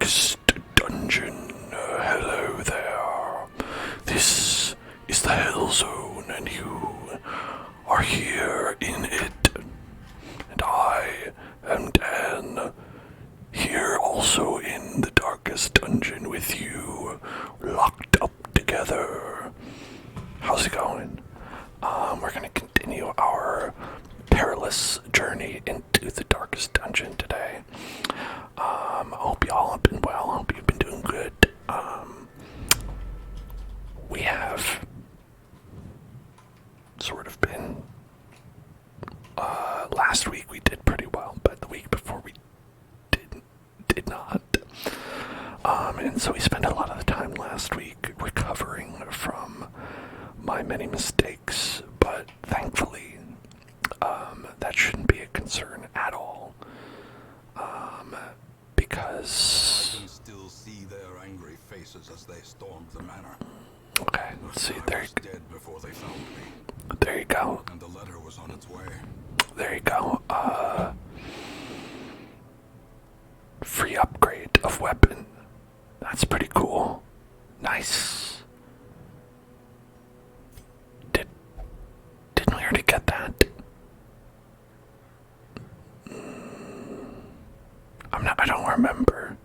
darkest dungeon. Hello there. This is the Hell Zone, and you are here in it. And I am Dan, here also in the darkest dungeon with you, locked up together. How's it going? We're gonna continue our perilous journey into the darkest dungeon today. I hope y'all have been well. I hope you've been doing good. We have sort of been, last week we did pretty well, but the week before we did not. And so we spent a lot of the time last week recovering from my many mistakes, but thankfully, that shouldn't be a concern at all. Because I can still see their angry faces as they stormed the manor. Okay, let's see. I was dead before they found me. There you go. And the letter was on its way. There you go. Free upgrade of weapon. That's pretty cool. Nice. Didn't we already get that? I don't remember.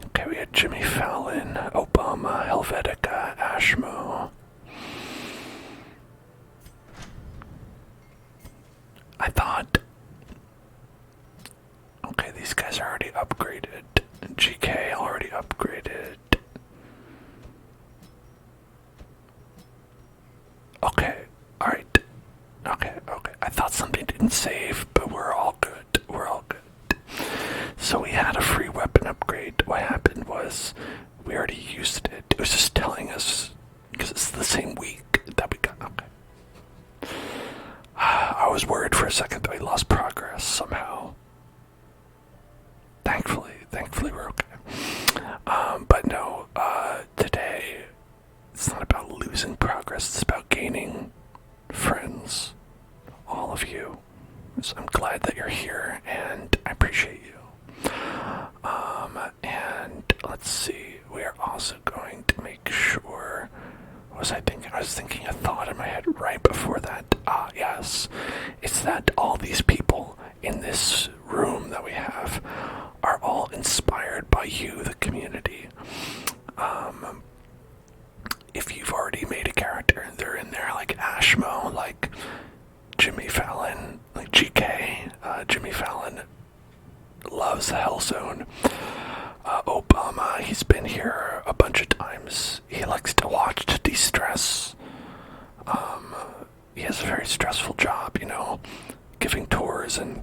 Okay, we had Jimmy Fallon, Obama, Helvetica, Ashmo. I thought, okay, these guys are already upgraded. GK already upgraded. Okay, alright. Okay. I thought something didn't save, but we're all good. So we had a free weapon upgrade. What happened was we already used it. It was just telling us, because it's the same week that we got. Okay. I was worried for a second that we lost progress somehow. Thankfully we're okay. But no, today it's not about losing progress. It's about gaining friends. All of you. So I'm glad that you're here, and I appreciate you. And let's see, we are also going to make sure, what was I thinking? I was thinking a thought in my head right before that. Yes. It's that all these people in this room that we have are all inspired by you, the community. If you've already made a character, they're in there, like Ashmo, like Jimmy Fallon, like GK. Jimmy Fallon loves the Hell Zone. Obama, he's been here a bunch of times. He likes to watch to de-stress. He has a very stressful job, giving tours and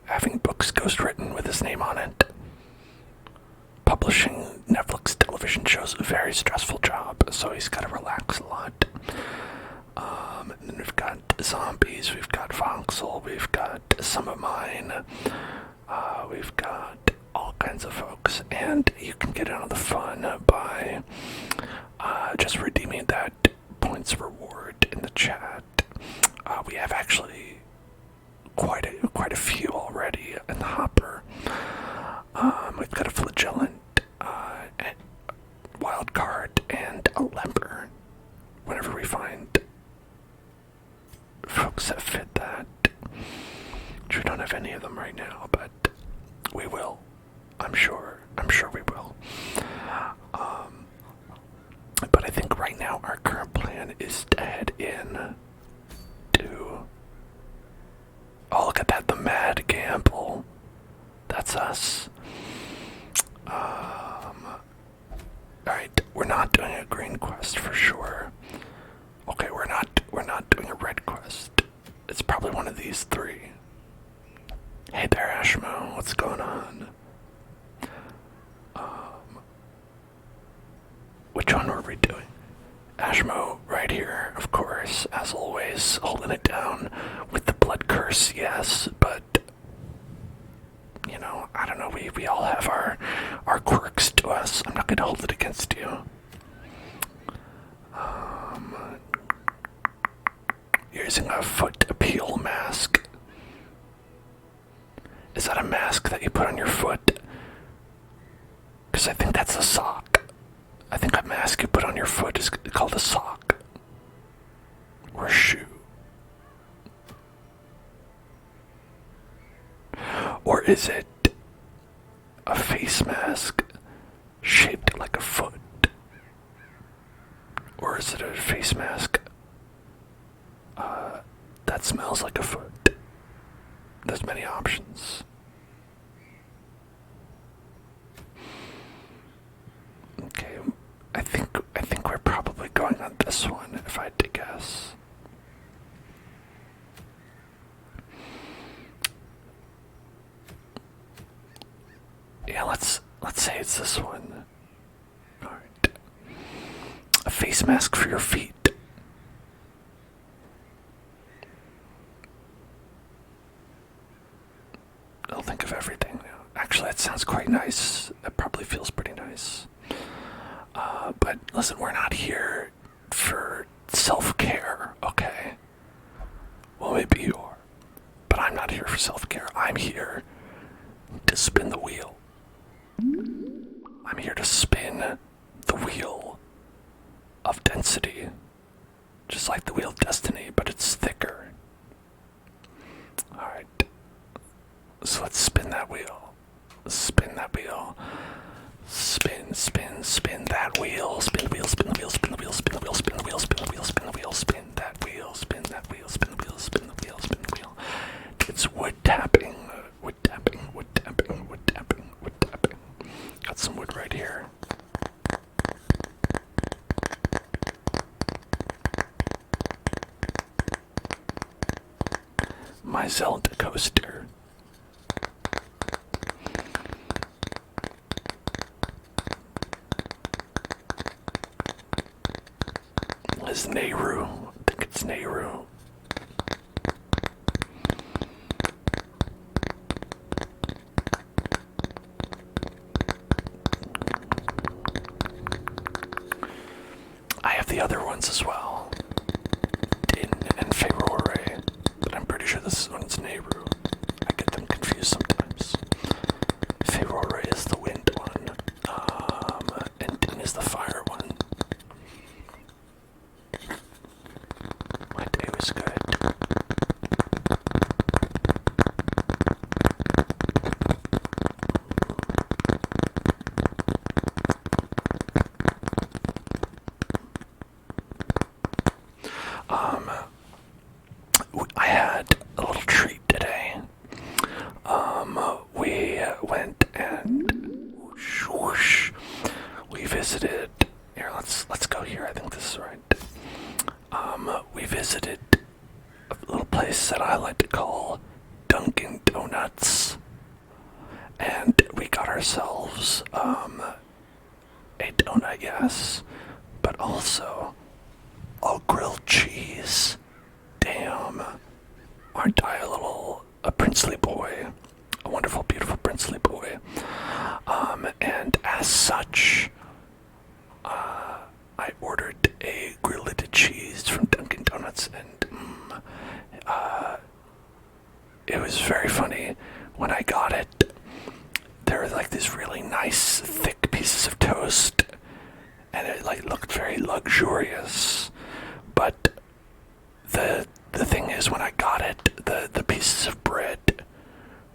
having books ghostwritten with his name on it. Publishing Netflix television shows, a very stressful job, so he's got to relax a lot. And then we've got zombies, we've got Voxel, we've got some of mine, we've got all kinds of folks, and you can get in on the fun by just redeeming that points reward in the chat. We have actually quite a few already in the hopper. We've got a flagellant, wild card, and a lemper. Whenever we find folks that fit that, which we don't have any of them right now, but we will. I'm sure we will. But I think right now our current plan is to head in to, oh, look at that, the Mad Gamble. That's us. Alright, we're not doing a green quest for sure. Okay, we're not doing a red quest. It's probably one of these three. Hey there, Ashmo, what's going on? Which one were we doing? Ashmo, right here, of course, as always, holding it down with the blood curse, yes, but I don't know, we all have our quirks to us. I'm not gonna hold it against you. Using a foot appeal mask. Is that a mask mask that you put on your foot. Because I think that's a sock. I think a mask you put on your foot is called a sock. Or a shoe. Or is it a face mask shaped like a foot? Or is it a face mask that smells like a foot? There's many options. Okay, I think we're probably going on this one, if I had to guess. Yeah, let's say it's this one. Alright. A face mask for your feet. I'll think of everything now. Actually, that sounds quite nice. It probably feels pretty nice. But listen, we're not here for self-care, okay? Well, maybe you are. But I'm not here for self-care. I'm here to spin the wheel. I'm here to spin the wheel of density. Just like the wheel of destiny, but it's thicker. Alright. So let's spin that wheel. Spin that wheel. Spin, spin, spin that wheel. Spin the wheel, spin the wheel, spin the wheel, spin the wheel, spin the wheel, spin the wheel, spin the wheel, spin that wheel, spin that wheel, spin the wheel, spin the wheel, spin the wheel. It's wood tapping, wood tapping, wood tapping, wood tapping, wood tapping. Got some wood right here. My Zelda coaster. Is Nehru. I think it's Nehru. I have the other ones as well. Din and February. But I'm pretty sure this one's Nehru. I get them confused sometimes. February is the wind one. And Din is the fire one. My day was good. I had a little treat today. We went and whoosh, we visited. Here, let's go here. I think this is right. We visited a little place that I like to call Dunkin' Donuts, and we got ourselves a donut, yes, but also a grilled cheese. Damn, aren't I a princely boy? A wonderful, beautiful princely boy. And as such, I ordered a grilled cheese from Dunkin' Donuts, and it was very funny. When I got it, there were like these really nice, thick pieces of toast, and it like looked very luxurious. But the thing is, when I got it, the pieces of bread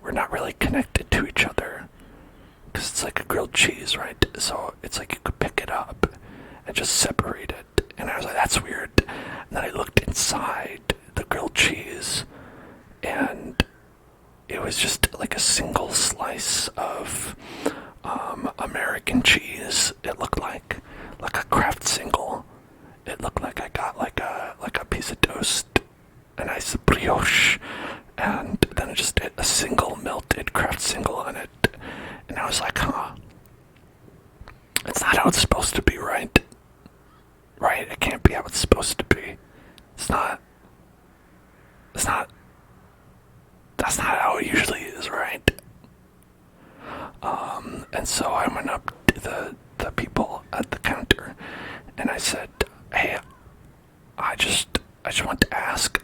were not really connected to each other, because it's like a grilled cheese, right? So it's like you could pick it up and just separate it. And I was like, that's weird. And then I looked inside the grilled cheese, and it was just like a single slice of American cheese. It looked like a Kraft single. It looked like I got like a piece of toast, a nice brioche, and then just a single melted Kraft single on it. And I was like, huh, it's not how it's supposed to be, right? Right? It can't be how it's supposed to be. That's not how it usually is, right? And so I went up to the people at the counter, and I said, hey, I just want to ask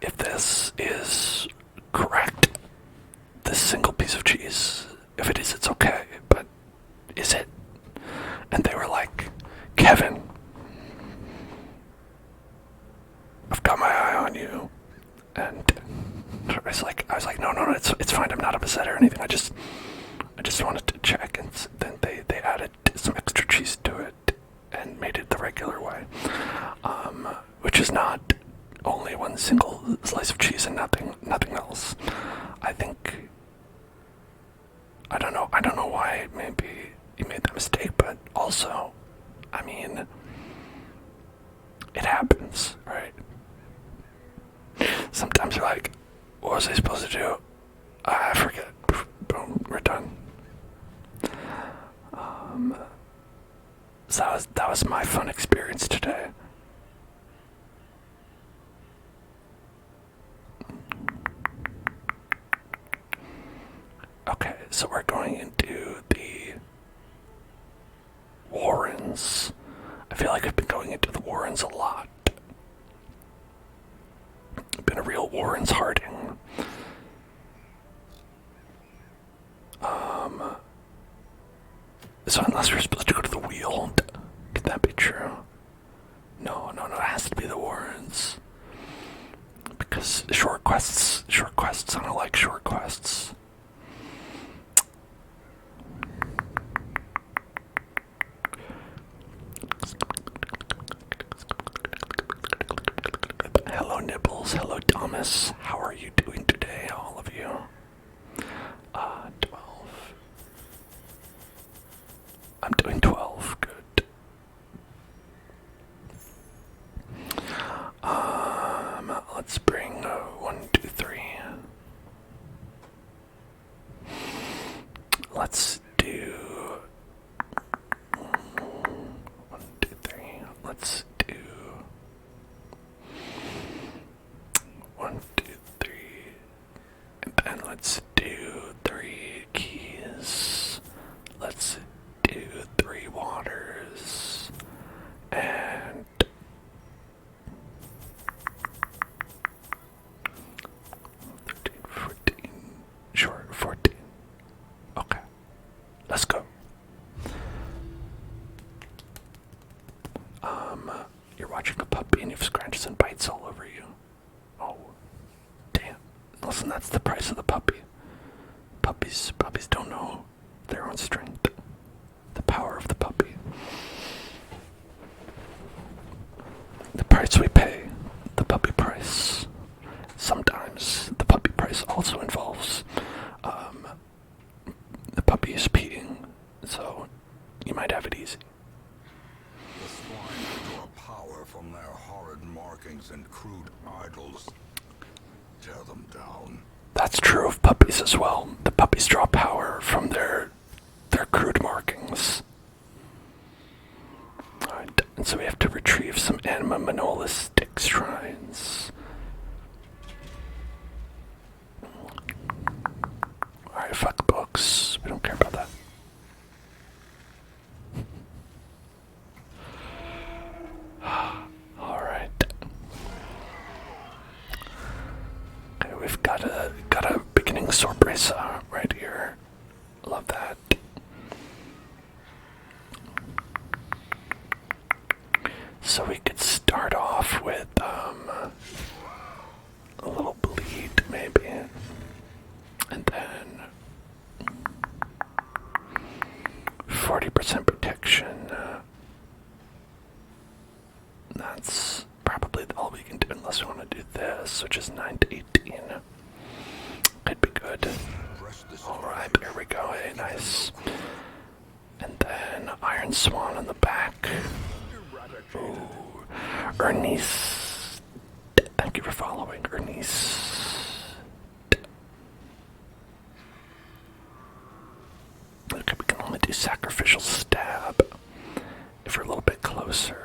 if this is correct. And I was like, no, it's fine. I'm not upset or anything. I just wanted to check, and then they added some extra cheese to it and made it the regular way, which is not only one single slice of cheese and nothing else. I don't know why maybe you made that mistake, but also, I mean, it happens, right? Sometimes you're like, what was I supposed to do? I forget. Boom, we're done. So that was my fun experience today. Okay, so we're going into the Warrens. I feel like I've been going into the Warrens a lot. I've been a real Warrens Harding. So unless we're supposed to go to the wheel, could that be true? No, it has to be the Warrens. Because short quests, I don't like short quests. Hello Nibbles, hello Thomas, how are you doing today, all of you? 12. I'm doing 12, good. Let's bring 1, 2, 3. Let's do 1, 2, 3. Let's do 1, 2, 3. And then let's do 3 keys. Let's do 3 waters. And 13, 14. Sure, 14. Okay. Let's go. You're watching a puppy and you've scratches and bites all over you. Oh, damn. Listen, that's the price of the puppy. Puppies don't know their own strength. The power of the puppy. The price we pay. The puppy price. Sometimes the puppy price also involves the puppy is peeing, so you might have it easy. The swine draw power from their horrid markings and crude idols. Tear them down. That's true of puppies as well. The puppies draw power from their crude markings. Alright, and so we have to retrieve some anima monolistic shrines. Alright, fuck books. We don't care about that. Alright. Okay, we've got a beginning sorpresa right here. Love that. So we could start off with a little bleed maybe. And then 40% protection. That's probably all we can do unless we want to do this, which is 9 to 18. Could be good. Alright, here we go. Hey, nice. And then Iron Swan on the back. Ooh. Ernice. Thank you for following, Ernice. Okay, we can only do sacrificial stab if we're a little bit closer.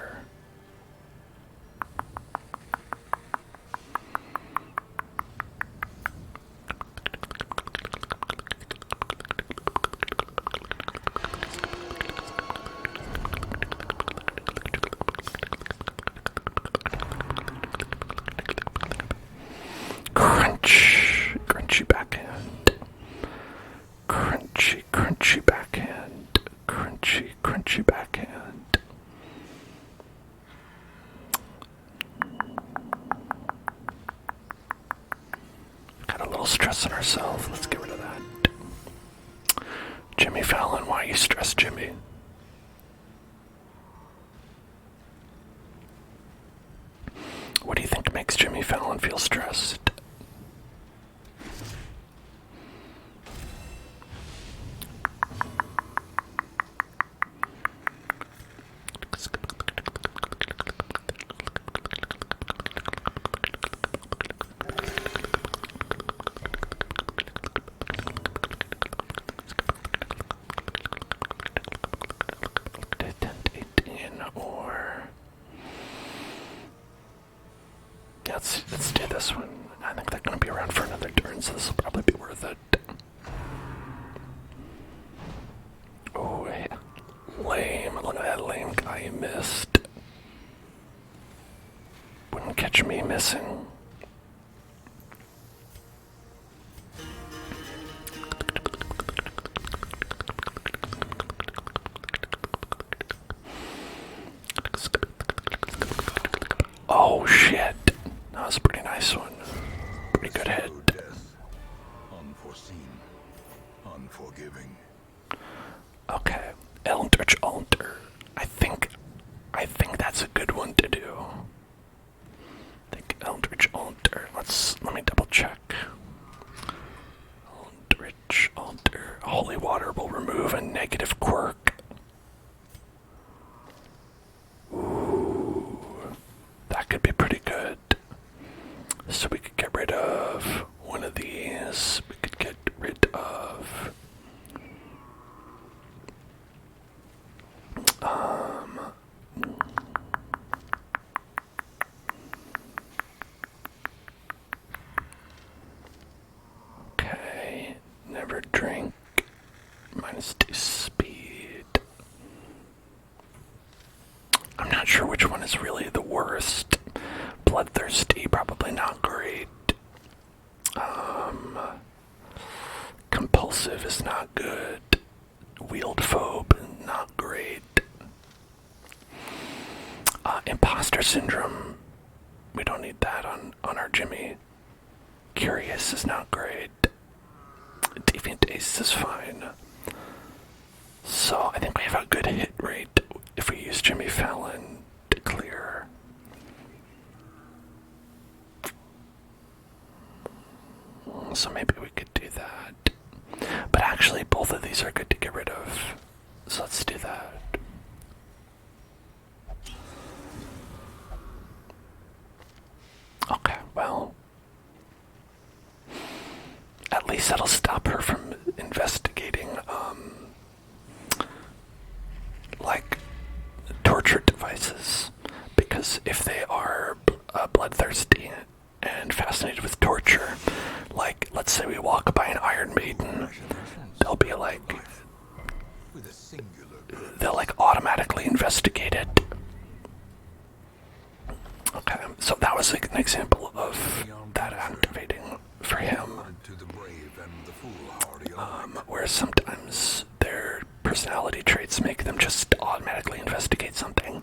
Crunchy backhand. Crunchy backhand. Crunchy backhand. stress on ourselves. Let's get rid of that. Jimmy Fallon, why you stress Jimmy? What do you think makes Jimmy Fallon feel stressed? Let's do this one. I think they're going to be around for another turn, so this will probably be worth it. Oh, yeah. Lame. Look at that lame guy you missed. Wouldn't catch me missing. Oh, shit. That was a pretty nice one. Pretty good hit. Unforeseen, unforgiving. Okay. Eldritch Altar. I think that's a good one to do. I think Eldritch Altar. Let me double check. Eldritch Altar. Holy water will remove a negative quirk. Ooh. That could be pretty good. So we could get rid of one of these. We could get rid of okay. Never drink. -2 speed. I'm not sure which one is really the worst. Bloodthirsty, probably not great. Compulsive is not good. Wield phobe, not great. Imposter syndrome, we don't need that on our Jimmy. Curious is not great. Deviant Ace is fine. So I think we have a good hit rate if we use Jimmy Fallon to clear. So maybe we could do that. But actually, both of these are good to get rid of. So let's do that. Okay, well. At least that'll stop her from investigating, like, torture devices. Because if they are bloodthirsty and fascinated with torture, like, let's say we walk by an Iron Maiden, they'll be like, they'll like automatically investigate it. Okay, so that was like an example of that activating for him. Whereas sometimes their personality traits make them just automatically investigate something,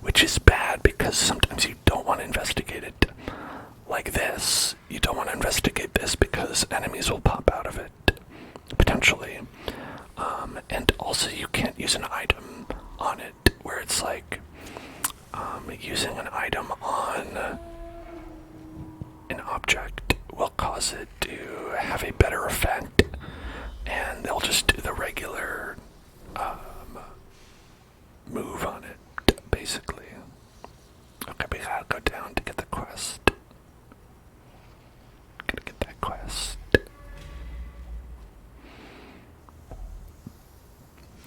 which is bad because sometimes you don't want to investigate it. Like this, you don't want to investigate this because enemies will pop out of it, potentially. And also you can't use an item on it, where it's like, using an item on an object will cause it to have a better effect, and they'll just do the regular move on it, basically. Okay, we gotta go down to get the quest. Gotta get that quest.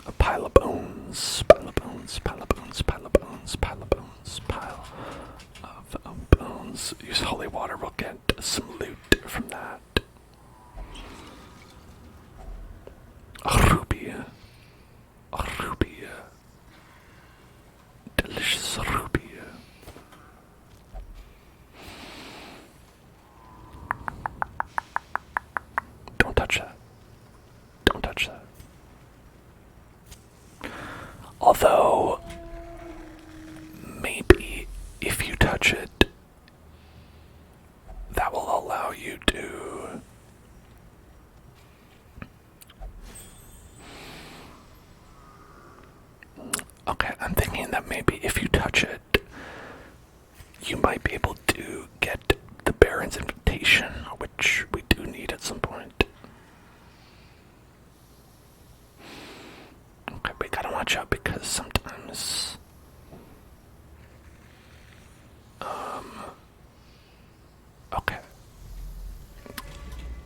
A pile of bones, pile of bones, pile of bones, pile of bones, pile of bones, pile of bones. Use holy water, we'll get some loot from that. A ruby. A ruby. Delicious ruby. Don't touch that. Don't touch that. Although, maybe if you touch it, that will allow you to which we do need at some point. Okay, we gotta watch out because sometimes... Okay.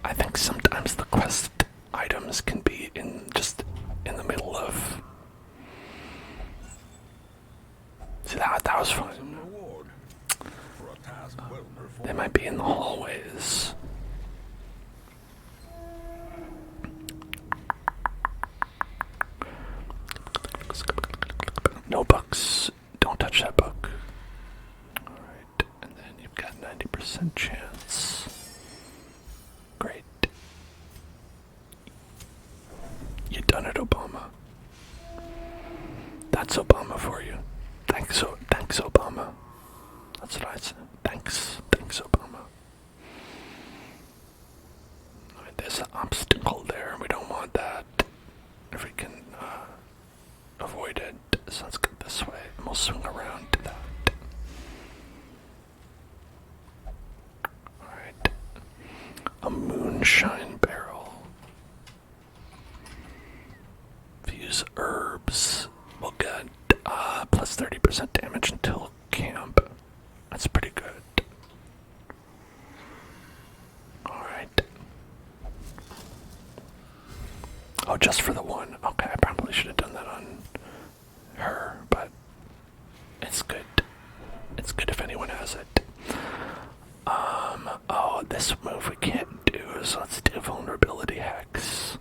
I think sometimes the quest items can be just in the middle of... See, that was fun. They might be in the hallways. No bucks. Don't touch that buck. Alright, and then you've got 90% chance. Great. You done it, Obama. That's Obama for you. Thanks, Obama. That's what I said. Thanks, Obama. Alright, there's an obstacle there. We don't want that. If we can avoid it, so let's go this way, and we'll swing around to that. Alright. A moonshine barrel. If you use herbs, we'll get plus 30% damage until camp. That's pretty good. Alright. Oh, just for the one. Okay, I probably should have done that on her, but it's good. It's good if anyone has it. Oh, this move we can't do, so let's do vulnerability hex.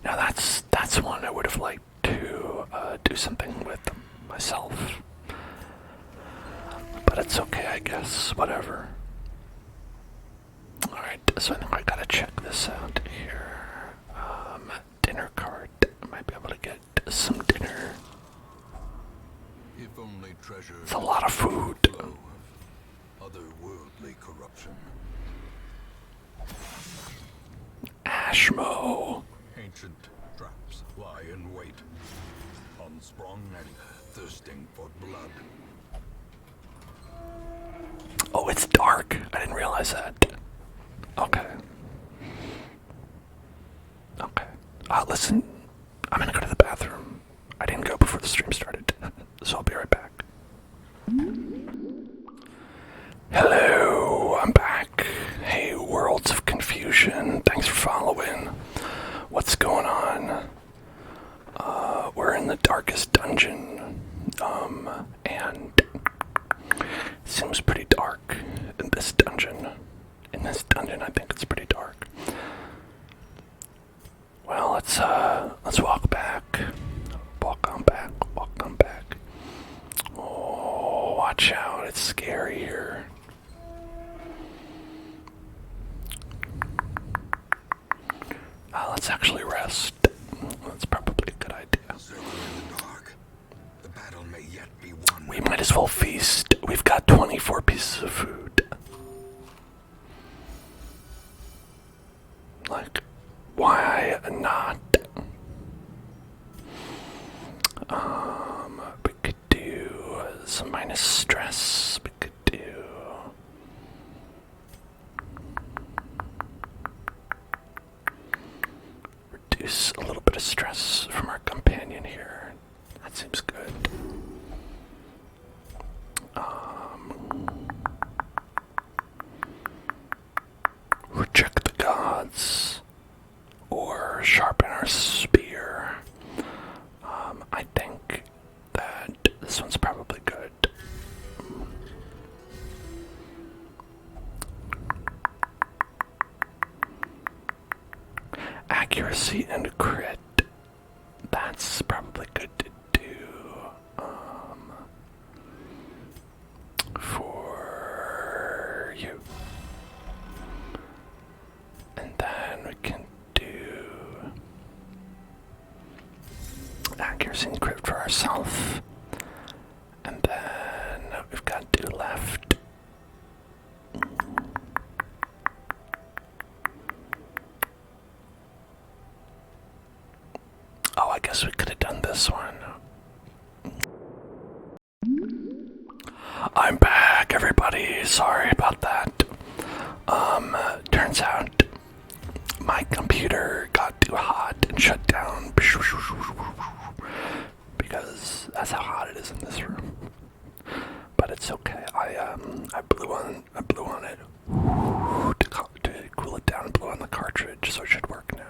Now that's one I would have liked to do something with myself, but it's okay, I guess. Whatever. All right, so I think I gotta check this out here. Dinner cart. I might be able to get some dinner. If only treasure. It's a lot of food. Otherworldly corruption. Ashmo. Ancient traps lie in wait, unsprung and thirsting for blood. Oh, it's dark. I didn't realize that. Okay. Okay. Listen, I'm gonna go to the bathroom. I didn't go before the stream started, so I'll be right back. Hello, I'm back. Hey, Worlds of Confusion. Thanks for following. What's going on? We're in the darkest dungeon, and it seems pretty dark in this dungeon. In this dungeon, I think it's pretty dark. Well, let's walk back. Walk on back. Walk on back. Oh, watch out! It's scary here. Let's actually rest. That's probably a good idea. Circle in the dark. The battle may yet be won. We might as well feast. We've got 24 pieces of food. Like, why not? We could do some minus stress. We could do... reduce a little bit of stress from our companion here. That seems good. Reject the gods, or sharpen our spear. I think that this one's probably good. Accuracy and crit. That's probably good to do. crypt for ourselves. And then we've got 2 left. Oh, I guess we could have done this one. I'm back, everybody. Sorry about that. Turns out my computer got too hot and shut down because that's how hot it is in this room. But it's okay. I blew on it to cool it down. Blew on the cartridge, so it should work now.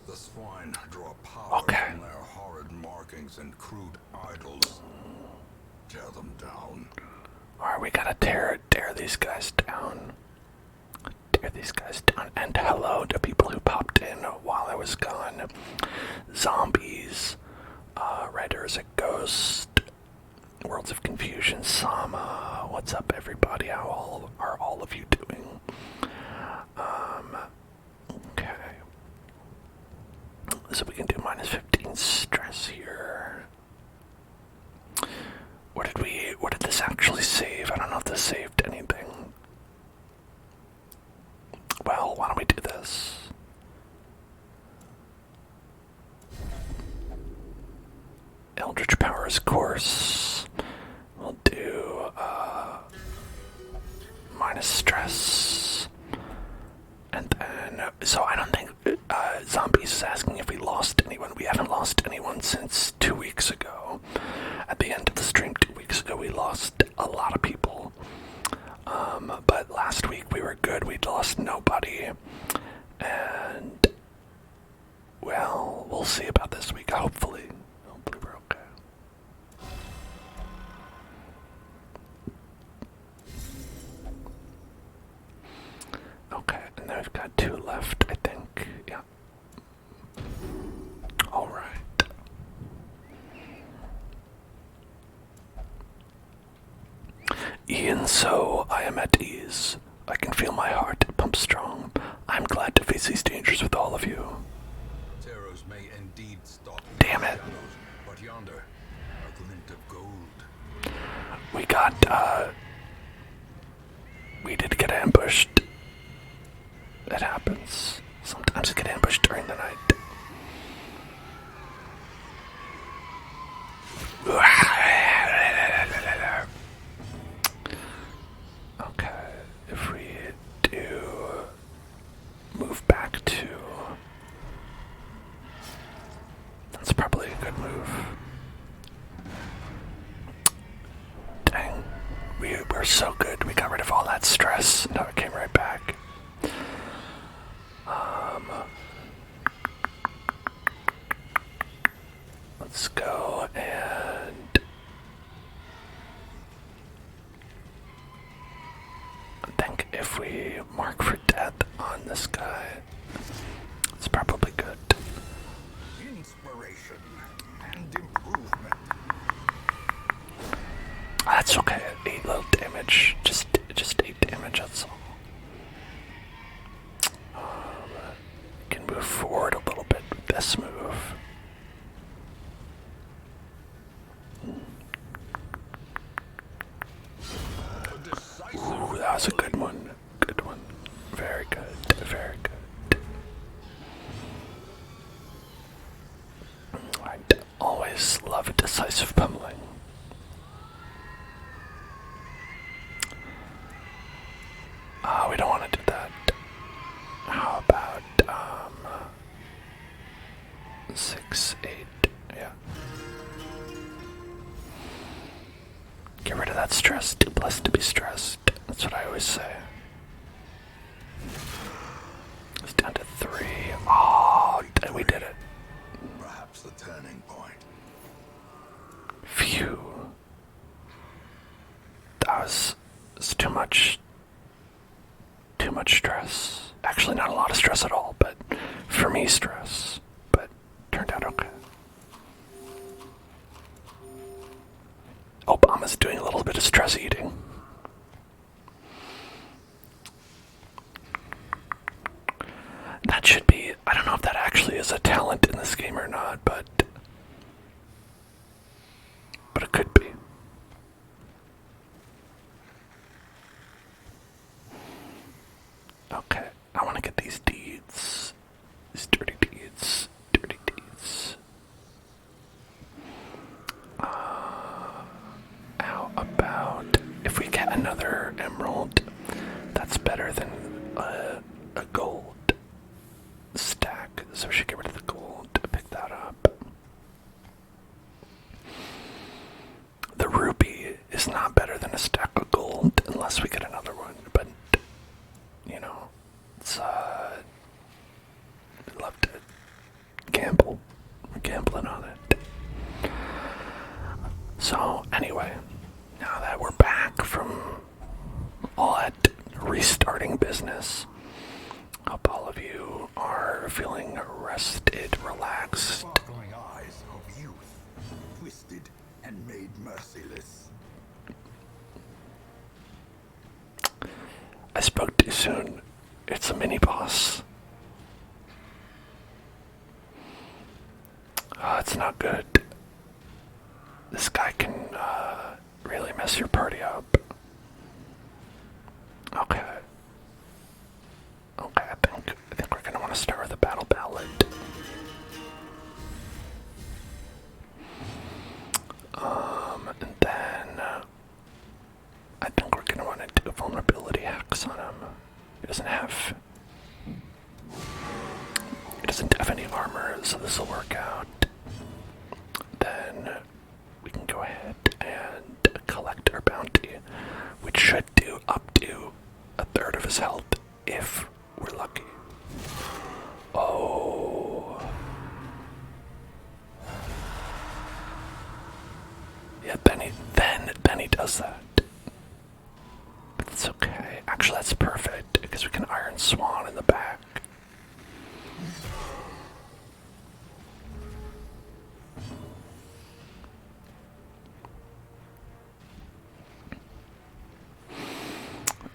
The swine draw power from their horrid markings and crude idols. Tear them down. Alright, we gotta tear these guys down. Tear these guys down. And hello to people who popped in while I was gone. Zombies. Writer is a ghost. Worlds of Confusion. Sama. What's up, everybody? How are all of you doing? Okay. So we can do minus 15 stress here. What did this actually save? I don't know if this saved anything. Well, why don't we do this? Eldritch Powers course. We'll do minus stress. And then, so I don't think Zombies is asking if we lost anyone. We haven't lost anyone since 2 weeks ago. At the end of the stream 2 weeks ago, we lost a lot of people. But last week we were good. We'd lost nobody. And, well, we'll see about this week, hopefully. Hopefully we're okay. Okay, and then we've got 2 left, I think. Yeah. Alright. Ian, so I am at ease. I can feel my heart pump strong. I'm glad to face these dangers with all of you. Terrors may indeed stalk Damn it. shadows, but yonder, a glint of gold. We got, we did get ambushed. It happens. Sometimes we get ambushed during the night. Okay, if we do move back to... That's probably a good move. Dang, we're so good. We got rid of all that stress. Now it came right back. Let's go and I think if we mark for death on this guy, it's probably good. Inspiration and improvement. That's okay. 8 little damage. Just 8 damage. That's all. We can move forward a little bit with this move. Ooh, that was a good one. Good one. Very good. Very good. I always love decisive pummeling. We don't want to do that. How about 6, 8? Yeah. Get rid of that stress. Too blessed to be stressed. That's what I always say. It's down to 3. Oh, we did it. Perhaps the turning point. Phew. That was too much. Too much stress. Actually, not a lot of stress at all, but me stress, but turned out okay. Obama's doing a little bit of stress eating. That should be, I don't know if that actually is a talent in this game or not, but it could be. Okay, I want to get these deeds. These dirty deeds. Dirty deeds. How about if we get another emerald? That's better than a gold stack. So we should get rid of the gold. Pick that up. The ruby is not better than a stack of gold unless we get another one, but you know, it's we love to gamble. We're gambling on it. So anyway, now that we're back from all that restarting business, hope all of you are feeling rested, relaxed. Sparkling eyes of youth, twisted and made merciless. I spoke too soon. It's a mini boss. It's not good. This guy can really mess your party up. Okay. Okay, I think we're gonna want to start with a battle ballad. And then I think we're gonna want to do vulnerability hacks on him. He doesn't have any armor, so this will work out. Then we can go ahead and collect our bounty, which should do up to a third of his health if we're lucky. Oh. Yeah, then he does that. But it's okay. Actually, that's perfect, because we can Iron Swan in the back.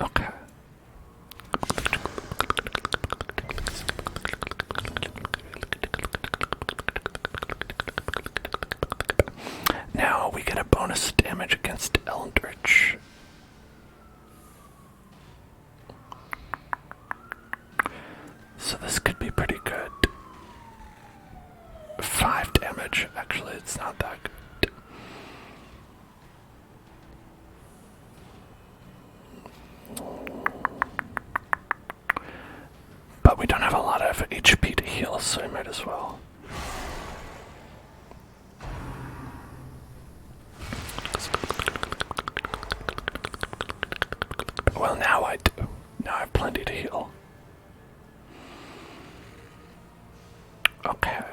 Okay. Now we get a bonus damage against Eldritch. So this could be pretty good. 5 damage. Actually, it's not that good. But we don't have a lot of HP to heal, so we might as well. Well, now I do. Now I have plenty to heal. Okay.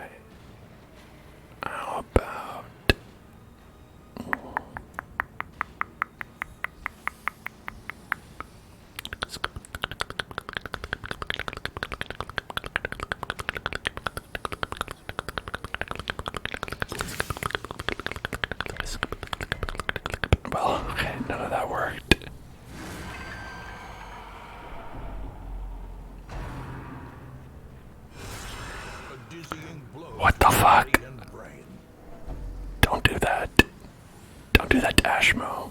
How about... Well, okay, none of that worked. What the fuck? Don't do that. Don't do that to Ashmo.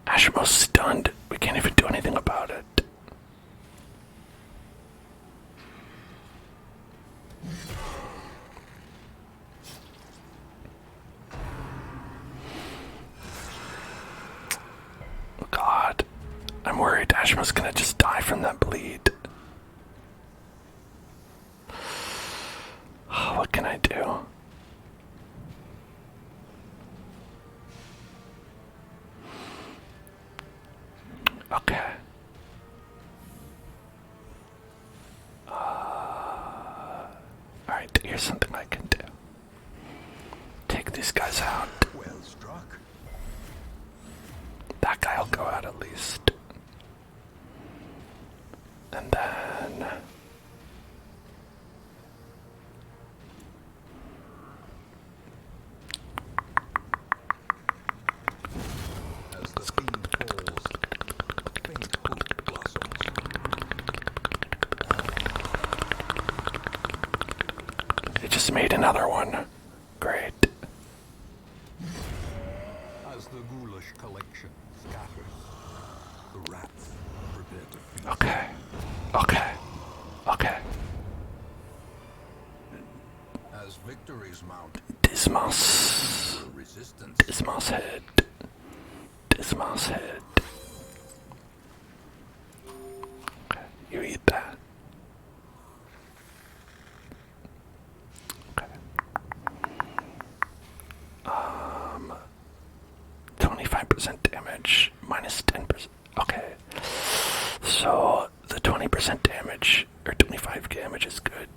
Ashmo's stunned. We can't even do anything about it. God. I'm worried Ashmo's gonna just die from that bleed. What can I do? Okay. Alright, here's something I can do. Take these guys out. Well struck. That guy'll go out at least. And then just made another one. Great. As the ghoulish collection scatters, the rats prepare to feast. Okay. Okay. Okay. As victories mount, Dismas. resistance. Dismas head. Dismas head. Okay. You eat that. Okay. 25% damage, minus 10%. Okay. So the 20% damage, or 25 damage is good,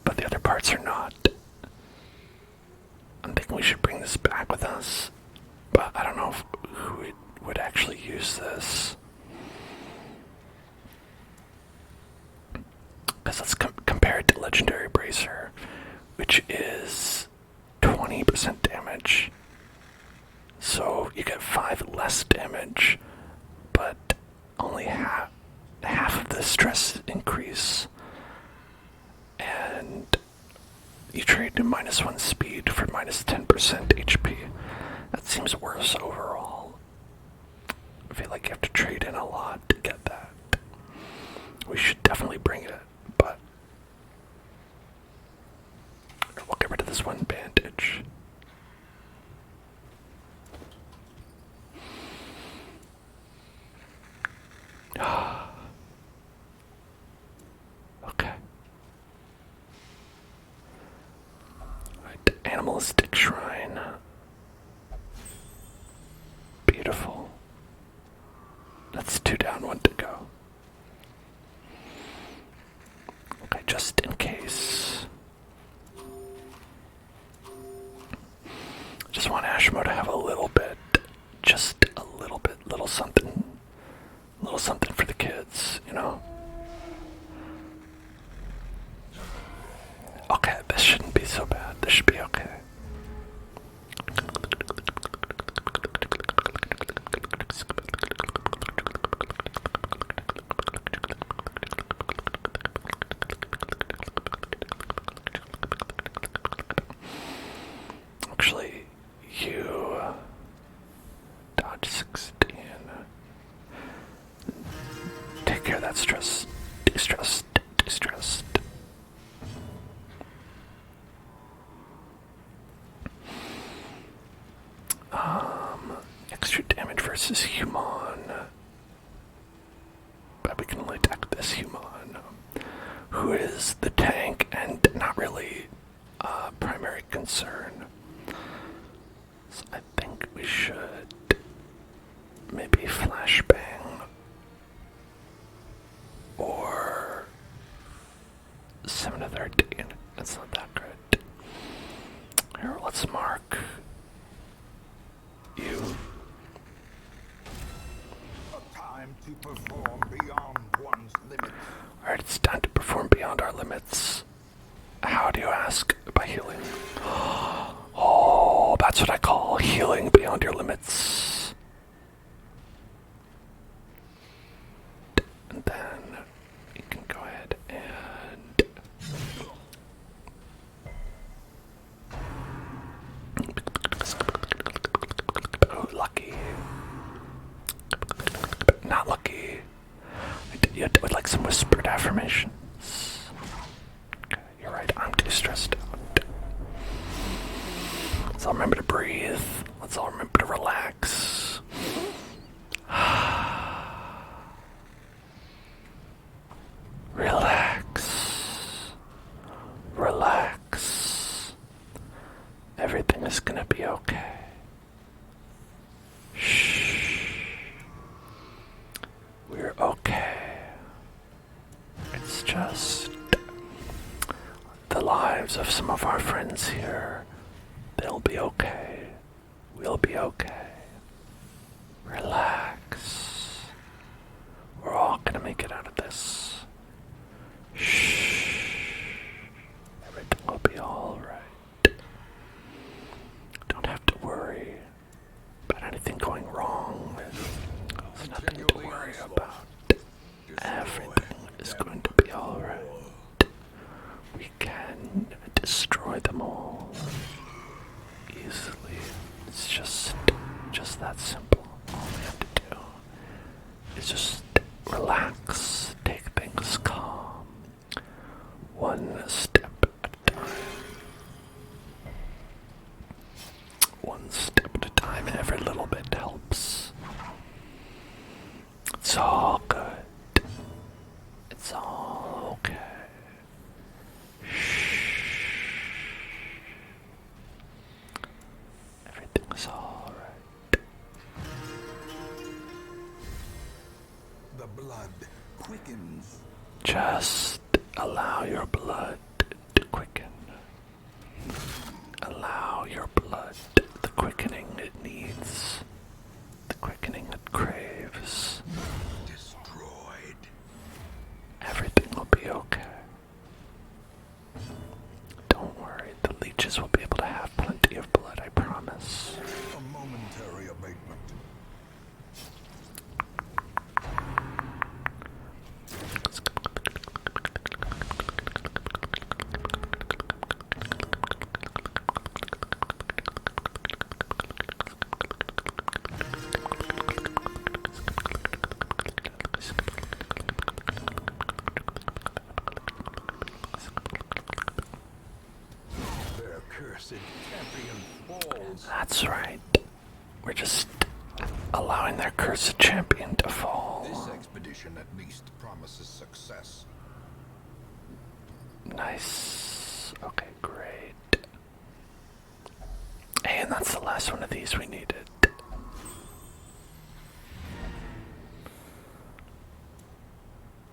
but the other parts are not. I'm thinking we should bring this back with us, but I don't know who would actually use this. Because let's compare it to Legendary Bracer, which is 20% damage. So you get 5 less damage, but only half of the stress increase. And you trade to -1 speed for -10% HP. That seems worse overall. I feel like you have to trade in a lot to get that. We should definitely bring it, but we'll get rid of this one bandage. Okay. Right, animalistic shrine. Beautiful. That's 2 down, 1 to go. Okay, just in case. Just want Ashmo to have a little bit, just a little bit, little something for the kids, you know? Okay, this shouldn't be so bad. This should be okay. Actually, you dodge 16. Take care of that stress. De-stressed. De-stressed. Extra damage versus human. But we can only attack this human, who is the tank and not really a primary concern. So I think we should maybe flashbang or 7 to 13. That's not that good. Here, let's mark you. Time to perform beyond one's limits. Alright, it's time to perform beyond our limits. How do you ask? By healing. Oh, that's what I call healing beyond your limits. And then you can go ahead and oh, lucky. Not lucky. You would like some whispered affirmations. Okay, you're right, I'm too stressed out. Let's all remember to breathe. Let's all remember to relax. Relax. Relax. Everything is gonna be okay. Shh. We're okay. It's just the lives of some of our friends here. They'll be okay. We'll be okay. Relax. We're all gonna make it out of this. Shh. Everything will be alright. Don't have to worry about anything going wrong. There's nothing to worry about. Everything is going to be alright. We can destroy them all easily. It's just that simple. All we have to do is just relax, take things calm, one step at a time. One step at a time, and every little bit helps. It's all good. It's all okay. Everything's alright. The blood quickens. Just allow your blood to quicken. Allow your blood the quickening it needs, the quickening it craves. Destroyed. Everything will be okay. Don't worry, the leeches will be able to have plenty of blood, I promise. A momentary abatement. Their cursed champion falls. That's right. We're just allowing their cursed champion to fall. This expedition at least promises success. Nice. Okay, great. And that's the last one of these we needed.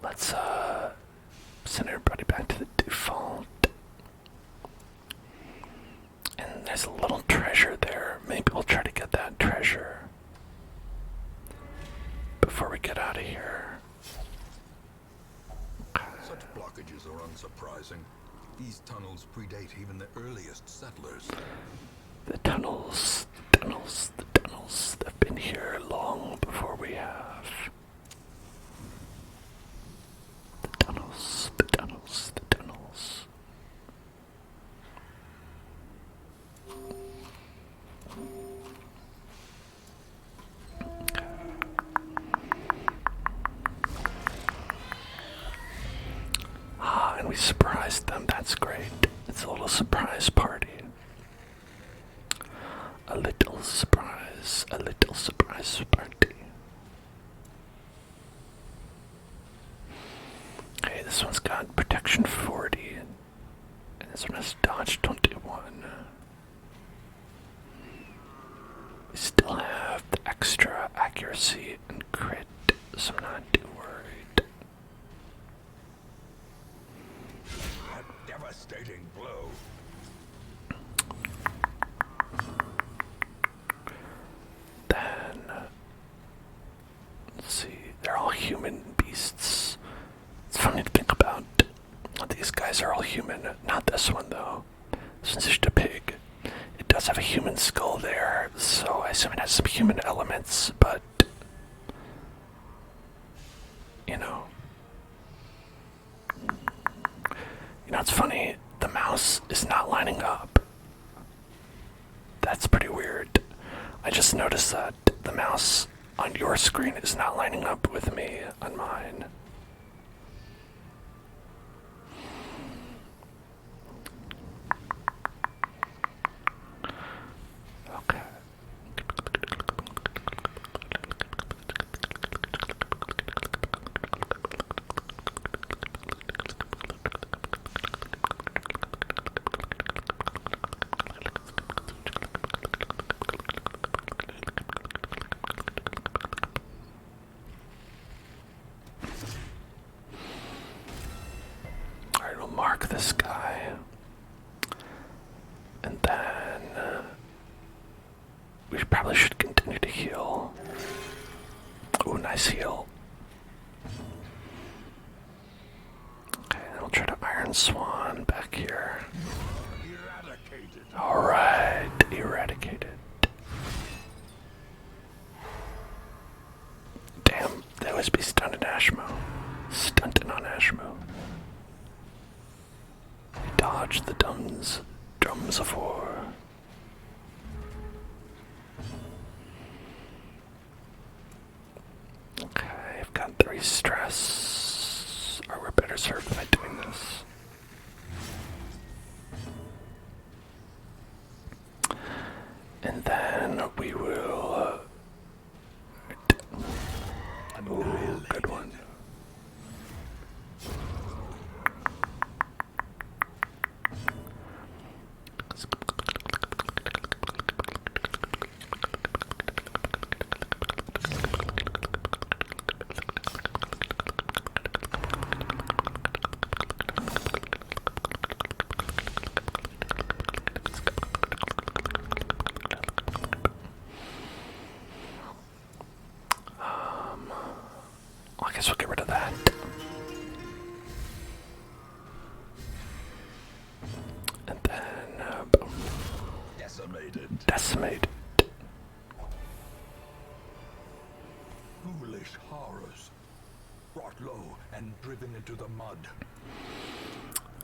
Let's send everybody back to the default. And there's a little treasure there. Maybe we'll try to get that treasure before we get out of here. Such blockages are unsurprising. These tunnels predate even the earliest settlers. The tunnels, they've been here long before we have. The tunnels. And we surprised them, that's great. It's a little surprise party. A little surprise party. Okay, this one's got protection 40, and this one has dodge 21. We still have the extra accuracy and crit, so I'm not too worried. A devastating blow. Then, let's see, they're all human beasts. It's funny to think about. These guys are all human. Not this one, though. This one's just a pig. It does have a human skull there, so I assume it has some human elements, but, you know. It's funny, the mouse is not lining up. That's pretty weird. I just noticed that the mouse on your screen is not lining up with me on mine. Okay. Alright, we'll mark this guy. And then we probably should continue to heal. Ooh, nice heal. Okay, then we'll try to Iron Swan back here. Eradicated. Alright, eradicated. Damn, they always be stunting Ashmo. Stunting on Ashmo. Dodge the duns drums of war. Okay, I've got 3 stress. Or we're better served by doing this. And then we will... ooh, good one. I guess we'll get rid of that. And then, boom. Decimated. Foolish horrors. Brought low and driven into the mud.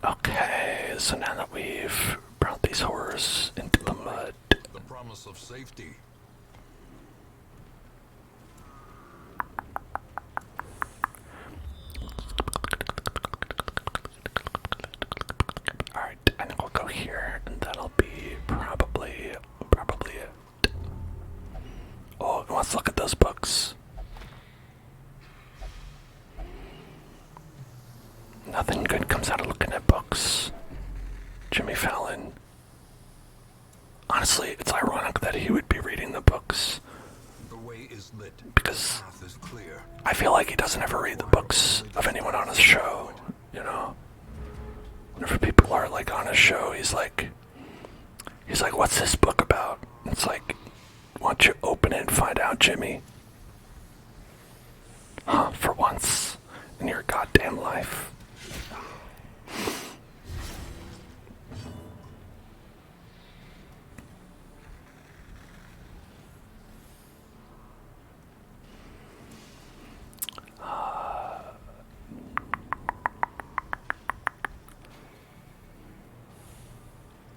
Okay, so now that we've brought these horrors into the mud. The promise of safety. Alright, I think we'll go here, and that'll be probably it. Oh, let's look at those books. Nothing good comes out of looking at books. Jimmy Fallon. Honestly, it's ironic that he would be reading the books. The way is lit. Because the path is clear. I feel like he doesn't ever read the books of anyone on his show, you know? Whenever people are like on his show, he's like, what's this book about? It's like, why don't you open it and find out, Jimmy? Huh, for once in your goddamn life.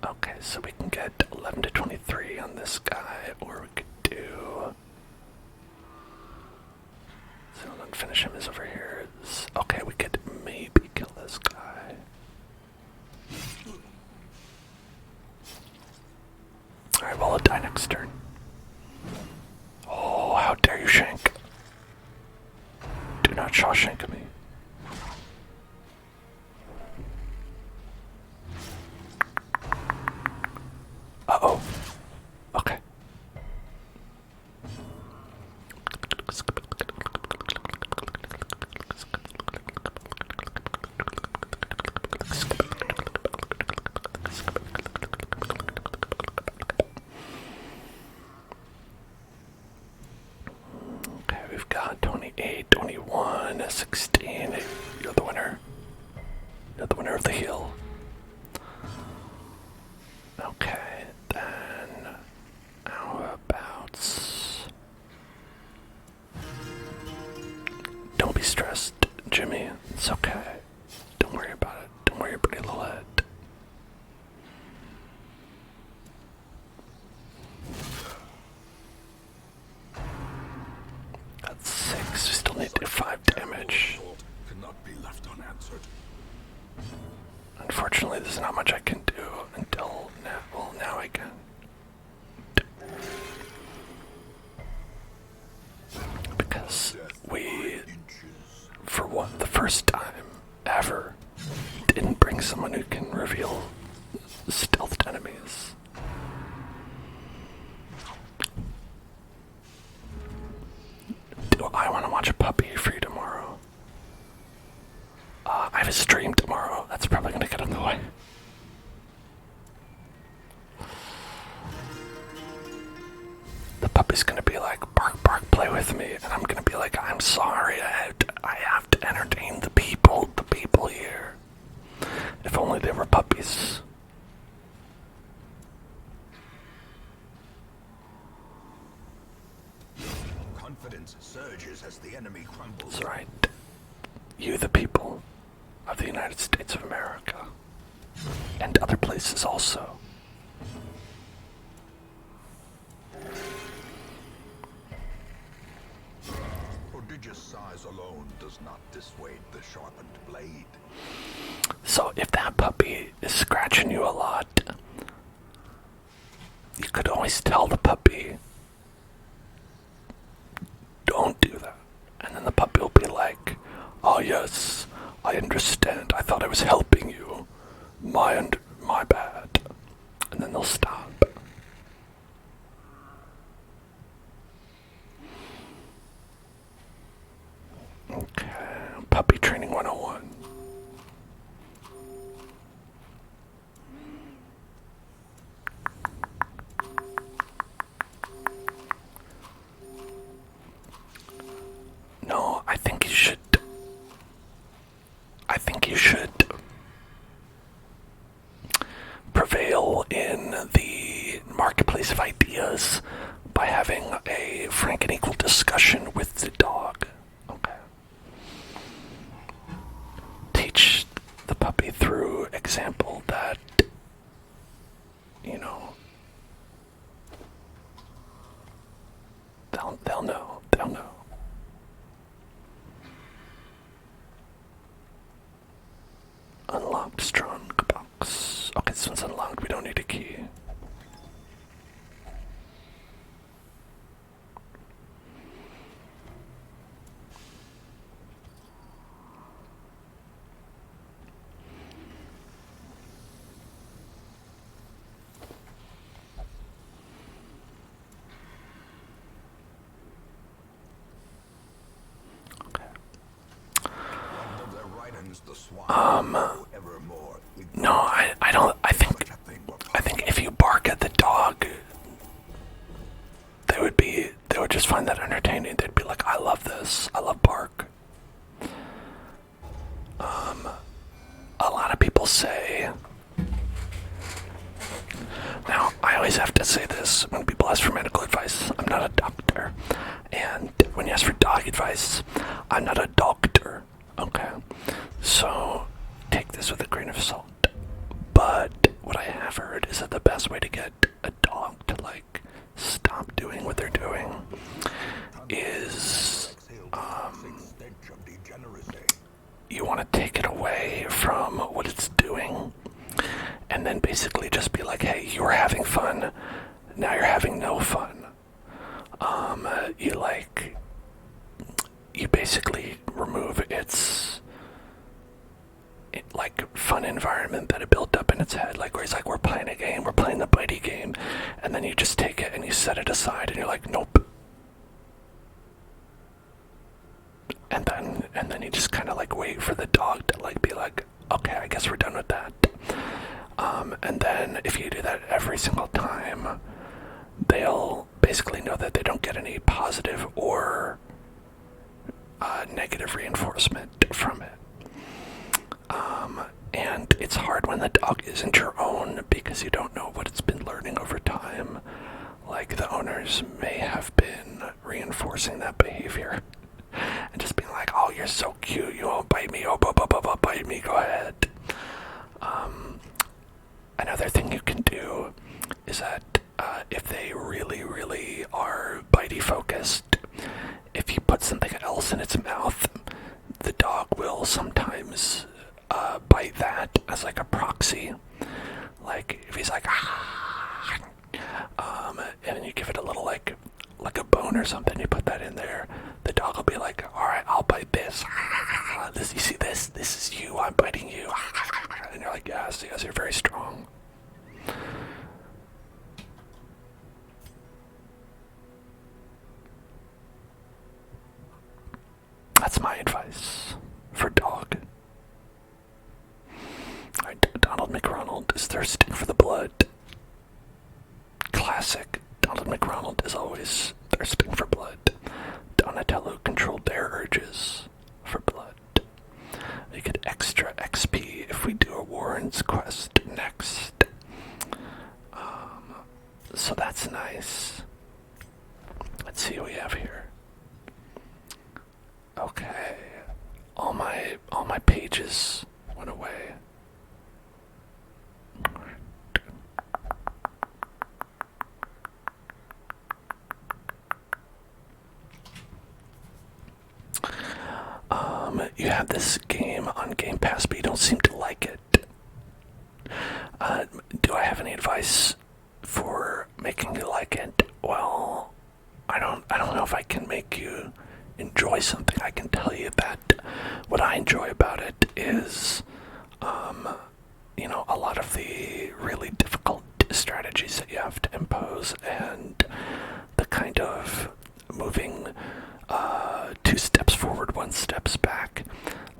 Okay, so we can get 11 to 23 on this guy, or we could do... so then finish him is over here. Okay, we could maybe kill this guy. Alright, well, I'll die next turn. Oh, how dare you, Shank. Do not Shawshank me. Uh-oh. Okay. Okay, we've got 28, 21, 16. You're the winner. You're the winner of the hill. Okay, then how about... don't be stressed, Jimmy. It's okay. Don't worry about it. Don't worry your pretty little head. That's 6. We still need to do 5 damage. Cannot be left unanswered. Unfortunately, there's not much I can do until now. Well, now I can. Because we, for what, the first time ever, didn't bring someone who can reveal stealthed enemies. Do I want to watch a puppy for you tomorrow? I have a stream tomorrow. That's probably going to get in the way. The puppy's going to be like, bark, bark, play with me. And I'm going to be like, I'm sorry. I have to entertain the people here. If only they were puppies. Confidence surges as the enemy crumbles. That's right. You, the people of the United States of America, and other places also, Prodigious size alone does not dissuade the sharpened blade. So if that puppy is scratching you a lot, you could always tell the puppy, don't do that. And then the puppy will be like, oh yes, I understand. I thought I was helping you. My bad. And then they'll stop. Okay, puppy training 101. No, I think you should prevail in the marketplace of ideas by having a frank and equal discussion with the dog. Okay. Teach the puppy through example that, you know, they'll know. Unlocked strong box. Okay, this one's unlocked. We don't need a key. No, I don't. I think if you bark at the dog, they would just find that entertaining. They'd be like, I love this. I love bark. A lot of people say. Now, I always have to say this when people ask for medical advice. I'm not a doctor. And when you ask for dog advice, I'm not a doctor. Okay? So, take this with a grain of salt. But what I have heard is that the best way to get a dog to, like, stop doing what they're doing is, you want to take it away from what it's doing, and then basically just be like, hey, you were having fun, now you're having no fun. You basically remove its like fun environment that it built up in its head, like where it's like, we're playing a game, we're playing the bitey game, and then you just take it and you set it aside and you're like, nope. And then you just kind of like wait for the dog to like be like, okay, I guess we're done with that. And then if you do that every single time, they'll basically know that they don't get any positive or negative reinforcement from it. And it's hard when the dog isn't your own because you don't know what it's been learning over time. Like, the owners may have been reinforcing that behavior and just being like, oh, you're so cute, you won't bite me, oh, bite me, go ahead. Another thing you can do is that if they really, really are bitey focused, if you put something else in its mouth, the dog will sometimes bite that as like a proxy. Like if he's like, and you give it a little like a bone or something, you put that in there, the dog will be like, all right, I'll bite this. This, you see this? This is you. I'm biting you. And you're like, yes, you're very strong. That's my advice for dog. Alright, Donald McRonald is thirsting for the blood. Classic. Donald McRonald is always thirsting for blood. Donatello controlled their urges for blood. We get extra XP if we do a Warren's quest next. So that's nice. Let's see what we have here. Okay. All my pages went away. have this game on Game Pass, but you don't seem to like it. Do I have any advice for making you like it? Well, I don't know if I can make you enjoy something. I can tell you that what I enjoy about it is, a lot of the really difficult strategies that you have to impose, and the kind of moving 2 steps forward, 1 steps back,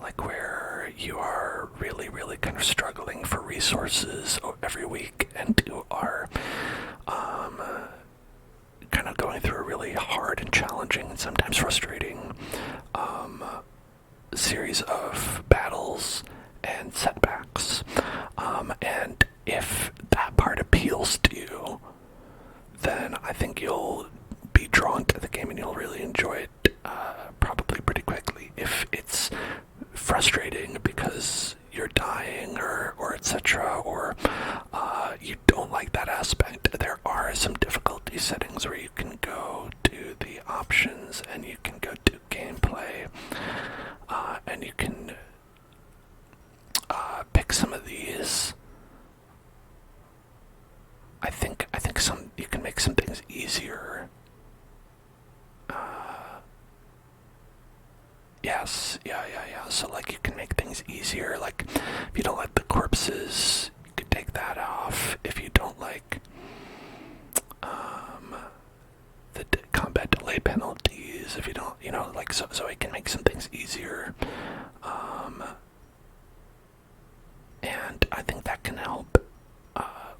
like where you are really, really kind of struggling for resources every week, and you are kind of going through a really hard and challenging and sometimes frustrating series of battles and setbacks. And if that part appeals to you, then I think you'll be drawn to the game and you'll really enjoy it probably pretty quickly. If it's frustrating because you're dying or etc., or you don't like that aspect, there are some difficulty settings where you can go to the options and you can go to gameplay, and you can pick some of these. I think some you can make some things easier. Yes, yeah. So like you can make things easier. Like if you don't like the corpses, you could take that off. If you don't like the combat delay penalties, if you don't, like so it can make some things easier. And I think that can help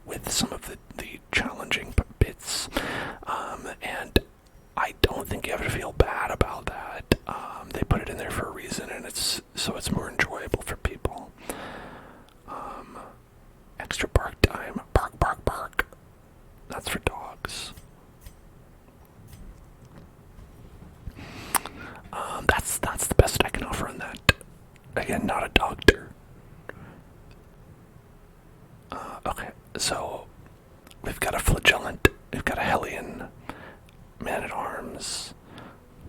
with some of the challenging bits. And I don't think you have to feel bad about that. They put it in there for a reason, and it's more enjoyable for people. Extra bark time. Bark, bark, bark. That's for dogs. That's the best I can offer on that. Again, not a doctor. Okay, so we've got a flagellant, we've got a hellion, man-at-arms,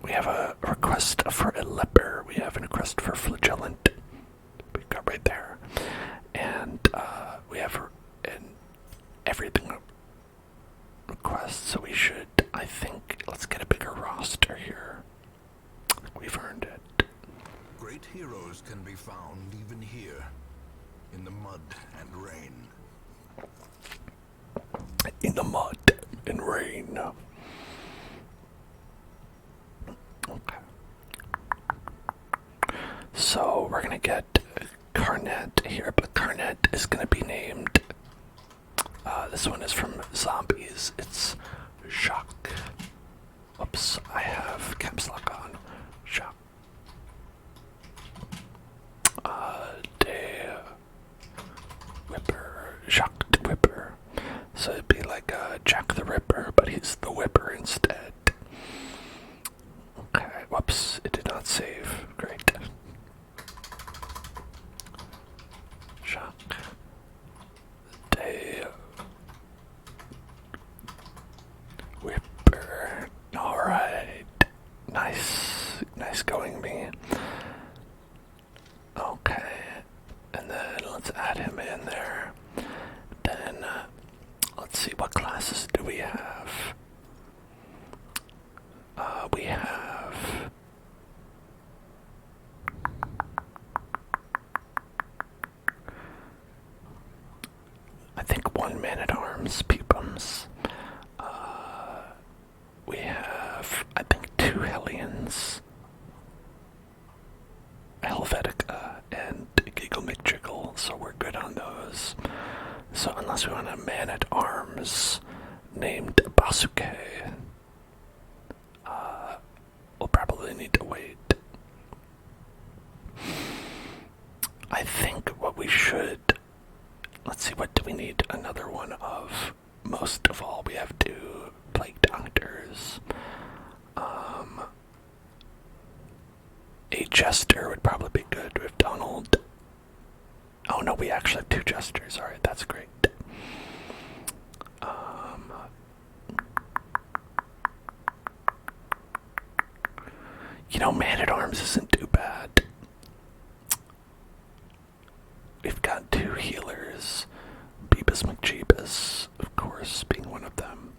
we have a request for a leper, we have a request for flagellant, we've got right there, and we have an everything request, so we should, I think, let's get a bigger roster here. We've earned it. Great heroes can be found even here, in the mud and rain. In the mud and rain. Okay. So we're gonna get Carnet here, but Carnet is gonna be named. This one is from Zombies. It's Jacques. Oops, I have caps lock on. Jacques. De Whipper. Jacques the Whipper. So it'd be like Jack the Ripper, but he's the Whipper instead. Okay, whoops, it did not save. Great. Jacques the Whipper. Alright. Nice going, me. Okay. And then let's add him in there. Then, let's see, what classes do we have? We have... I think 1 man-at-arms, Peepums. We have, I think, 2 Hellions. Helvetica and Giggle McJiggle, so we're good on those. So unless we want a man-at-arms named Basuke, we'll probably need to wait. I think what we should... Let's see, what do we need another one of? Most of all, we have 2 plague doctors. A jester would probably be good with Donald. Oh no, we actually have 2 jesters. Alright, that's great. Man-at-arms isn't too bad. healers. Beebus McJeebus, of course, being one of them.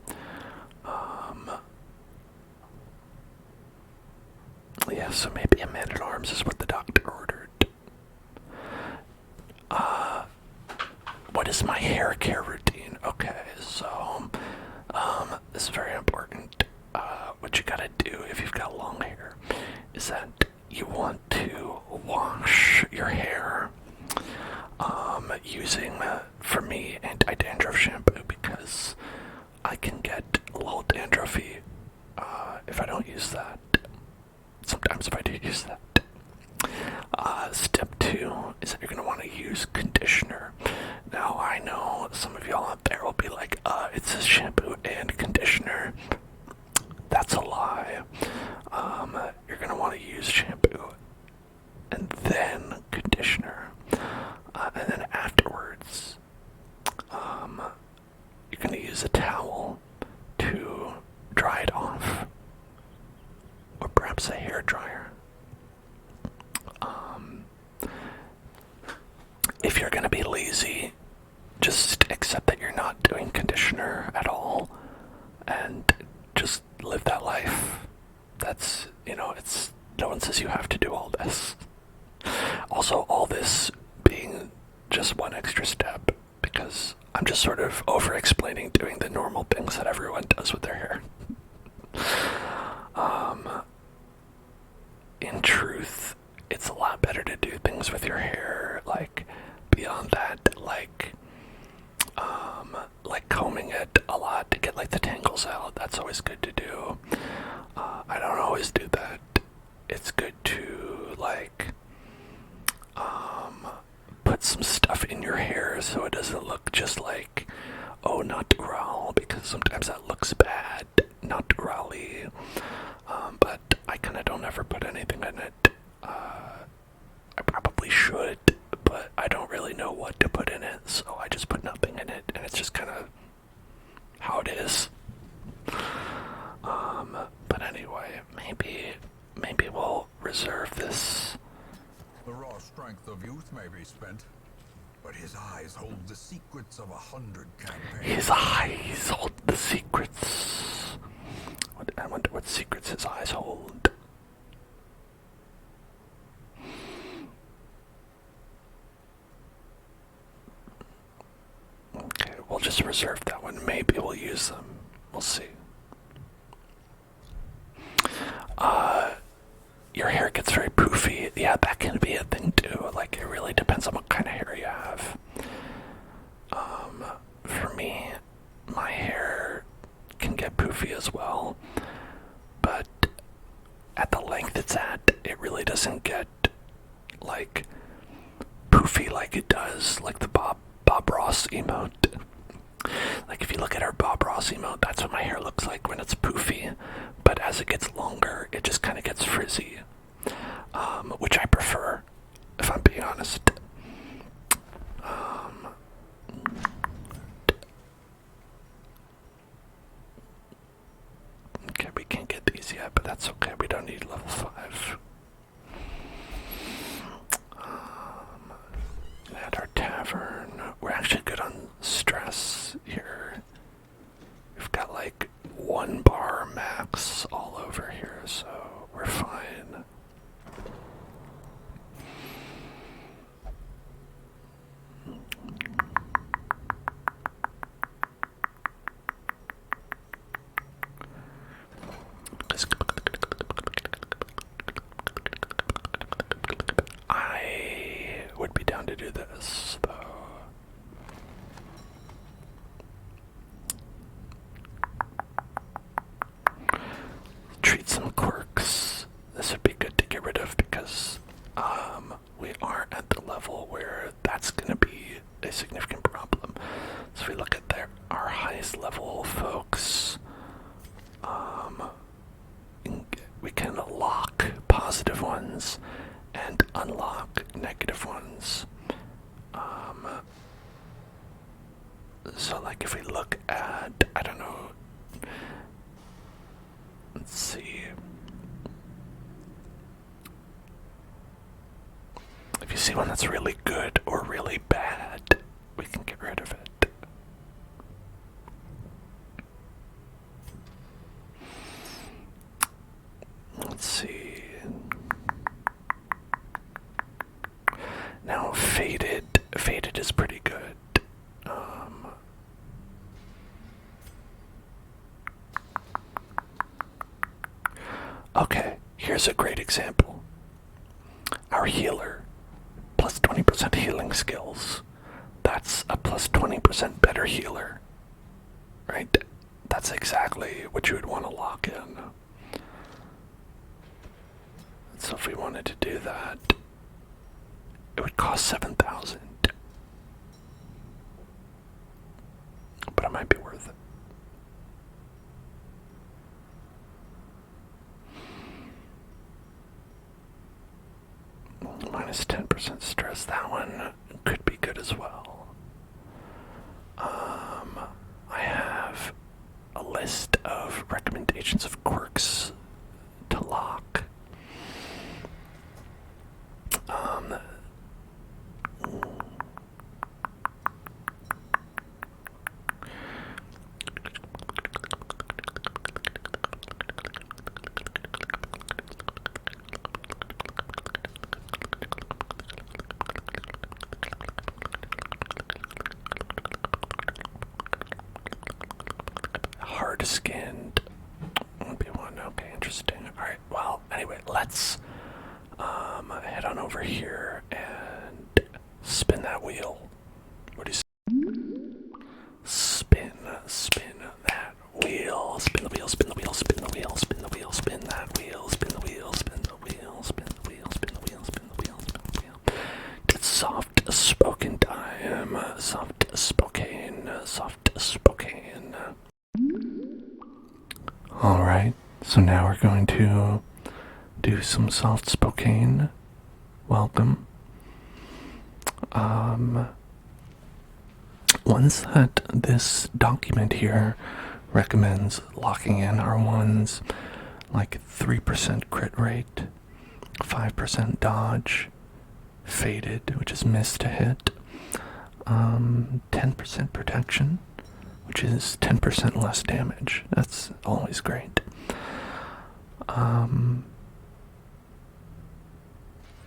Yeah, so maybe a man-at-arms is what the doctor ordered. What is my hair care routine? Okay, so, this is very important. What you gotta do if you've got long hair is that you want to wash your hair using, for me, anti-dandruff shampoo, because I can get a little dandruffy if I don't use that. Sometimes if I do use that. Step 2 is that you're going to want to use conditioner. Now, I know some of y'all out there will be like, it's a shampoo and conditioner. That's a lie. You're going to want to use shampoo and then conditioner. And then afterwards, you're going to use a towel to dry it off. Or perhaps a hair dryer. If you're going to be lazy, just accept that you're not doing conditioner at all and just live that life. That's, it's, no one says you have to do all this. Also, all this being just one extra step, because I'm just sort of over-explaining doing the normal things that everyone does with their hair. In truth, it's a lot better to do things with your hair, like, beyond that, like combing it a lot to get, like, the tangles out. That's always good to do. I don't always do that. It's good to, like, put some stuff in your hair so it doesn't look just like, oh, natural, because sometimes that looks bad, naturally. But I kind of don't ever put anything in it. I probably should, but I don't really know what to put in it, so I just put nothing in it, and it's just kind of how it is. But anyway, maybe we'll reserve this. The raw strength of youth may be spent, but his eyes hold the secrets of 100 campaigns. His eyes hold the secrets. I wonder what secrets his eyes hold. Okay, we'll just reserve that one. Maybe we'll use them. We'll see. Your hair gets very poofy. Yeah, that can be a thing too. Like, it really depends on what kind of hair you have. For me, my hair can get poofy as well. But at the length it's at, it really doesn't get, like, poofy like it does, like the Bob Ross emote. Like, if you look at our Bob Ross emote, that's what my hair looks like when it's poofy. But as it gets longer, it just kind of gets frizzy. Which I prefer, if I'm being honest. Okay, we can't get these yet, but that's okay. We don't need level 5. At our tavern, we're actually good on stress here. We've got like 1 bar max all over here, so we're fine. I would be down to do this, though. Treat some quirks. This would be good to get rid of because we aren't at the level where that's going to be a significant problem. So if we look at our highest level folks, we can lock positive ones and unlock negative ones. So like if we look at, I don't know, let's see. If you see one that's really good or really bad, is pretty good. Okay, here's a great example. Our healer, plus 20% healing skills. That's a plus 20% better healer. Right? That's exactly what you would want to lock in. So if we wanted to do that, it would cost 7,000. But it might be worth it. Minus 10% stress. That one could be good as well. I have a list of recommendations of quirks to lock. Hard-skinned would be one. Okay, interesting. Alright, well, anyway, let's head on over here and spin that wheel. What do you say? Spin that wheel. Spin the wheel, spin the wheel, spin the wheel, spin the wheel, spin that wheel, spin the wheel, spin the wheel, spin the wheel, spin the wheel, spin the wheel, spin the wheel. It's soft spoken time. Soft spoken, soft spoken. Alright, so now we're going to do some soft spoken welcome. Ones that this document here recommends locking in are ones like 3% crit rate, 5% dodge, faded, which is miss to hit, 10% protection, which is 10% less damage. That's always great.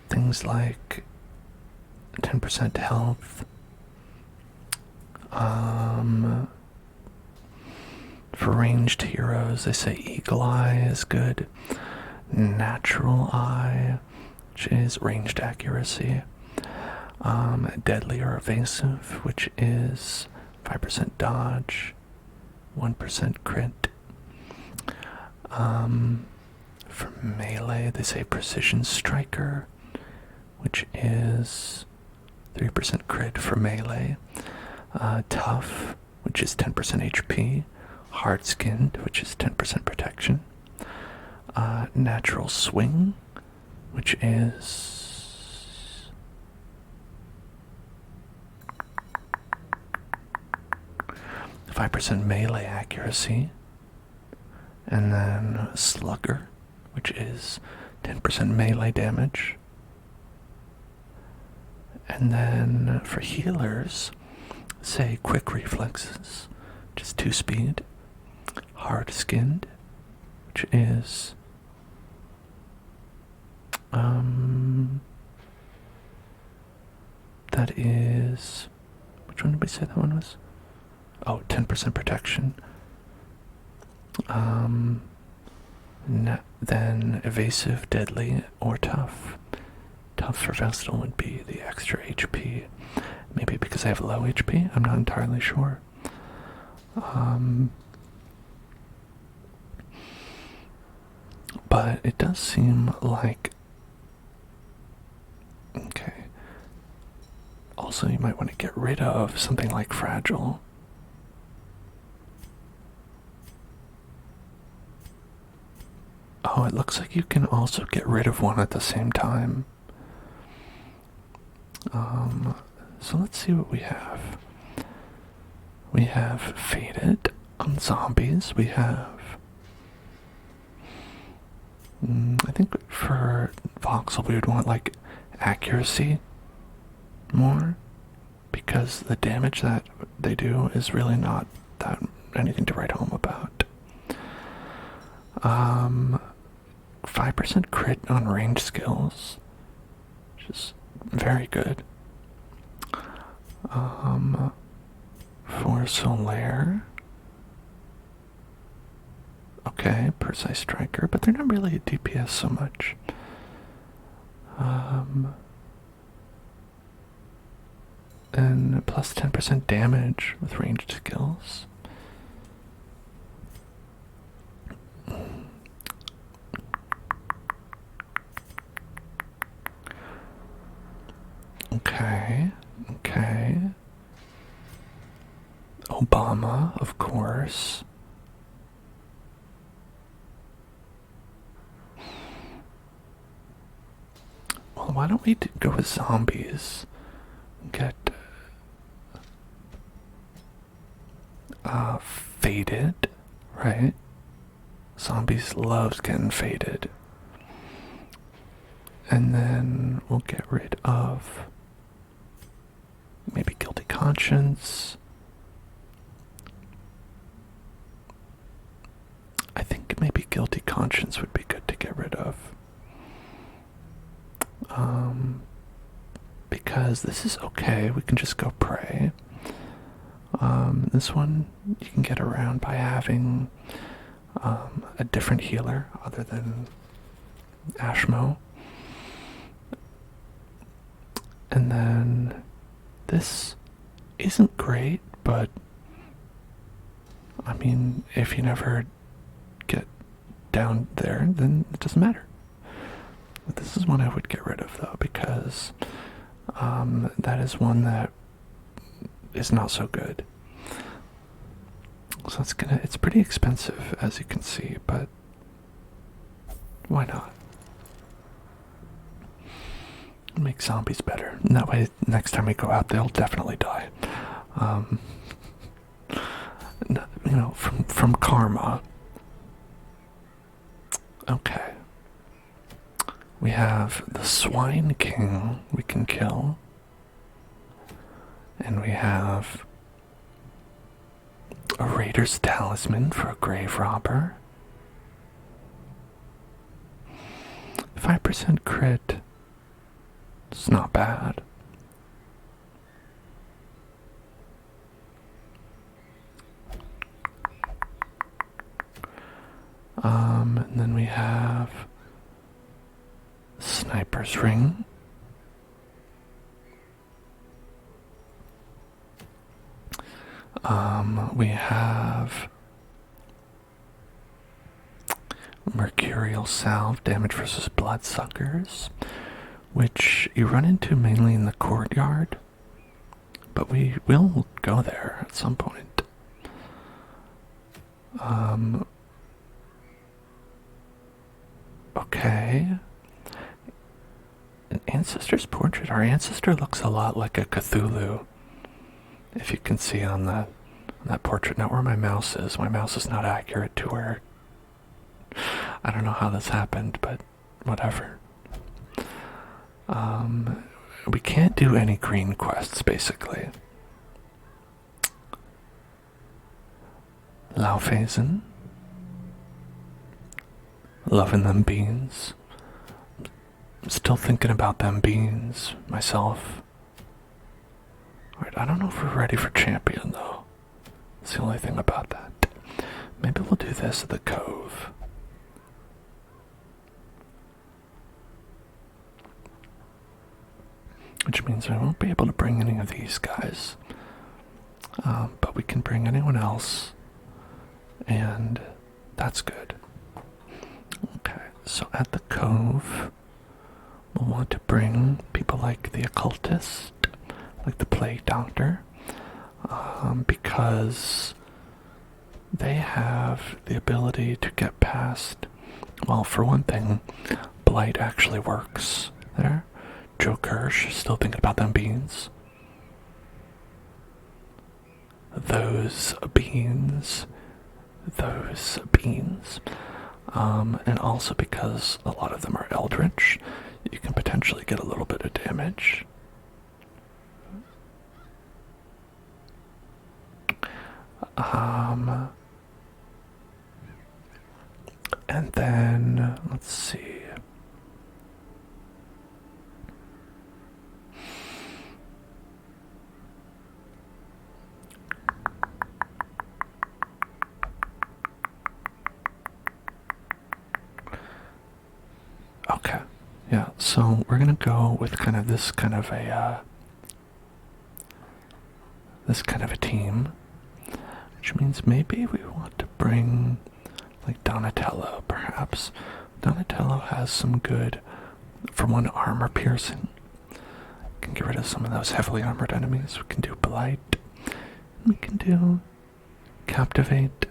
Things like 10% health. For ranged heroes, they say Eagle Eye is good. Natural Eye, which is ranged accuracy. Deadly or evasive, which is 5% dodge, 1% crit. For melee, they say Precision Striker, which is 3% crit for melee. Tough, which is 10% HP. Hard-skinned, which is 10% protection. Natural Swing, which is 5% melee accuracy. And then Slugger, which is 10% melee damage. And then for healers, say Quick Reflexes, which is 2 speed. Hard-skinned, which is that is, which one did we say that one was? Oh, 10% protection. Then evasive, deadly, or tough. Tough for Vestal would be the extra HP. Maybe because I have low HP? I'm not entirely sure. But it does seem like... Okay. Also, you might want to get rid of something like Fragile. Oh, it looks like you can also get rid of one at the same time. So let's see what we have. We have Faded on zombies. We have... I think for Voxel we would want like accuracy more, because the damage that they do is really not that anything to write home about. 5% crit on range skills, which is very good. For Solaire. Okay, Precise Striker, but they're not really a DPS so much. And plus 10% damage with ranged skills. Okay, okay. Obama, of course. Well, why don't we go with zombies? Get faded, right? Zombies loves getting faded. And then we'll get rid of maybe guilty conscience. I think maybe guilty conscience would be good to get rid of. Because this is okay, we can just go pray. This one you can get around by having a different healer other than Ashmo. And then this isn't great, but I mean, if you never get down there, then it doesn't matter. But this is one I would get rid of, though, because that is one that is not so good. So it's pretty expensive, as you can see, but why not? Make zombies better. And that way, next time we go out, they'll definitely die. You know, from karma. Okay. We have the Swine King we can kill. And we have a Raider's Talisman for a Grave Robber. 5% crit. It's not bad. And then we have Sniper's Ring. We have Mercurial Salve, damage versus Bloodsuckers, which you run into mainly in the courtyard, but we will go there at some point. Okay. An Ancestor's Portrait. Our ancestor looks a lot like a Cthulhu, if you can see on that portrait. Not where my mouse is. My mouse is not accurate to where. I don't know how this happened, but whatever. We can't do any green quests, basically. Laufhazen. Loving them beans. Still thinking about them beans myself. Alright, I don't know if we're ready for champion, though. That's the only thing about that. Maybe we'll do this at the Cove. Which means I won't be able to bring any of these guys. But we can bring anyone else. And that's good. Okay, so at the Cove, we'll want to bring people like the Occultist, like the Plague Doctor, because they have the ability to get past, well, for one thing, Blight actually works there. Joe Kirsch, still thinking about them beans. Those beans. Those beans. And also because a lot of them are Eldritch, you can potentially get a little bit of damage. And then, let's see. Yeah, so we're gonna go with kind of this kind of a team, which means maybe we want to bring like Donatello, perhaps. Donatello has some good, for one, armor piercing. Can get rid of some of those heavily armored enemies. We can do Blight. We can do Captivate.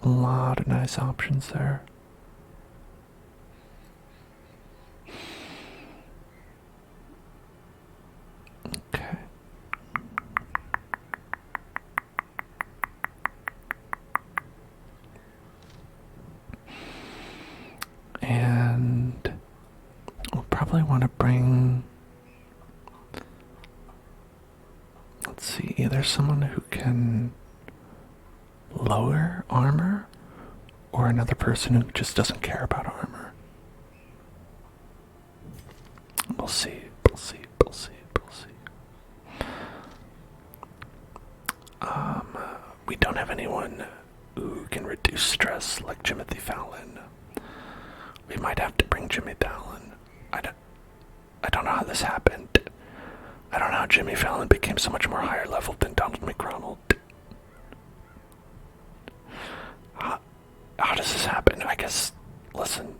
A lot of nice options there. Okay. And we'll probably want to bring, let's see, either someone who can lower armor or another person who just doesn't care about armor. We'll see. We don't have anyone who can reduce stress like Timothy Fallon. We might have to bring Jimmy Fallon. I don't know how this happened. I don't know how Jimmy Fallon became so much more higher level than Donald McDonald. How does this happen? I guess, listen,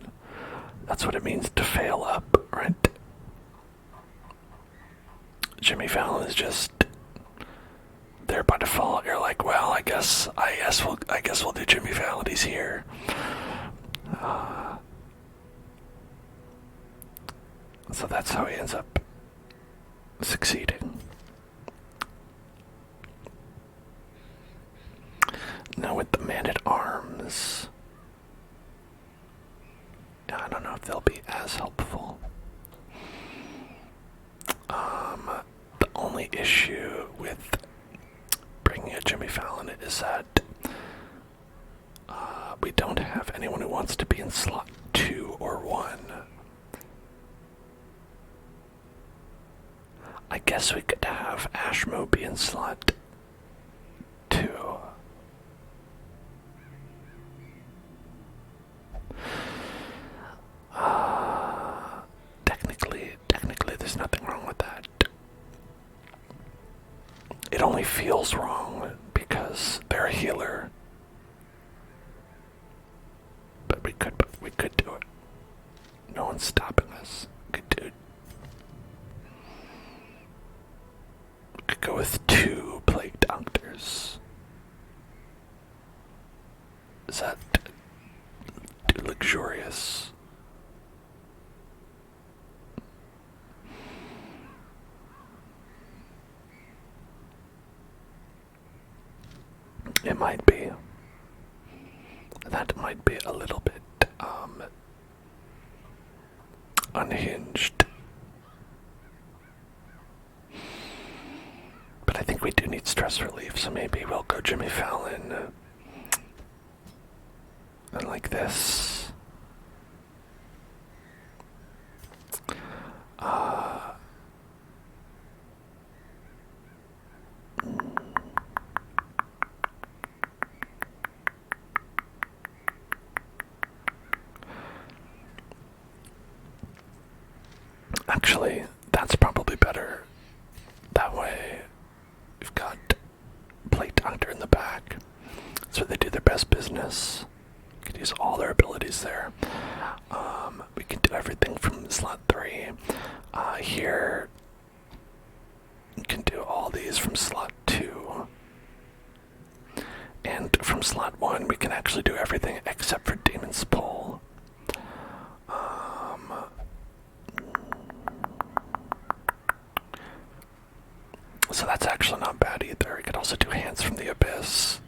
that's what it means to fail up, right? Jimmy Fallon is just there by default. You're like, well, I guess we'll do Jimmy Fallon. He's here. So that's how he ends up succeeding. Now with the Man-at-Arms, I don't know if they'll be as helpful. The only issue with bringing a Jimmy Fallon is that we don't have anyone who wants to be in slot 2 or 1. I guess we could have Ashmo be in slot 2. Technically, there's nothing wrong with that. It only feels wrong because they're a healer. But we could do it. No one's stopping us. Could do it. We could go with 2 plague doctors. Is that too luxurious? It might be. That might be a little bit unhinged. But I think we do need stress relief, so maybe we'll go Jimmy Fallon. And like this. Actually, that's probably better. That way, we've got Plate Doctor in the back. That's where they do their best business. We could use all their abilities there. We can do everything from slot 3. Here, you can do all these from slot 2. And from slot 1, we can actually do everything except for Demon's Pull. So that's actually not bad either. We could also do Hands from the Abyss.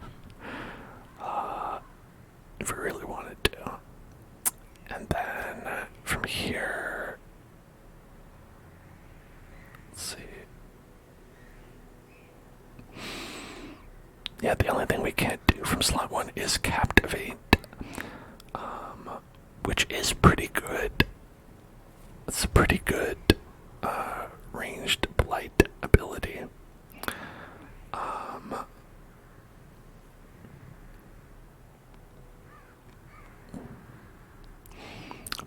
If we really wanted to. And then from here, let's see. Yeah, the only thing we can't do from slot 1 is Captivate, which is pretty good. It's a pretty good ranged blight ability.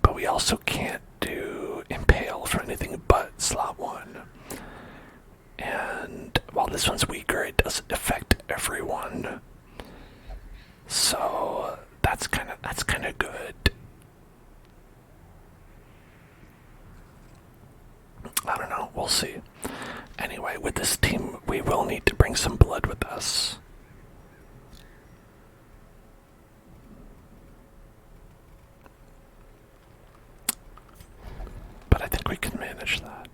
But we also can't do this one's weaker. It does affect everyone. So that's kind of good. I don't know. We'll see. Anyway, with this team, we will need to bring some blood with us. But I think we can manage that.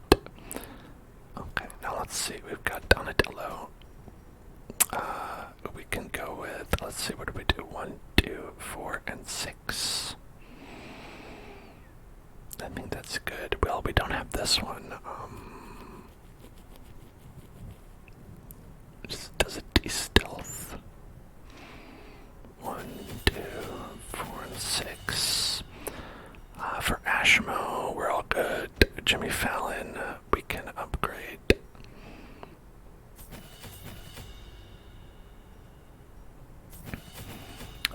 Okay, now let's see. We've got Donatello. We can go with, let's see, what do we do? 1, 2, 4, and 6. I think that's good. Well, we don't have this one. Does it de-stealth? 1, 2, 4, and 6. For Ashmo, we're all good. Jimmy Fallon, we can upgrade.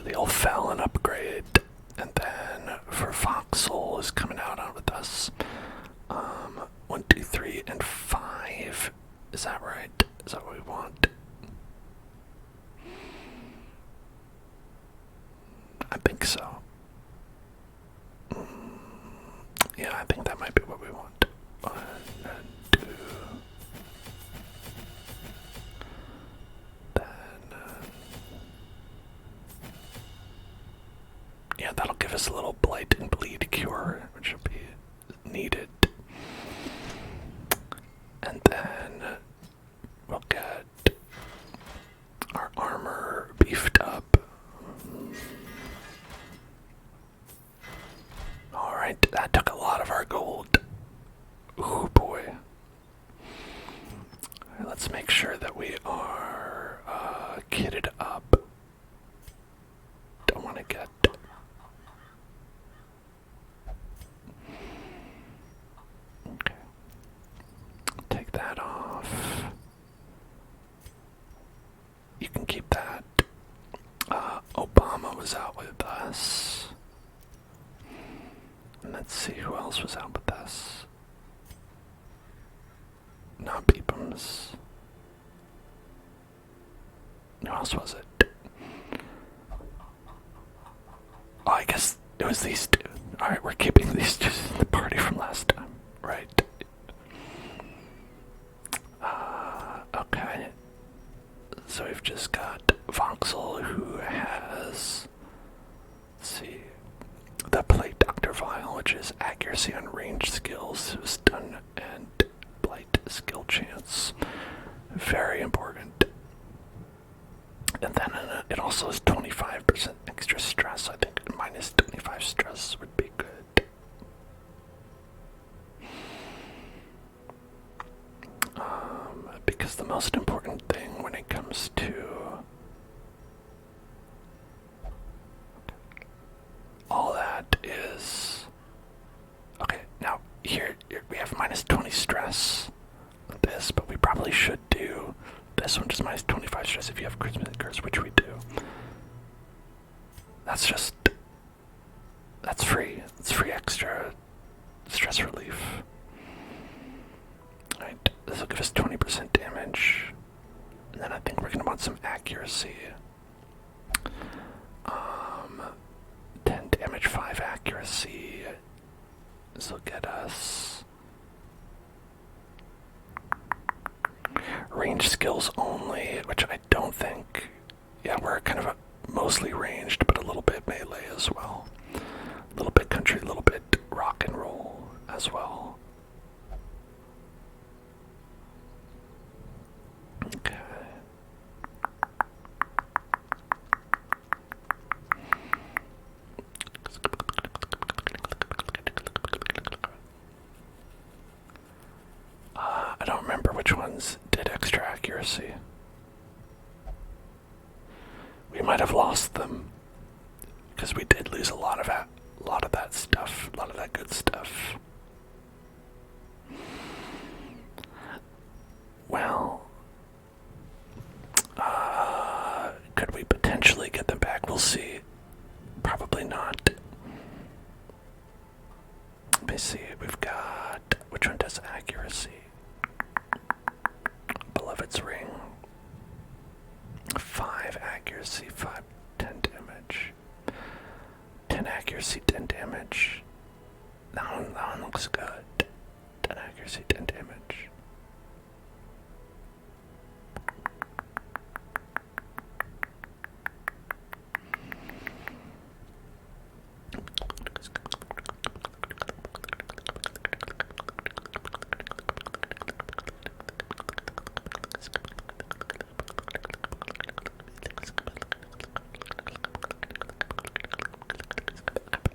The old Fallon upgrade. And then for Foxhole is coming out with us. 1, 2, 3, and 5. Is that right? Is that what we want? I think so. Yeah, I think that might be what we want. 1 and 2. Then, yeah, that'll give us a little blight and bleed cure, which will be needed. And then we'll get our armor beefed up. Alright, that took a lot of our gold. Ooh, boy. Alright, let's make sure that we are kitted up. Don't want to get... Okay. Take that off. You can keep that. Obama was out with us. And let's see who else was out with us. Not Peepums. Who else was it? Oh, I guess it was these two. Alright, we're keeping these two in the party from last time. Right. Okay. So we've just got Voxel, who has... Let's see... The Plate Dr. Vile, which is accuracy on range skills, stun and blight skill chance. Very important. And then it also has 25% extra stress. I think minus 25 stress would be good. Because the most important thing when it comes to all that is... Okay, now here we have minus 20 stress with this, but we probably should do this one, just minus 25 stress if you have Christmas Curse, which we do. That's just... That's free. It's free extra stress relief. Alright, this will give us 20% damage. And then I think we're going to want some accuracy. 10 damage, 5 accuracy. This will get us... range skills only, which I don't think... Yeah, we're kind of mostly ranged, but a little bit melee as well. A little bit country, a little bit rock and roll as well. Okay. I don't remember which ones did extra accuracy. We might have lost them because we did lose a lot of that stuff, a lot of that good stuff. Well, could we potentially get them back? We'll see. Probably not. Let me see. We've got... Which one does accuracy? Beloved's Ring. accuracy, 5, 10 damage. 10 accuracy, 10 damage. That one looks good. 10 accuracy, 10 damage.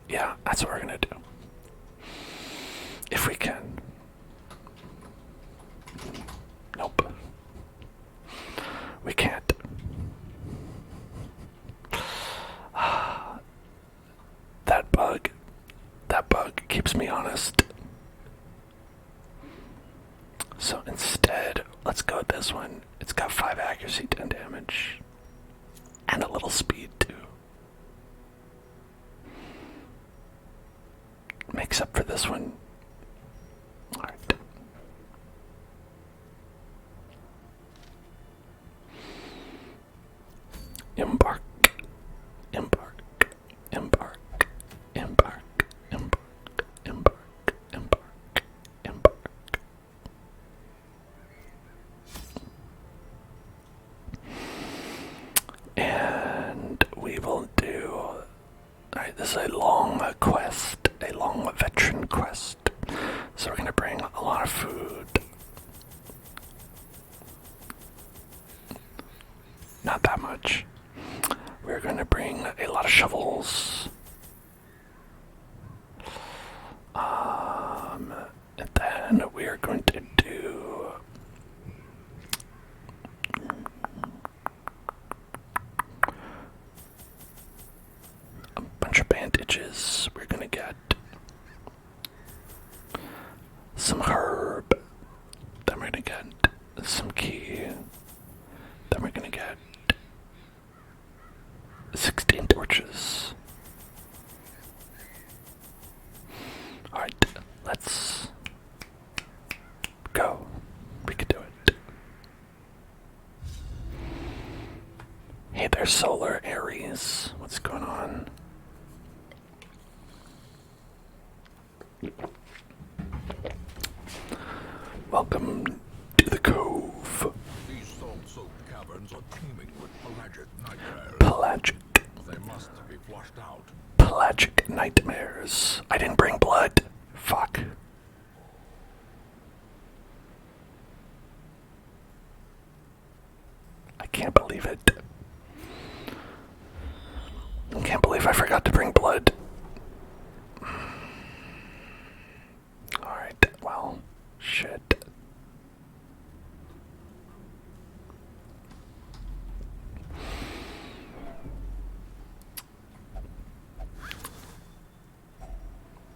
Yeah, that's what we're gonna do. If we can. Nope. We can't. That bug keeps me honest. So instead, let's go with this one. It's got 5 accuracy, 10 damage. And a little speed too. Makes up for this one. Alright. Embark. Embark. Embark. Embark. Embark. Embark. Embark. Embark. And we will do. Alright, this is a long quest, a long veteran quest. So we're gonna bring a lot of food. Not that much. We're gonna bring a lot of shovels. And then we are going to do a bunch of bandages. We're gonna get some herb. Then we're gonna get some key. Then we're gonna get 16 torches. Alright, let's go. We can do it. Hey there, Solar Aries. What's going on? Welcome to the Cove. These salt-soaked caverns are teeming with pelagic nightmares. Pelagic. They must be flushed out. Pelagic nightmares. I didn't bring blood. Fuck. I can't believe it. I can't believe I forgot to bring blood. Alright, well, shit.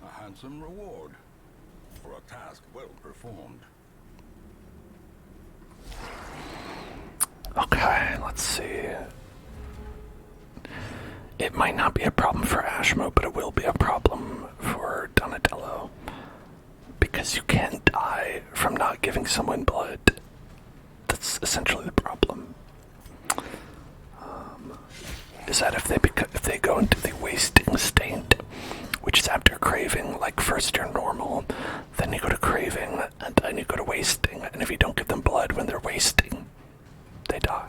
A handsome reward for a task well performed. Okay, let's see. It might not be a problem for Ashmo, but it will be a problem for Donatello. Because you can die from not giving someone blood. That's essentially the problem. Is that if they go into the wasting state, which is after craving, like first you're normal, then you go to craving, and then you go to wasting, and if you don't give them blood when they're wasting, they die.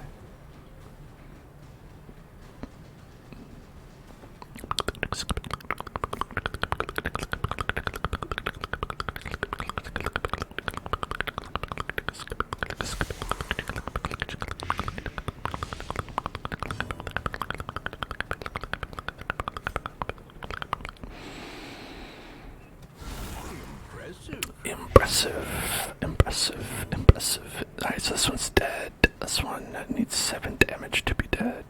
Impressive. Alright, so this one's dead. This one needs 7 damage to be dead.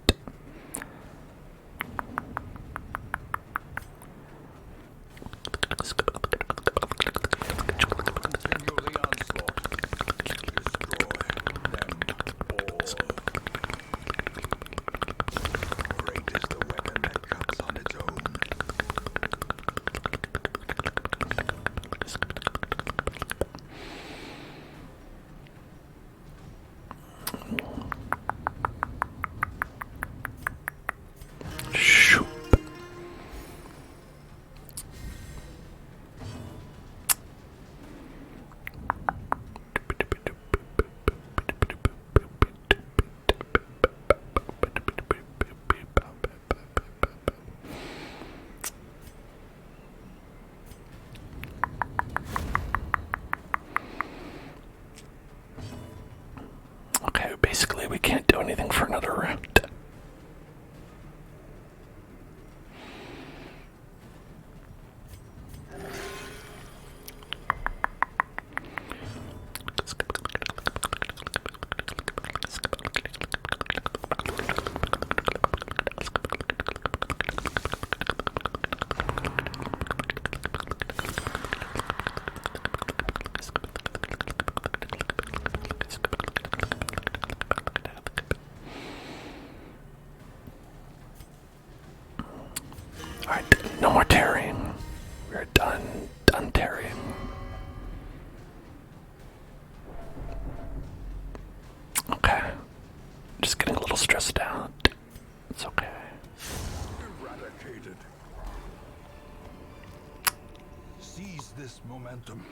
Seize this momentum.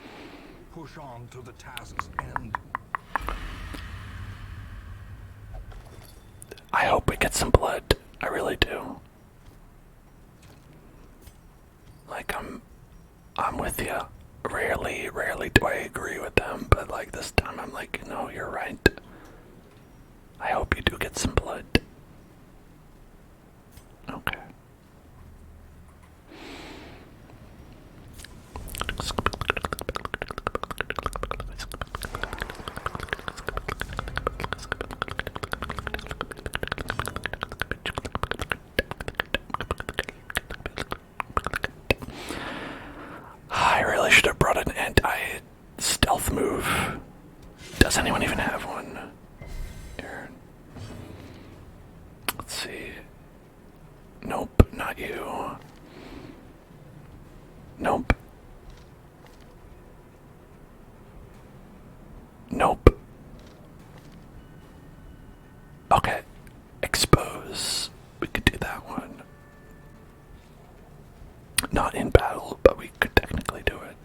Push on to the task's end. I hope we get some blood. I really do. Like, I'm with you. Rarely do I agree with them, but like this time I'm like, no, you're right. I hope you do get some blood. Okay. I really should have brought an anti-stealth move. Does anyone even have one? Here. Let's see. Nope, not you. Nope. Nope. Okay. Expose. We could do that one. Not in battle, but we could technically do it.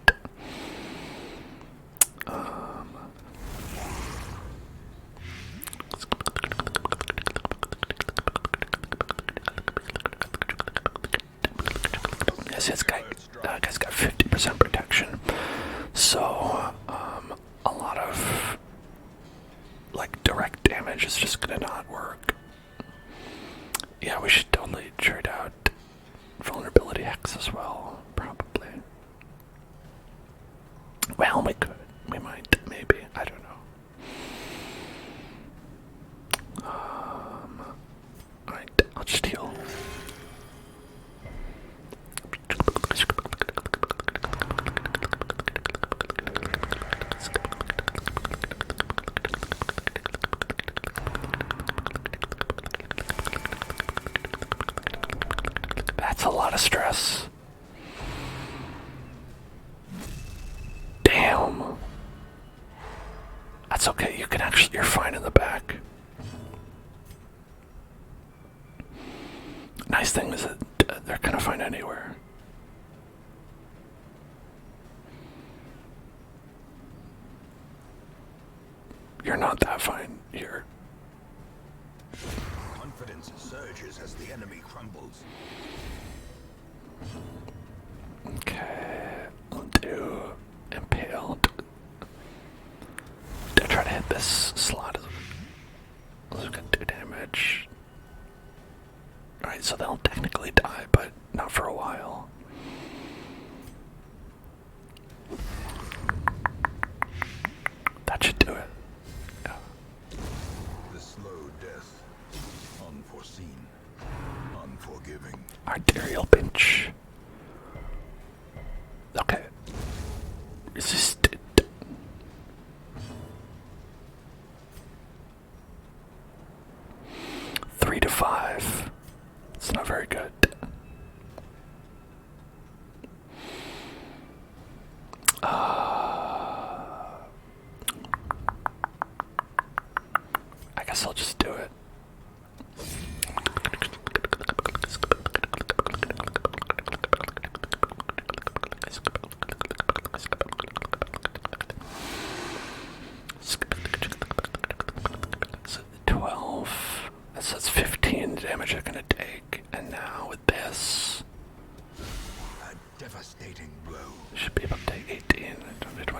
Yes, this guy's got 50% protection. So, a lot of like direct damage is just gonna not work. Yeah, we should totally trade out vulnerability X as well, probably. Well, we could. We might, maybe. I don't know. Alright, I'll just heal. That's a lot of stress. Damn. That's okay, you're fine in the back. Nice thing is that they're gonna find anywhere. You're not that fine. You're... Confidence surges as the enemy crumbles. Okay, we'll do impaled. I try to hit this slot. This is gonna do damage. Alright, so they'll technically die, but not for a while. That should do it. Yeah. The slow death. Unforeseen. Unforgiving. Arterial pinch. Okay. Resisted. Three to 5. It's not very good. I guess I'll just do it. So 12. That's 15 damage I'm gonna take. And now with this, A devastating blow. should be able to take 18.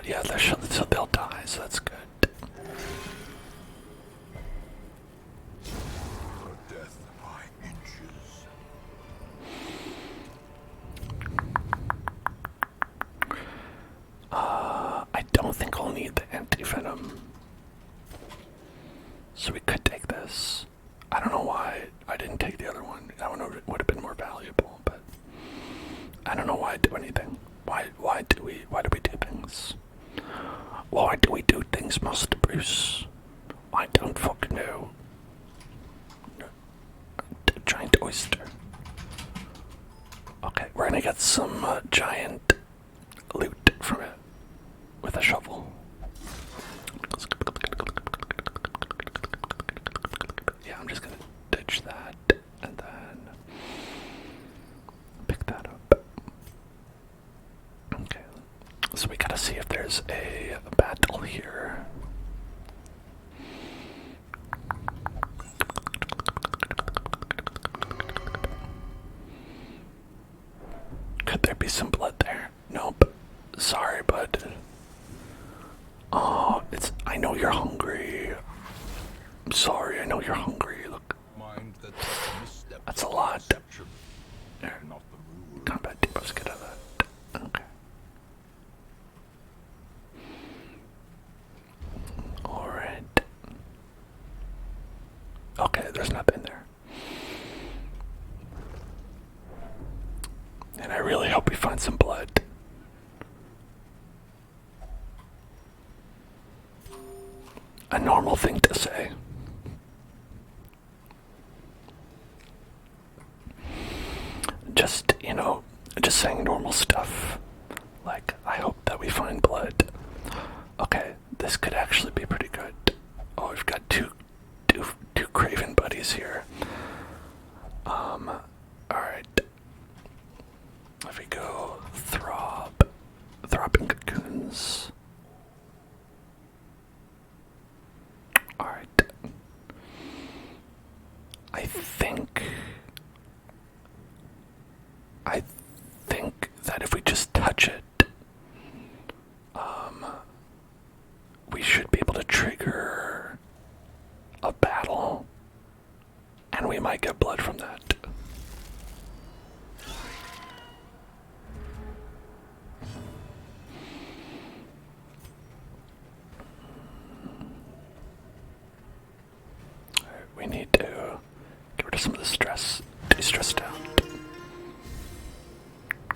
Yeah, so they'll die, so that's good. For death by inches. I don't think we'll need the anti-venom. So we could take this. I don't know why I didn't take the other one. That one would have been more valuable, but I don't know why I do anything. Why do we do things? Why do we do things, Master Bruce? I don't fucking know. Giant oyster. Okay, we're gonna get some giant loot from it with a shovel. Yeah, I'm just gonna ditch that and then pick that up. Okay, Let's see if there's a battle here. Could there be some blood there? Nope. Sorry, bud. Oh, I know you're hungry. I'm sorry, I know you're hungry. Look. Mind that That's a lot. There. not the rule. Combat debuffs, get out of that. Okay. Alright. Okay, there's nothing there. And I really hope we find some blood. A normal thing to say. Just, just saying normal stuff. Like, I hope that we find blood. Okay, this could actually be pretty good. Oh, we've got two craven buddies here. Alright. If we go throbbing cocoons. Alright. I think that if we just touch it, we should be able to trigger a battle, and we might get blood from that. We need to get rid of some of the stress, de-stress down.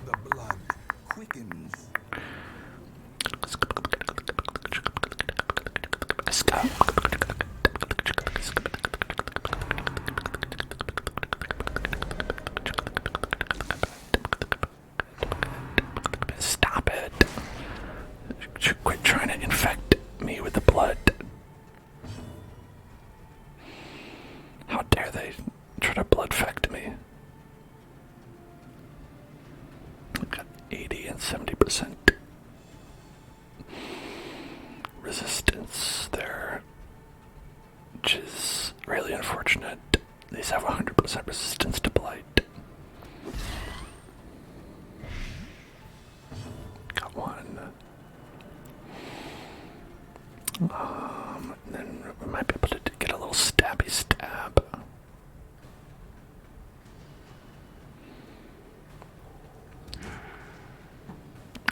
The blood quickens. Stop it. Quit trying to infect me with the blood. How dare they try to bloodfect me? I've got 80 and 70% resistance there, which is really unfortunate. These have 100% resistance to blight. Got one. Then we might be able to get a little stabby stab.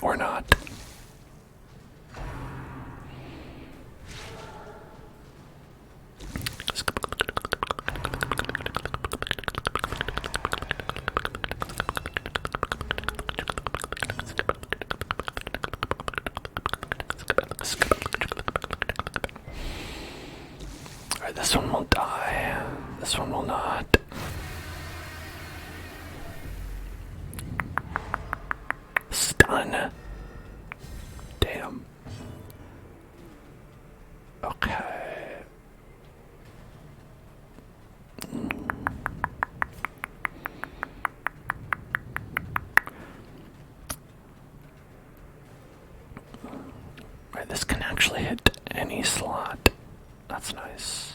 Or not. Alright, this one will die. This one will not. Stun. Damn. Okay. Right, this can actually hit any slot. That's nice.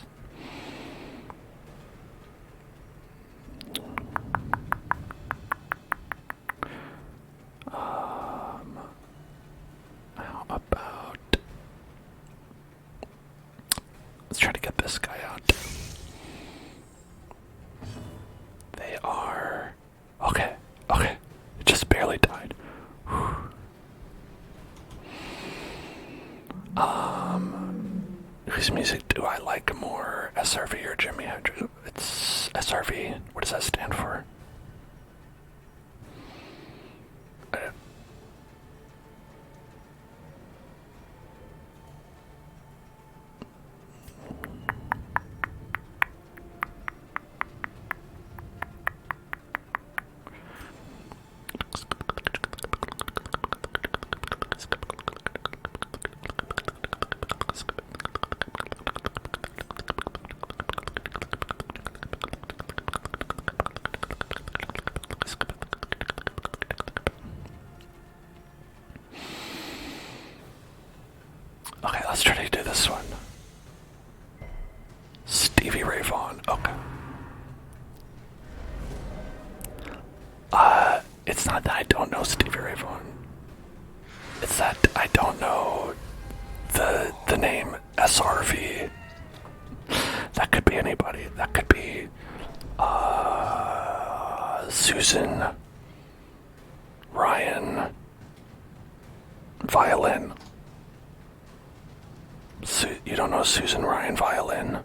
How about... Let's try to get this guy out. They are... Okay. It just barely died. Whew. Whose music do I like more, SRV or Jimi Hendrix? It's SRV. What does that stand for? SRV. That could be anybody. That could be Susan, Ryan, violin. You don't know Susan, Ryan, violin?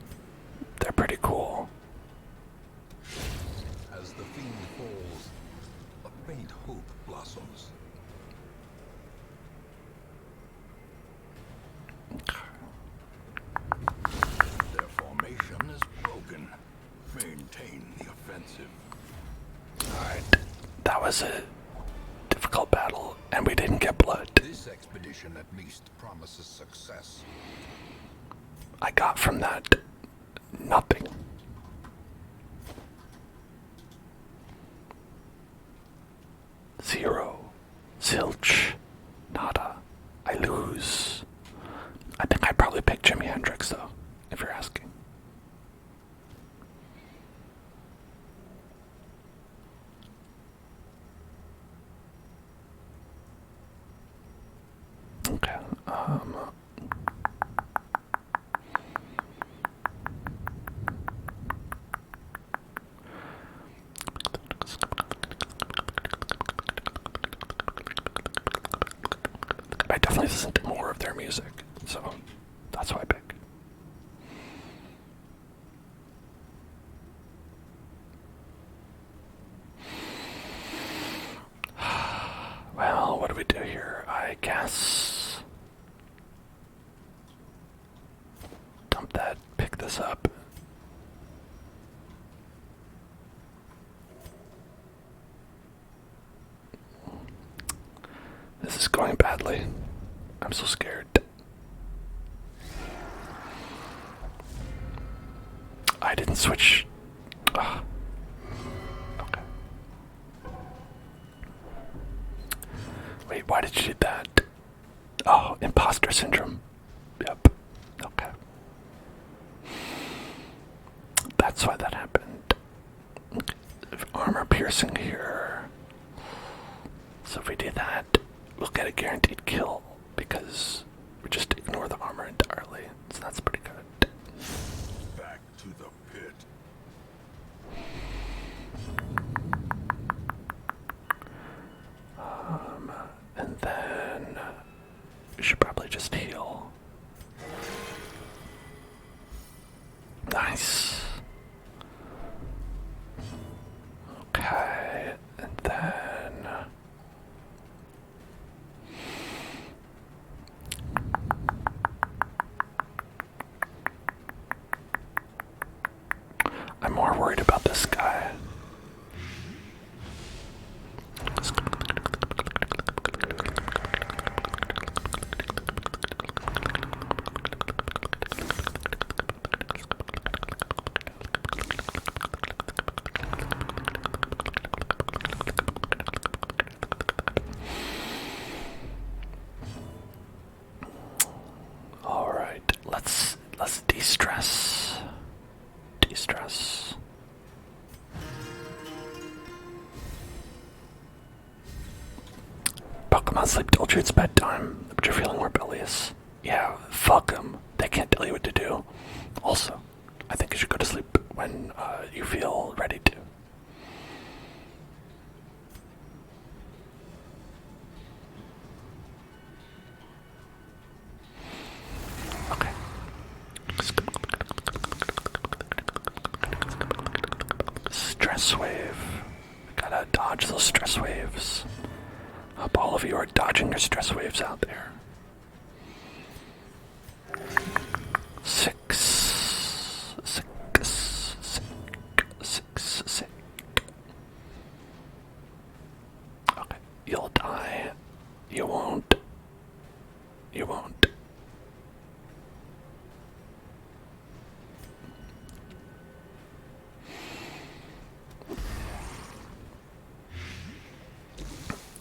They're pretty cool. As the fiend falls, a faint hope blossoms. Their formation is broken. Maintain the offensive. Alright, that was a difficult battle, and we didn't get blood. This expedition at least promises success. I got from that nothing. Zero. Zilch. Nada. I lose. I think I'd probably pick Jimi Hendrix, though, if you're asking. Okay, I definitely listen to more of their music, so that's why I pick. Well, what do we do here? I guess dump that, pick this up. This is going badly. I'm so scared. I didn't switch. Ugh. Okay. Wait, why did you do that? Oh, imposter syndrome. Yep. Okay. That's why that happened. Armor piercing here. So if we do that, we'll get a guaranteed kill because we just ignore the armor entirely. So that's pretty good. Back to the pit. And then we should probably just heal. Nice. Okay, and then I'm more worried about this guy. All right, let's de-stress. De-stress. Pokemon sleep told you it's bedtime, but you're feeling rebellious. Yeah, fuck them. They can't tell you what to do. Also, I think you should go to sleep when you feel ready to. Okay. Stress wave. Gotta dodge those stress waves. Hope all of you are dodging your stress waves out there. 6, 6, 6, 6, 6. Okay, you'll die. You won't. You won't.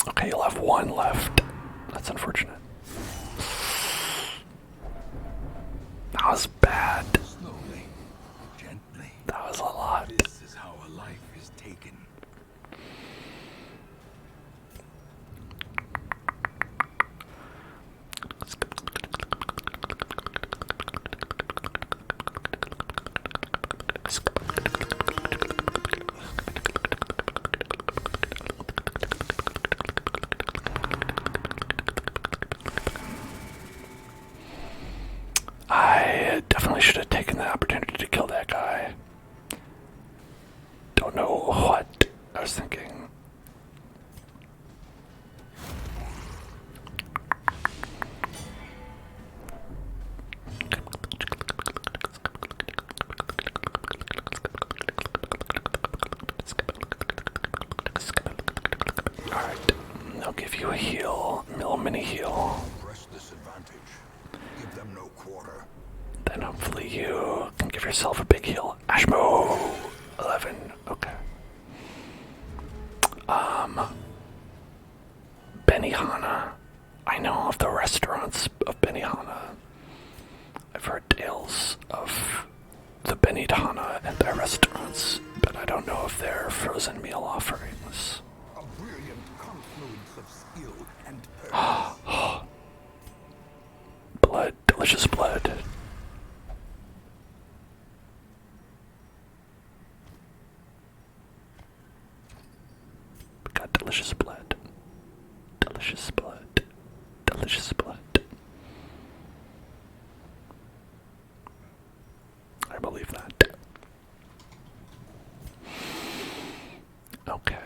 Okay, you'll have one left. That's unfortunate. That was bad. Slowly, gently. That was a lot. This is how a life is taken. I'll give you a heal, mini heal. Press this advantage. Give them no quarter. Then hopefully you can give yourself a big heal. Ashmo! 11, okay. Benihana. I know of the restaurants of Benihana. I've heard tales of the Benihana and their restaurants, but I don't know of their frozen meal offerings. A brilliant confluence of skill and purpose. Blood, delicious blood. We got delicious blood. Delicious blood. Delicious blood. I believe that. Okay,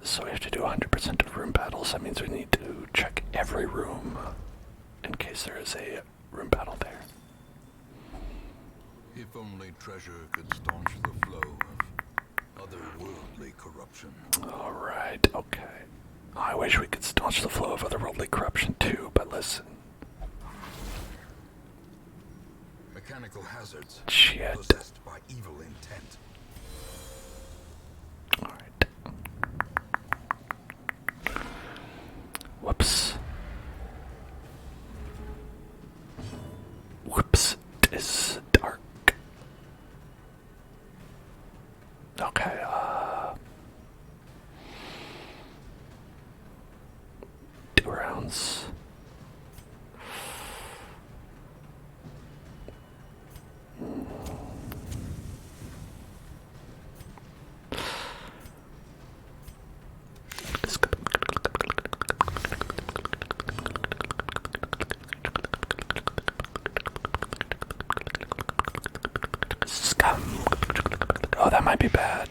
so we have to do 100% of room battles. That means we need to check every room in case there is a room battle there. If only treasure could staunch the flow of otherworldly corruption. Alright, okay. I wish we could staunch the flow of otherworldly corruption too, but listen. Mechanical hazards. Shit. Possessed by evil intent. Alright. Whoops. Whoops. It is dark. Okay, 2 rounds. Scum. Oh, that might be bad.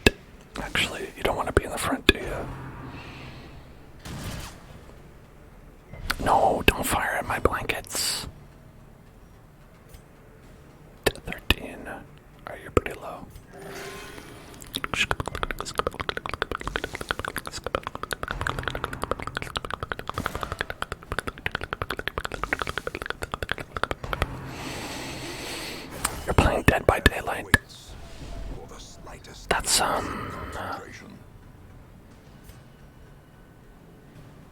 Actually, you don't want to be in the front, do you? No, don't fire at my blankets. 13. Are you pretty low? You're playing Dead by Daylight. That's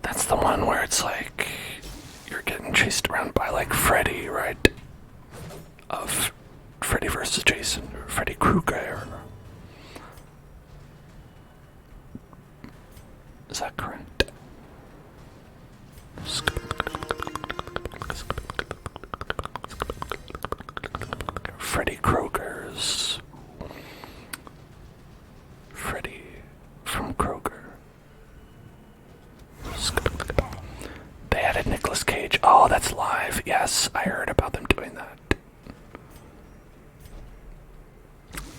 that's the one where it's like you're getting chased around by like Freddy, right? Of Freddy versus Jason, or Freddy Krueger. Is that correct? Freddy Krueger's. Freddy from Kroger. They added Nicolas Cage. Oh, that's live. Yes, I heard about them doing that.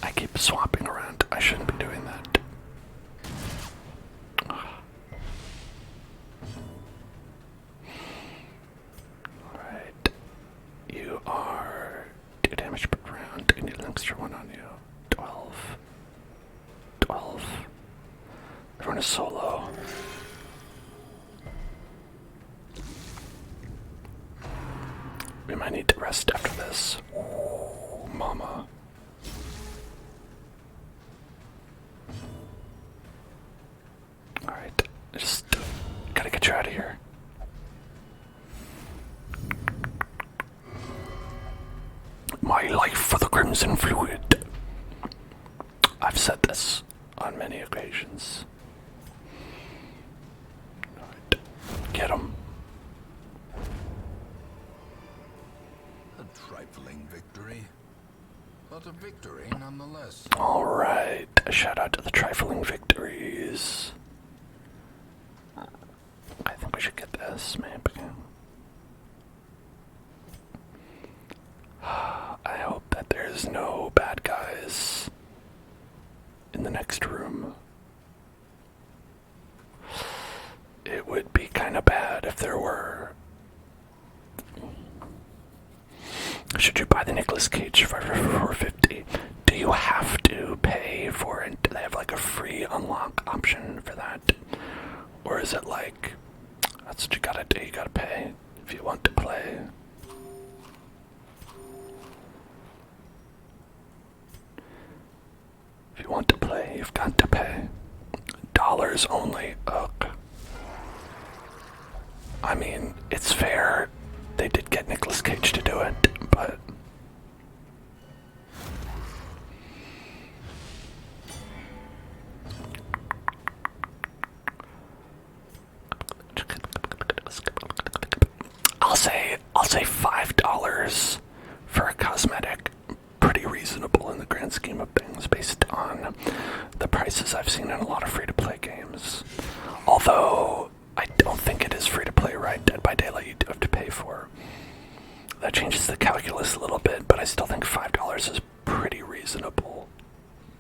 I keep swapping around. I shouldn't be doing that. Alright. You are 2 damage per round. I need an extra 1 on you. 12. 12. Everyone is solo. We might need to rest after this. Oh, mama. Alright, just gotta get you out of here. My life for the Crimson Fluid. I've said this on many occasions. Alright, get him. A trifling victory, but a victory nonetheless. Alright, shout out to the trifling victories. I think we should get this, maybe. I hope that there's no bad guys in the next room. It would be kind of bad if there were. Should you buy the Nicolas Cage for $450? Do you have to pay for it? Do they have like a free unlock option for that? Or is it like That's what you gotta do. You gotta pay if you want to play. If you want to play, you've got to pay. Dollars only. Ugh. I mean, it's fair. They did get Nicolas Cage to do it, but I'll say $5 for a cosmetic. Pretty reasonable in the grand scheme of things based on the prices I've seen in a lot of free-to-play games. Although I don't think it is free-to-play, right? Dead by Daylight you do have to pay for. That changes the calculus a little bit, but I still think $5 is pretty reasonable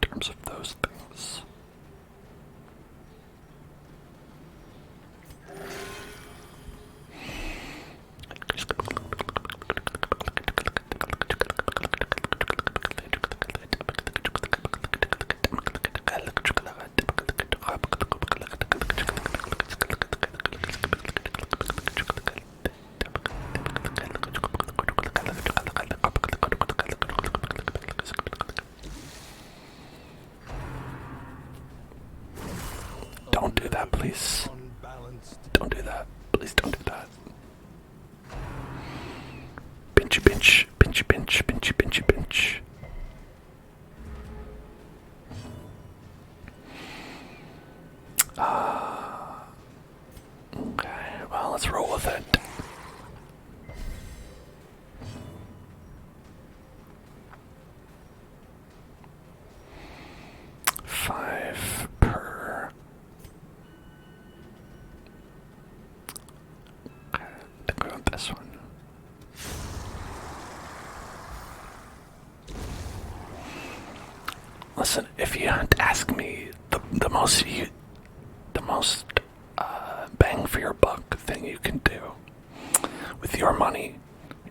in terms of those things. Don't do that, please. Don't do that. Please don't do that. Pinchy pinch, pinchy pinch, pinchy pinchy pinch. Okay, well, let's roll with it. $5 per. Okay, I think we want this one. Listen, if you had to ask me, the most bang for your buck thing you can do with your money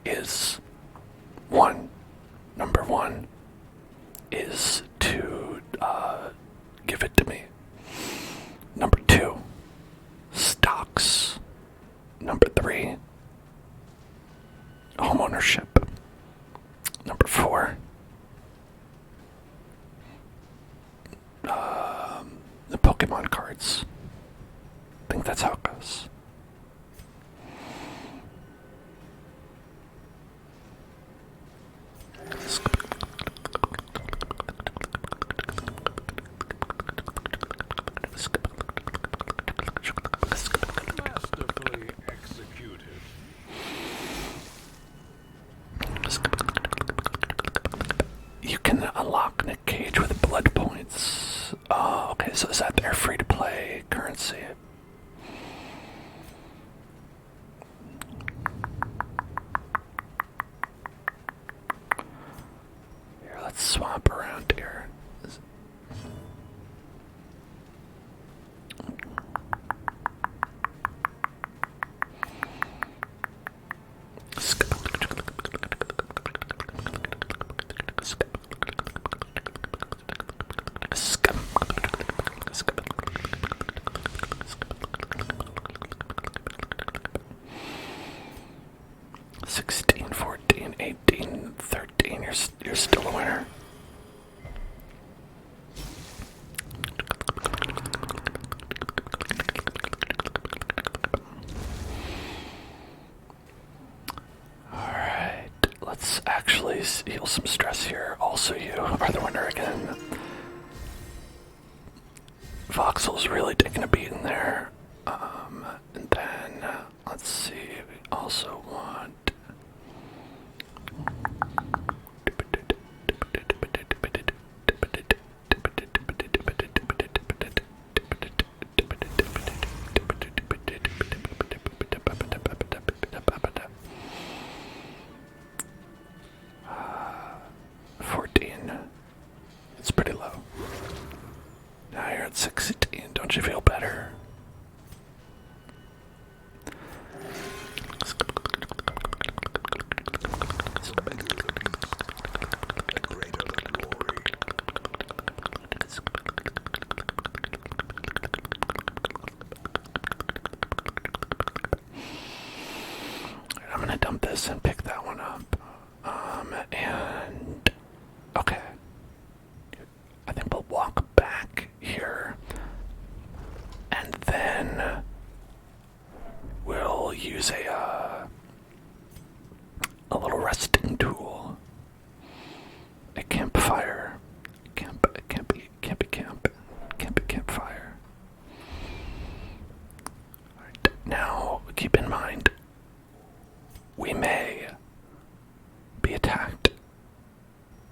is number one is to give it to me. Number two, stocks. Number three, homeownership. Number four, the Pokemon cards. I think that's how it goes. Masterfully executed. You can unlock Nick Cage with blood points. Oh, okay, so is that their free-to-play currency? Here, let's swap around here. You're still a winner. Alright, let's actually heal some stress here. Also, you are the winner again. Voxel's really taking a beat in there. And then, let's see, we also want... It's pretty low. Now you're at 16. Don't you feel better? this and pick that one up. And okay. I think we'll walk back here. And then we'll use a little resting tool. A campfire. Campfire. Alright, now keep in mind we may be attacked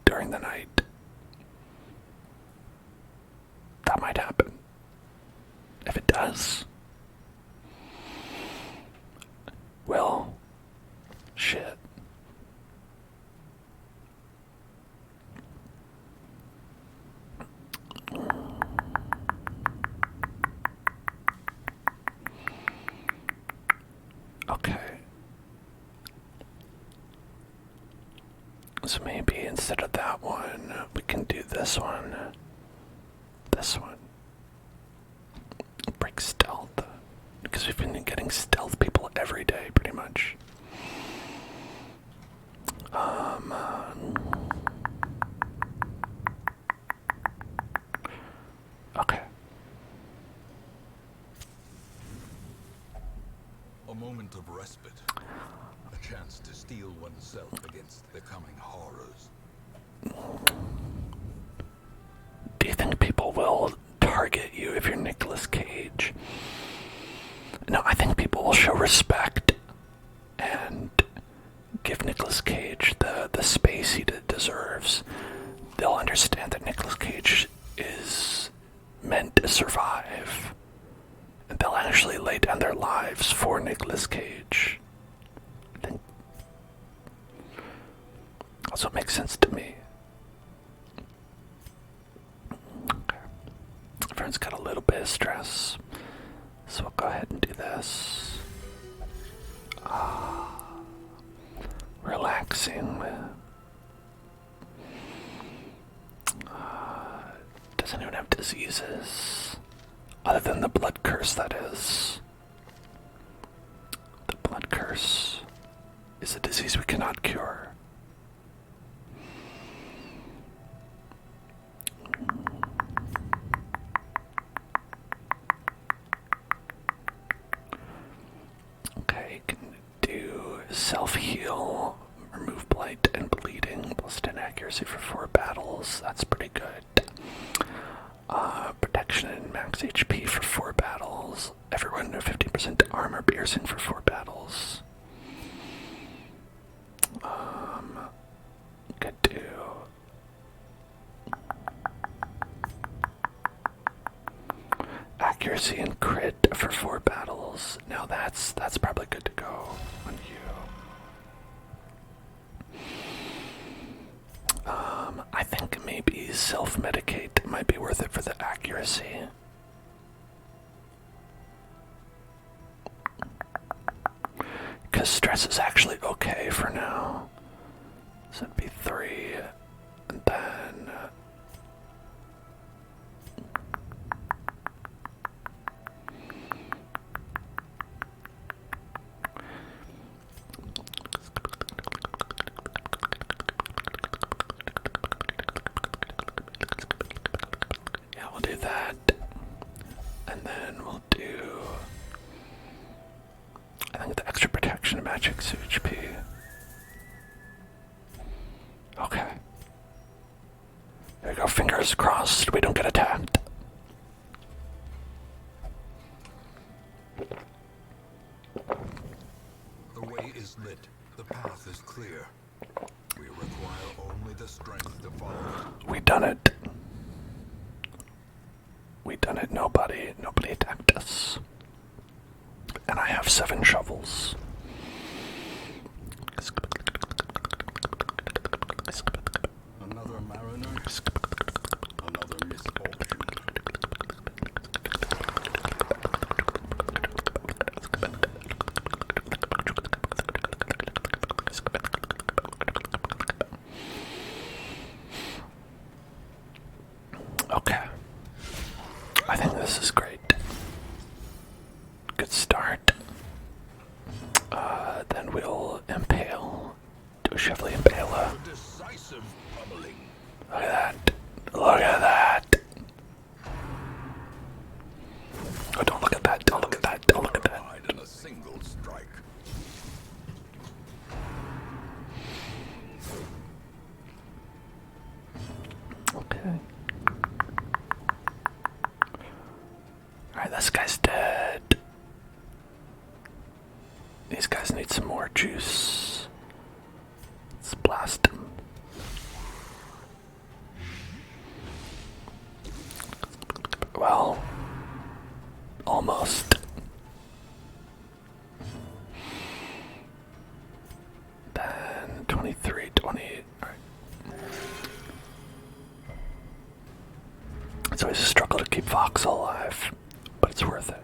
during the night. That might happen. If it does, well, shit. Okay. So maybe instead of that one, we can do this one. This one. Break stealth. Because we've been getting stealth people every day, pretty much. Okay. A moment of respite. A chance to steel oneself against the coming horrors. Do you think people will target you if you're Nicolas Cage? No, I think people will show respect and give Nicolas Cage the space he deserves. They'll understand that Nicolas Cage is meant to survive. And they'll actually lay down their lives for Nicolas Cage. I think that's what makes sense to me. Okay. Everyone's got a little bit of stress. So we'll go ahead and do this. Relaxing. Does anyone have diseases? Other than the blood curse, that is. The blood curse is a disease we cannot cure. Okay, you can do self-heal, remove blight and bleeding, plus 10 accuracy for 4 battles. That's pretty good. Protection and max HP for 4 battles. Everyone 15% armor piercing for 4 battles. Could do accuracy and crit for 4 battles. Now that's probably good to go on you. I think maybe self-medicate might be worth it for the accuracy. Because stress is actually okay for now. So it'd be 3, and then yeah, we'll do that. And then we'll do, I think, the extra protection and magic HP. Okay. There we go, fingers crossed we don't get attacked. The way is lit. The path is clear. We require only the strength to follow. We done it. We done it. Nobody attacked us. And I have 7 shovels. Another mariner. Another misfortune. Okay. I think this is great. Good start. Then we'll impale. Do a Chevrolet Impala. Decisive pummeling. Look at that. Look at that. Oh, don't look at that. Don't look at that. Don't look at that. In a single strike. Okay. Alright, this guy's dead. These guys need some more juice. Let's blast them. Well, almost. Then 23, 28. Alright. It's always a struggle to keep Fox alive, but it's worth it.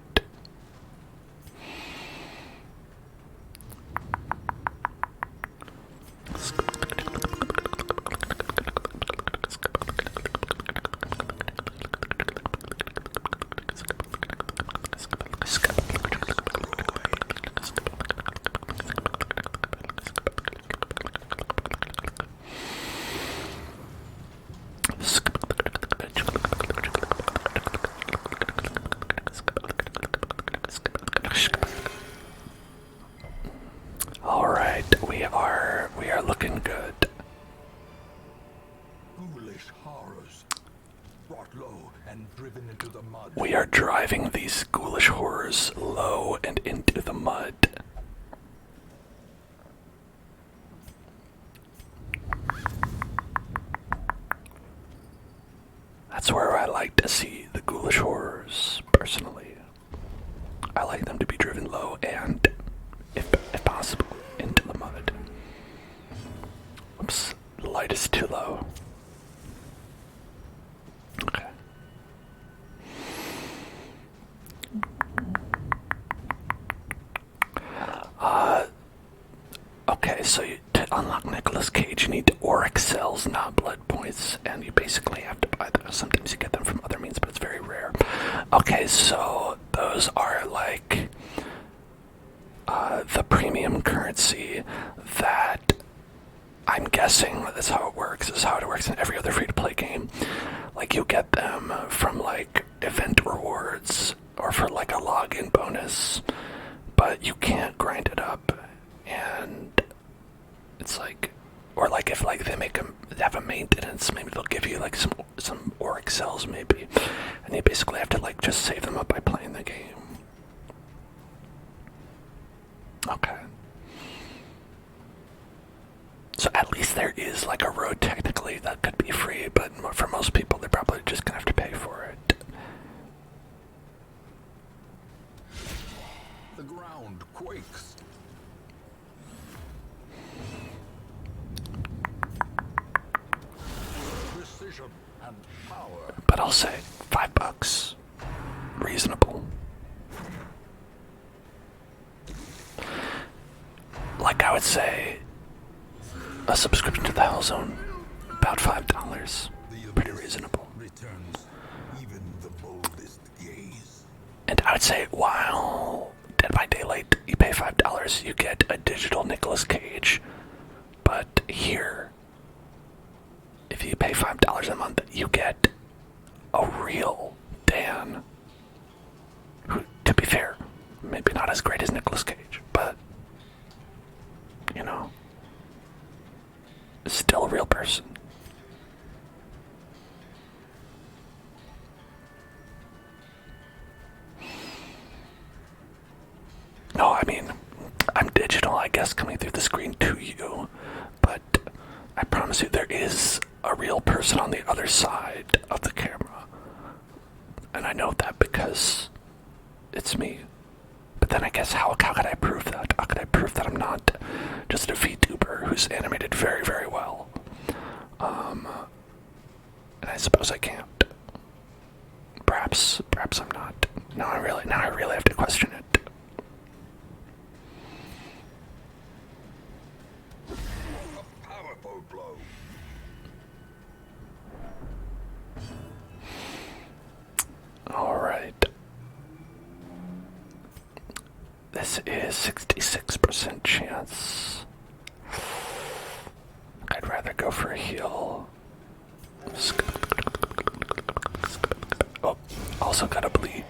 We are looking good. Ghoulish horrors, brought low and driven into the mud. We are driving these ghoulish horrors low and into the mud. That's where I like to see the ghoulish horrors, personally. I like them to be driven low and, if possible, into the mud. Oops, the light is too low. Okay. Okay, so to unlock Nicolas Cage, you need auric cells, not blood points, and you basically have to buy those. Sometimes you get them from other means, but it's very rare. Okay, so those are like the premium currency that I'm guessing that's how it works. This is how it works in every other free-to-play game. Like, you get them from like event rewards or for like a login bonus, but you can't grind it up. And it's like, or like if like they have a maintenance, maybe they'll give you like some auric cells maybe, and you basically have to like just save them up by playing the game. Okay. So at least there is like a road technically that could be free, but for most people they're probably just gonna have to pay for it. The ground quakes. Precision and power. But I'll say $5. Reasonable. Like I would say a subscription to the Hell Zone, about $5. Pretty reasonable. Returns even the boldest gaze. And I would say while Dead by Daylight you pay $5, you get a digital Nicolas Cage. But here, if you pay $5 a month, you get a real Dan. Who, to be fair, maybe not as great as Nicolas Cage, but you know, still a real person. No, I mean, I'm digital, I guess, coming through the screen to you, but I promise you there is a real person on the other side of the camera. And I know that because it's me. But then I guess how could I prove that? How could I prove that I'm not just a VTuber who's animated very, very well? And I suppose I can't. Perhaps I'm not. Now I really have to question it. A powerful blow. Alright. This is 66% chance. I'd rather go for a heal. Oh, also gotta bleed.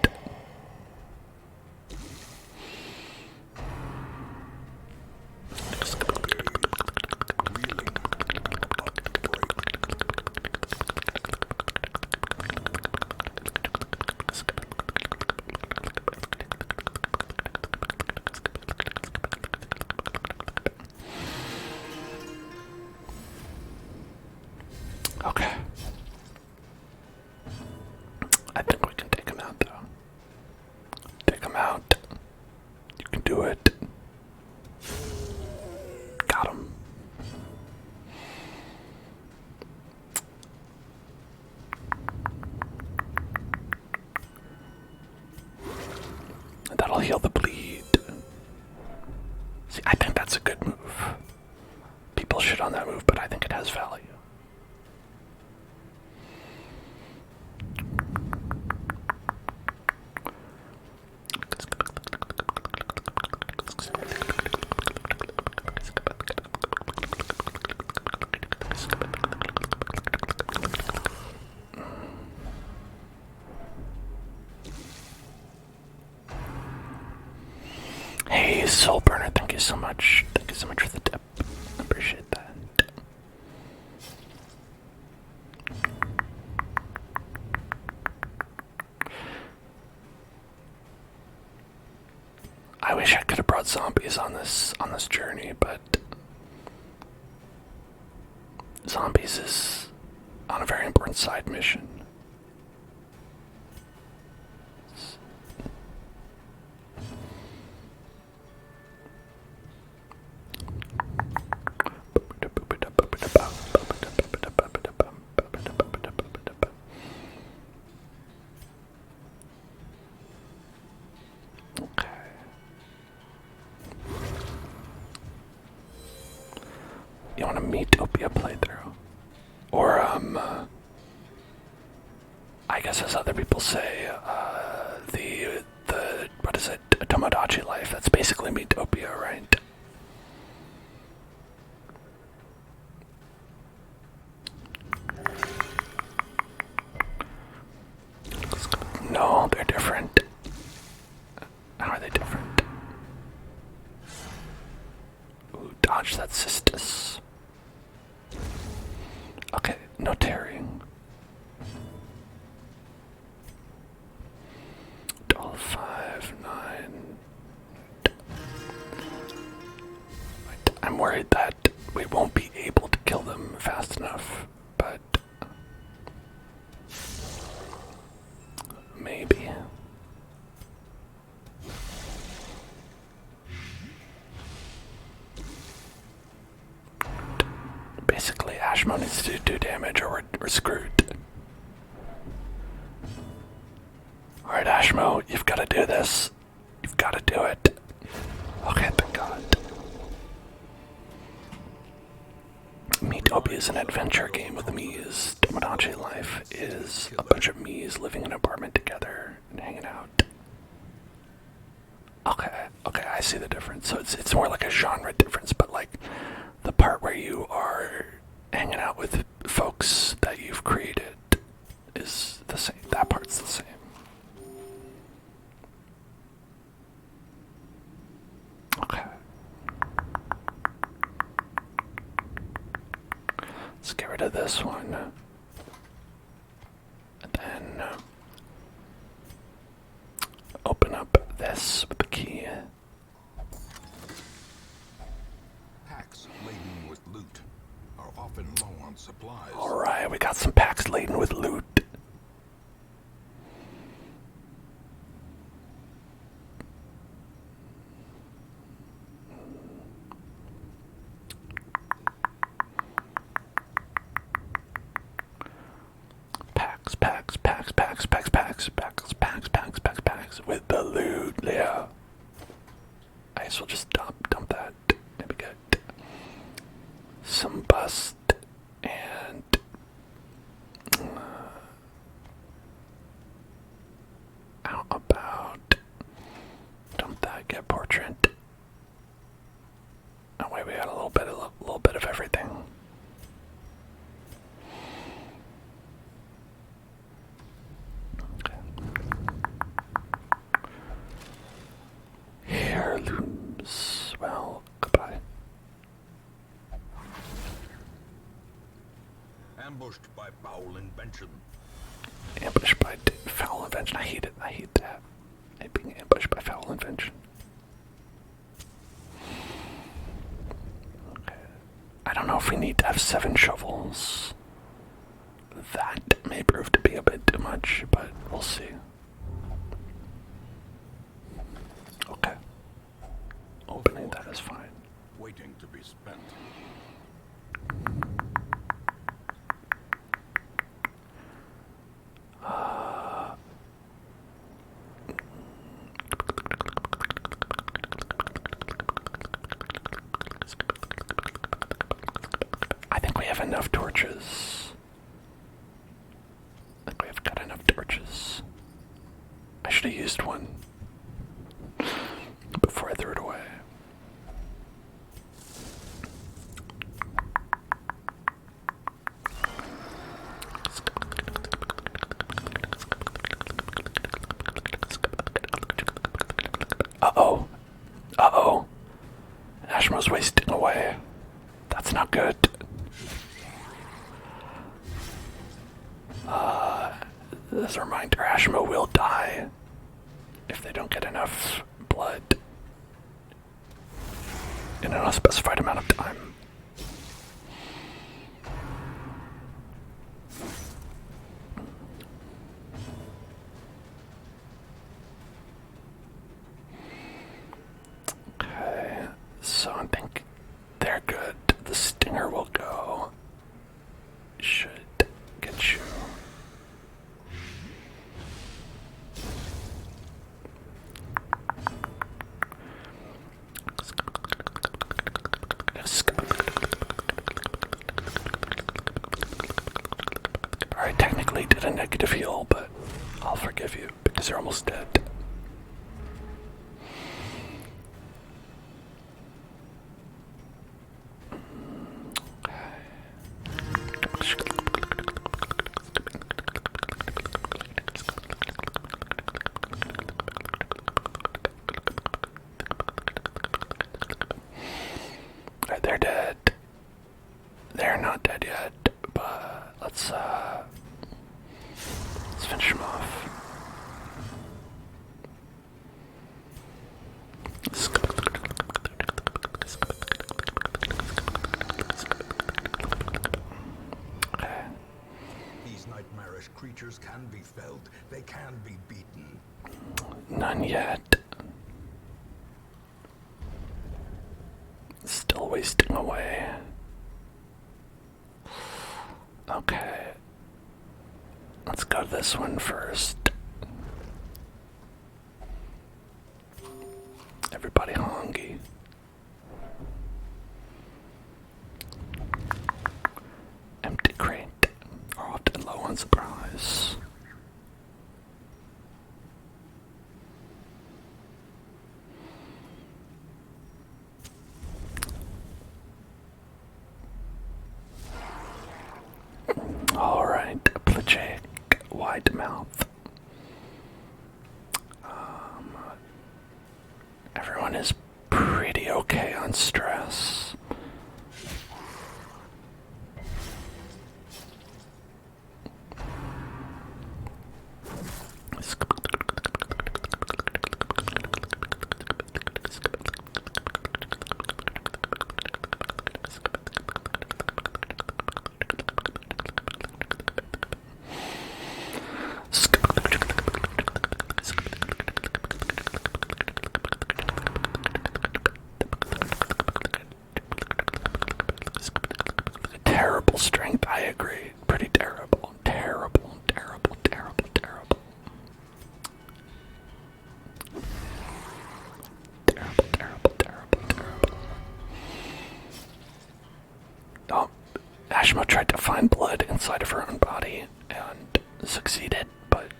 Okay. I think we can take him out, though. Take him out. You can do it. Got him. And that'll heal the bleed. See, I think that's a good move. People shit on that move, but I think it has value. Hey, Soul Burner, thank you so much. Thank you so much for the tip. I appreciate that. I wish I could have brought zombies on this journey, but zombies is on a very important side mission. Okay. You want a Metopia playthrough? Or, I guess as other people say, the what is it, Tomodachi Life, that's basically Metopia, right? No, they're different. How are they different? Ooh, dodge that cystus. Okay, no tearing. $5.9. I'm worried that we won't be able to kill them fast enough, but maybe. Basically, Ashmo needs to do damage or we're screwed. Alright, Ashmo, you've got to do this. You've got to do it. Okay, thank God. Metopia is an adventure game with Miis. Tomodachi Life is a bunch of Miis living in an apartment together and hanging out. Okay, I see the difference. So it's more like a genre difference, but like the part where you are hanging out with folks that you've created is the same. That part's the same. Okay. Let's get rid of this one. And then open up this with the key. Packs laden with loot are often low on supplies. Alright, we got some packs laden with loot. Packs with the loot, yeah. ambushed by foul invention. Ambushed by foul invention. I hate it. I hate that. I hate being ambushed by foul invention. Okay. I don't know if we need to have 7 shovels. That may prove to be a bit too much, but we'll see. Okay. Opening that is fine. Waiting to be spent. I think we have enough torches. I think we have got enough torches. I should have used one before I threw it away. Uh-oh. Uh-oh. Ashmo's wasting away. That's not good. As a reminder, Ashmo will die if they don't get enough blood in an unspecified amount of time. Okay, so I think they're good. The stinger will go. Should get you. Alright, technically did a negative heal, but I'll forgive you because you're almost dead. Alright, they're dead. They're not dead yet, but let's finish them off. Okay. These nightmarish creatures can be felled. They can be beaten. None yet. Still wasting away. Okay. Let's go to this one first. Everybody hungry. Empty crate are often low on supplies. Alright, Applejack, wide mouth. Everyone is pretty okay on stress. Terrible strength, I agree. Pretty terrible. Terrible, terrible, terrible, terrible. Terrible, terrible, terrible, terrible. Oh, Ashma tried to find blood inside of her own body and succeeded, but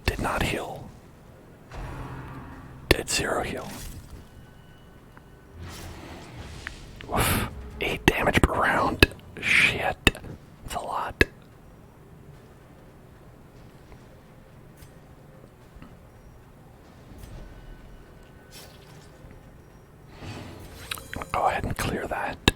did not heal. Did 0 heal. Oof. 8 damage per round. Shit. That's a lot. I'll go ahead and clear that.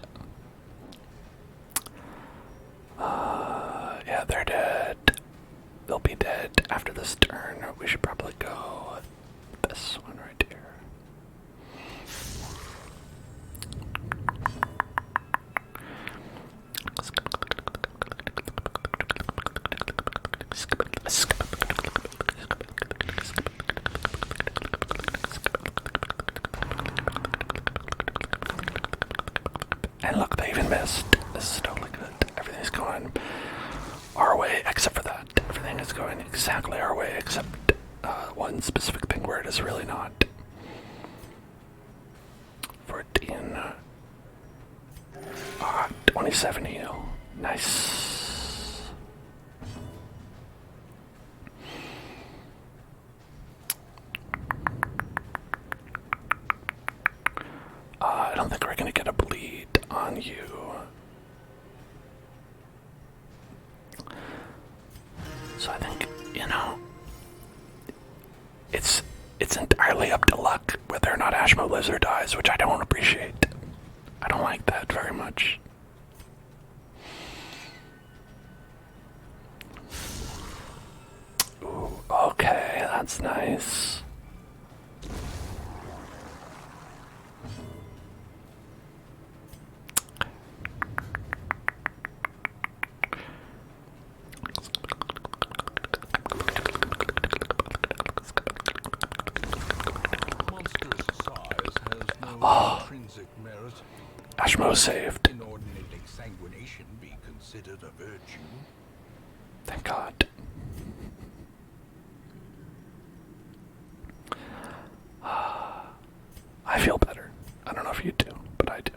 And look, they even missed. This is totally good. Everything's going our way except for that. Everything is going exactly our way except one specific thing where it is really not. 14. 27 heal. Nice. I don't think we're gonna get a bleed on you. So I think, it's entirely up to luck whether or not Ashmo lives or dies, which I don't appreciate. I don't like that very much. Ooh, okay, that's nice. Ashmo saved. Inordinate exsanguination be considered a virtue? Thank God. I feel better. I don't know if you do, but I do.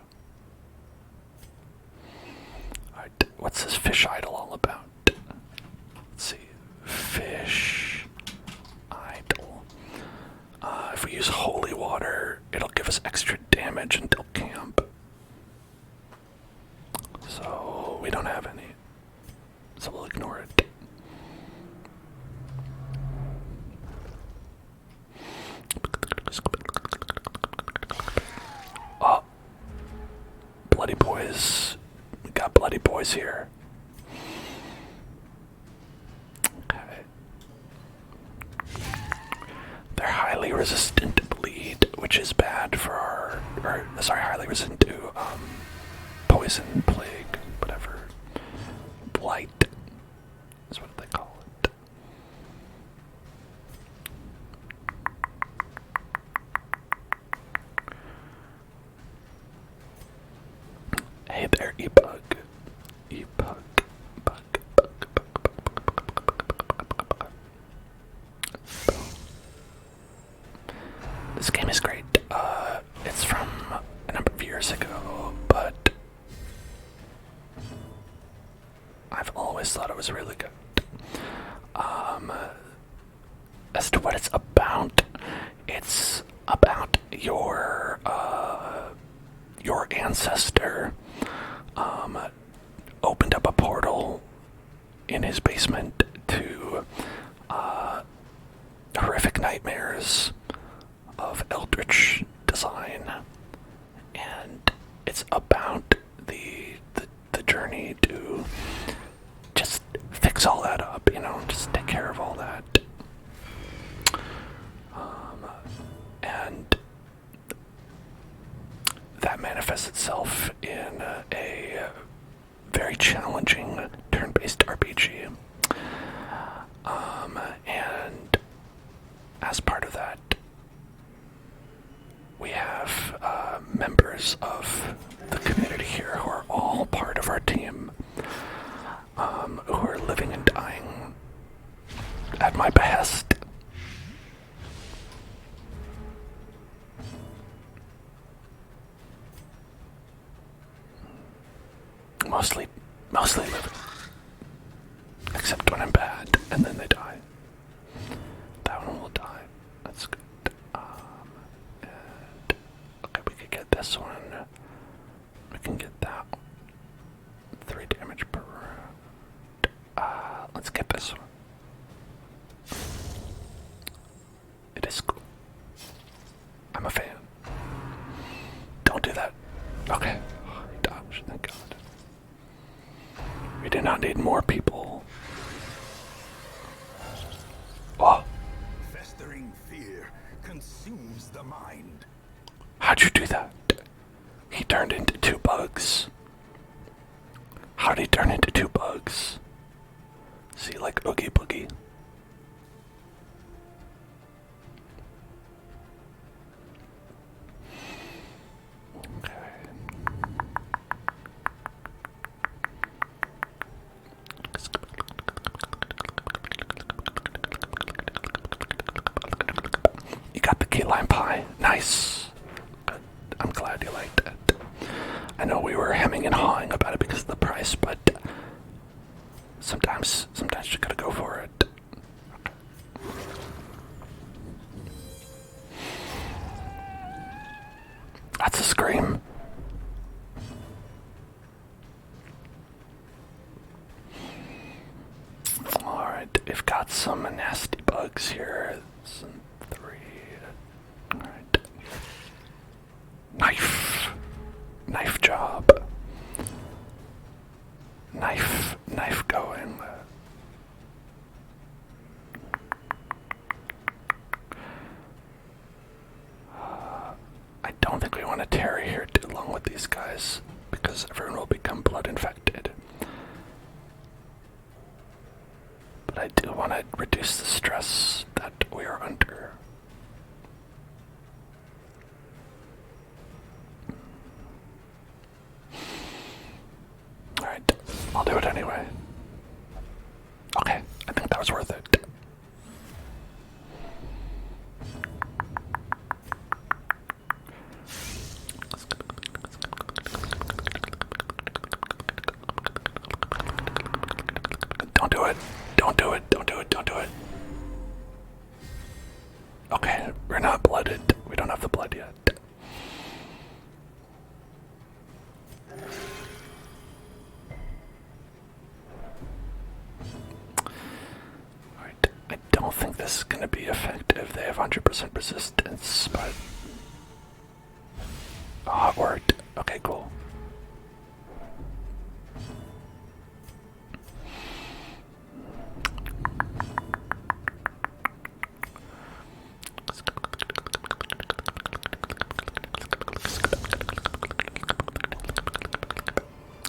Alright, what's this fish idol all about? Let's see. Fish idol. If we use holy water, it'll give us extra damage until camp. So we don't have any. So we'll ignore it. Oh. Bloody boys. We got bloody boys here. Okay. They're highly resistant to bleed, which is bad for highly resistant to poison, plague, whatever. Blight is what they call it. Hey there, E-Bug. E-Bug. Bug. This game is great. It's from a number of years ago, but I've always thought it was really good. As to what it's about your ancestor opened up a portal in his basement to horrific nightmares of eldritch design, and it's about the journey to just fix all that up, just take care of all that. And that manifests itself in a very challenging turn-based RPG. And as part of that, we have members of the community here who are all part of our team, who are living and dying at my behest. Mostly living. Except when I'm bad, and then they die. That one will die. That's good. And okay, we could get this one. We can get that one. 3 damage per round. Let's get this one. It is cool. I'm a fan. Don't do that. Okay. Dodge, thank God. We do not need more people. Oh. Festering fear consumes the mind. How'd you do that? He turned into 2 bugs. How'd he turn into 2 bugs? See, like Oogie Boogie. Okay. lime pie. Nice. Good. I'm glad you liked it. I know we were hemming and hawing about it because of the price, but sometimes you gotta go for it. That's a scream. Alright, we've got some nasty bugs here. Some 3. Alright. Knife. Knife job. Knife going. I don't think we want to tarry here too long with these guys because everyone will become blood infected. But I do want to reduce the stress that we are under. Alright, I'll do it anyway. Okay, I think that was worth it. Don't do it. Don't do it. Don't do it. Don't do it. Okay, we're not blooded. We don't have the blood yet. Alright, I don't think this is going to be effective. They have 100% resistance, but... Oh, it worked. Okay, cool.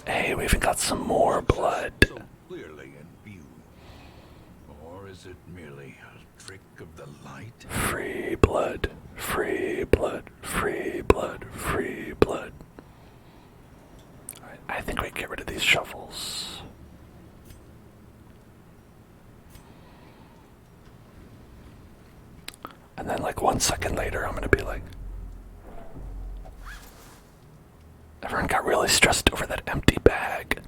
Hey, we even got some more blood. So clearly in view. Or is it merely a trick of the light? Free blood, free blood, free blood, free blood. Alright, I think we can get rid of these shovels. And then like 1 second later, I'm gonna be like... Everyone got really stressed over that empty bag.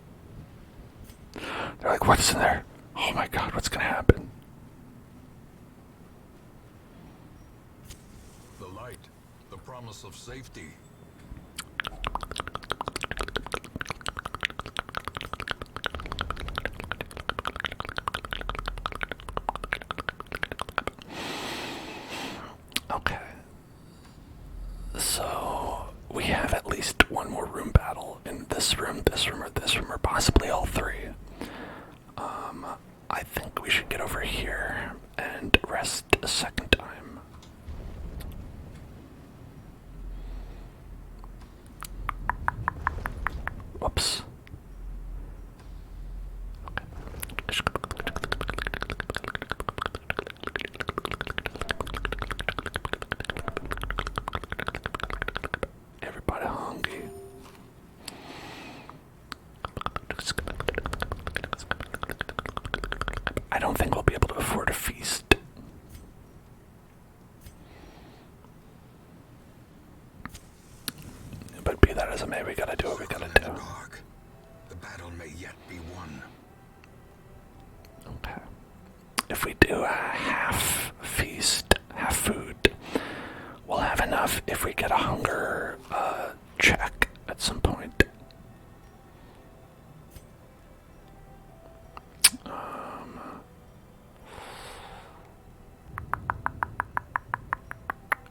They're like, what's in there? Oh my god, what's gonna happen? The light, the promise of safety. Okay. So, we have at least one more room battle in this room, or possibly all 3. I think we should get over here and rest a second time. Whoops. Everybody hungry. I don't think we'll be able to afford a feast. But be that as it may, we gotta do what we gotta do. Dark. The battle may yet be won. Okay. If we do a half feast, half food, we'll have enough if we get a hunger check at some point.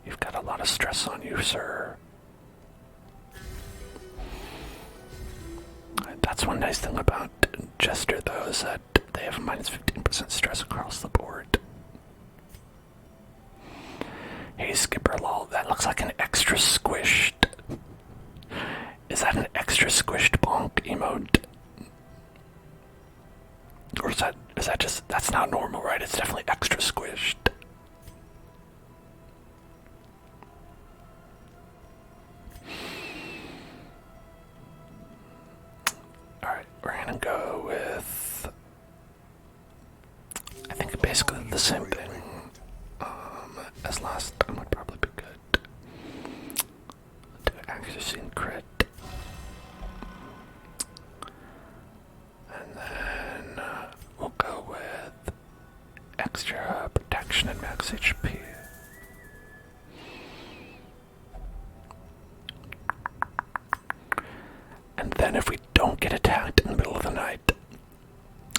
You've got a lot of stress on you, sir. That's one nice thing about Jester, though, is that they have a minus 15% stress across the board. Hey, Skipper lol, that looks like an extra squished. Is that an extra squished bonk emote? Or is that just, that's not normal, right? It's definitely extra squished. Alright, we're gonna go with, I think basically the same thing as last time would probably be good. accuracy and crit. And then we'll go with extra protection and max HP. And then if we don't get attacked in the middle of the night,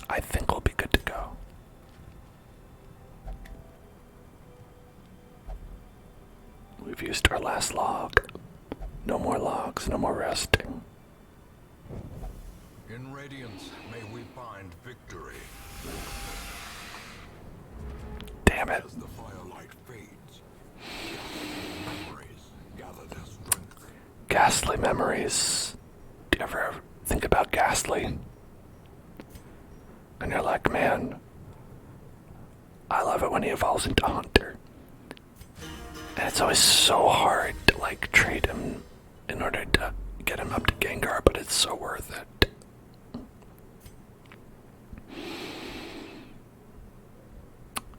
I think we'll be good to go. We've used our last log. No more logs, no more resting. In Radiance, may we find victory. Damn it. As the firelight fades, memories gather their strength. Ghastly memories. Do you ever think about Ghastly? And you're like, man, I love it when he evolves into Hunter. And it's always so hard to like trade him in order to get him up to Gengar, but it's so worth it.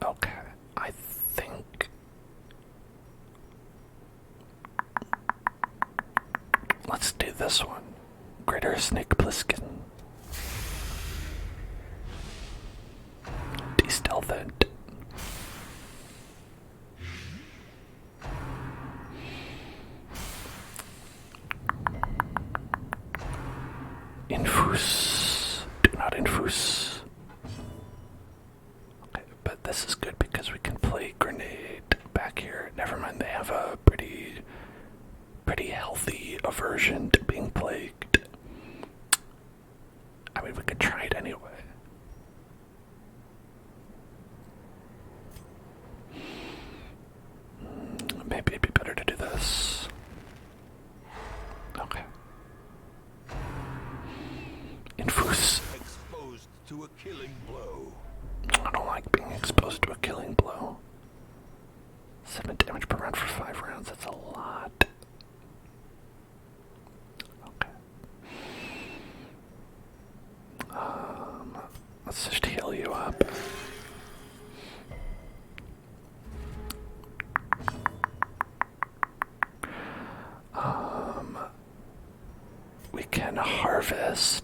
Okay, I think let's do this one. Greater Snake Plissken. De-stealth it. Infuse. Do not infuse. Okay, but this is good because we can play Grenade back here. Never mind, they have a pretty healthy aversion to being plagued. I mean, we could try it anyway. Maybe it'd be better to do this. Okay. Infuse. Exposed to a killing blow. I don't like being exposed to a killing blow. 7 damage per round for 5 rounds, that's a lot. Okay. Let's just heal you up. We can harvest.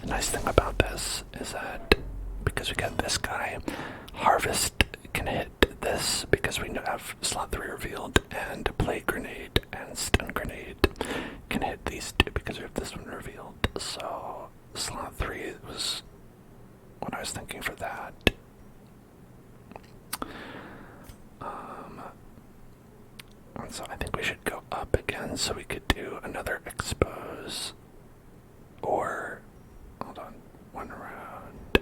The nice thing about this is that because we got this guy, harvest can hit this because we have slot 3 revealed, and plague grenade and stun grenade can hit these two because we have this one revealed. So slot 3 was what I was thinking for that. And so I think we should go up again so we could do another expose. Or, hold on, one round.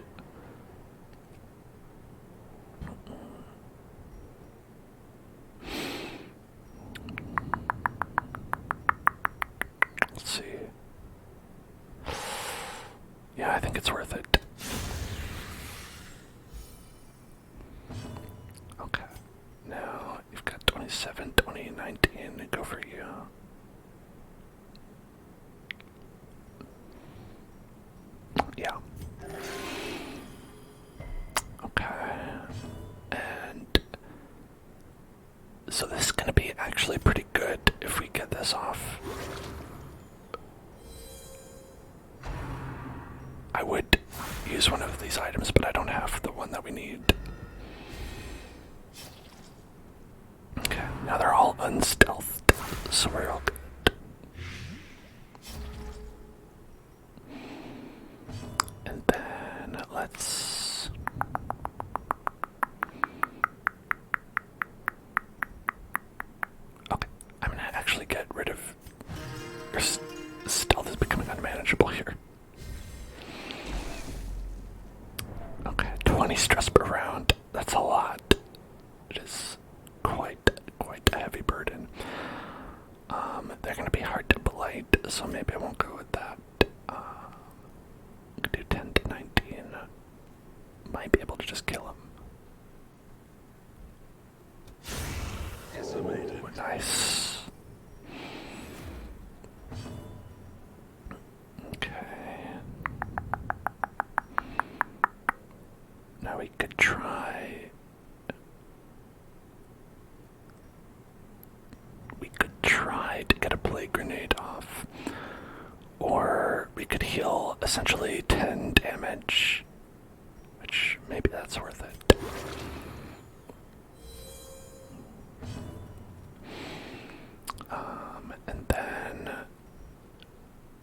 Let's see. Yeah, I think it's worth it. Okay. Now, you've got 27, 20, 19, go for you. Yeah. Okay. And so this is going to be actually pretty good if we get this off. I would use one of these items, but I don't have the one that we need. Okay, now they're all unstealthed, so we're all good. And then let's... Okay, I'm gonna actually get rid of... Your stealth is becoming unmanageable here. Okay, 20 stress per round. That's a lot. It is quite a heavy burden. They're gonna be hard to blight, so maybe I won't go with that. Could do 10 to 19. Might be able to just kill him. Ooh, nice. Okay. Now we could try we could heal essentially 10 damage, which maybe that's worth it. And then,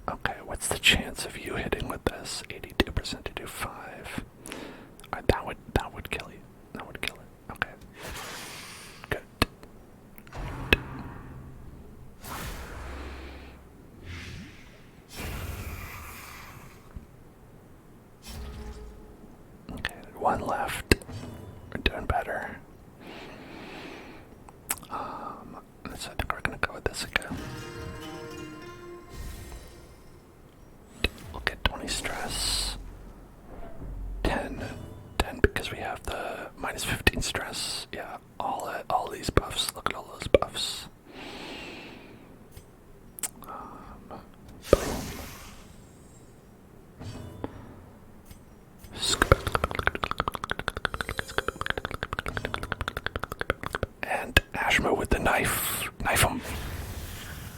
okay, what's the chance of you hitting with this? 82% to do 5. That would kill you. That would kill it. Okay. Good. Okay, one left. We're doing better. So I think we're gonna go with this again. We'll get 20 stress. 10 because we have the minus 15 stress. Yeah, all these buffs. Look at all those buffs. Boom. And Ashma with the knife. Knife him.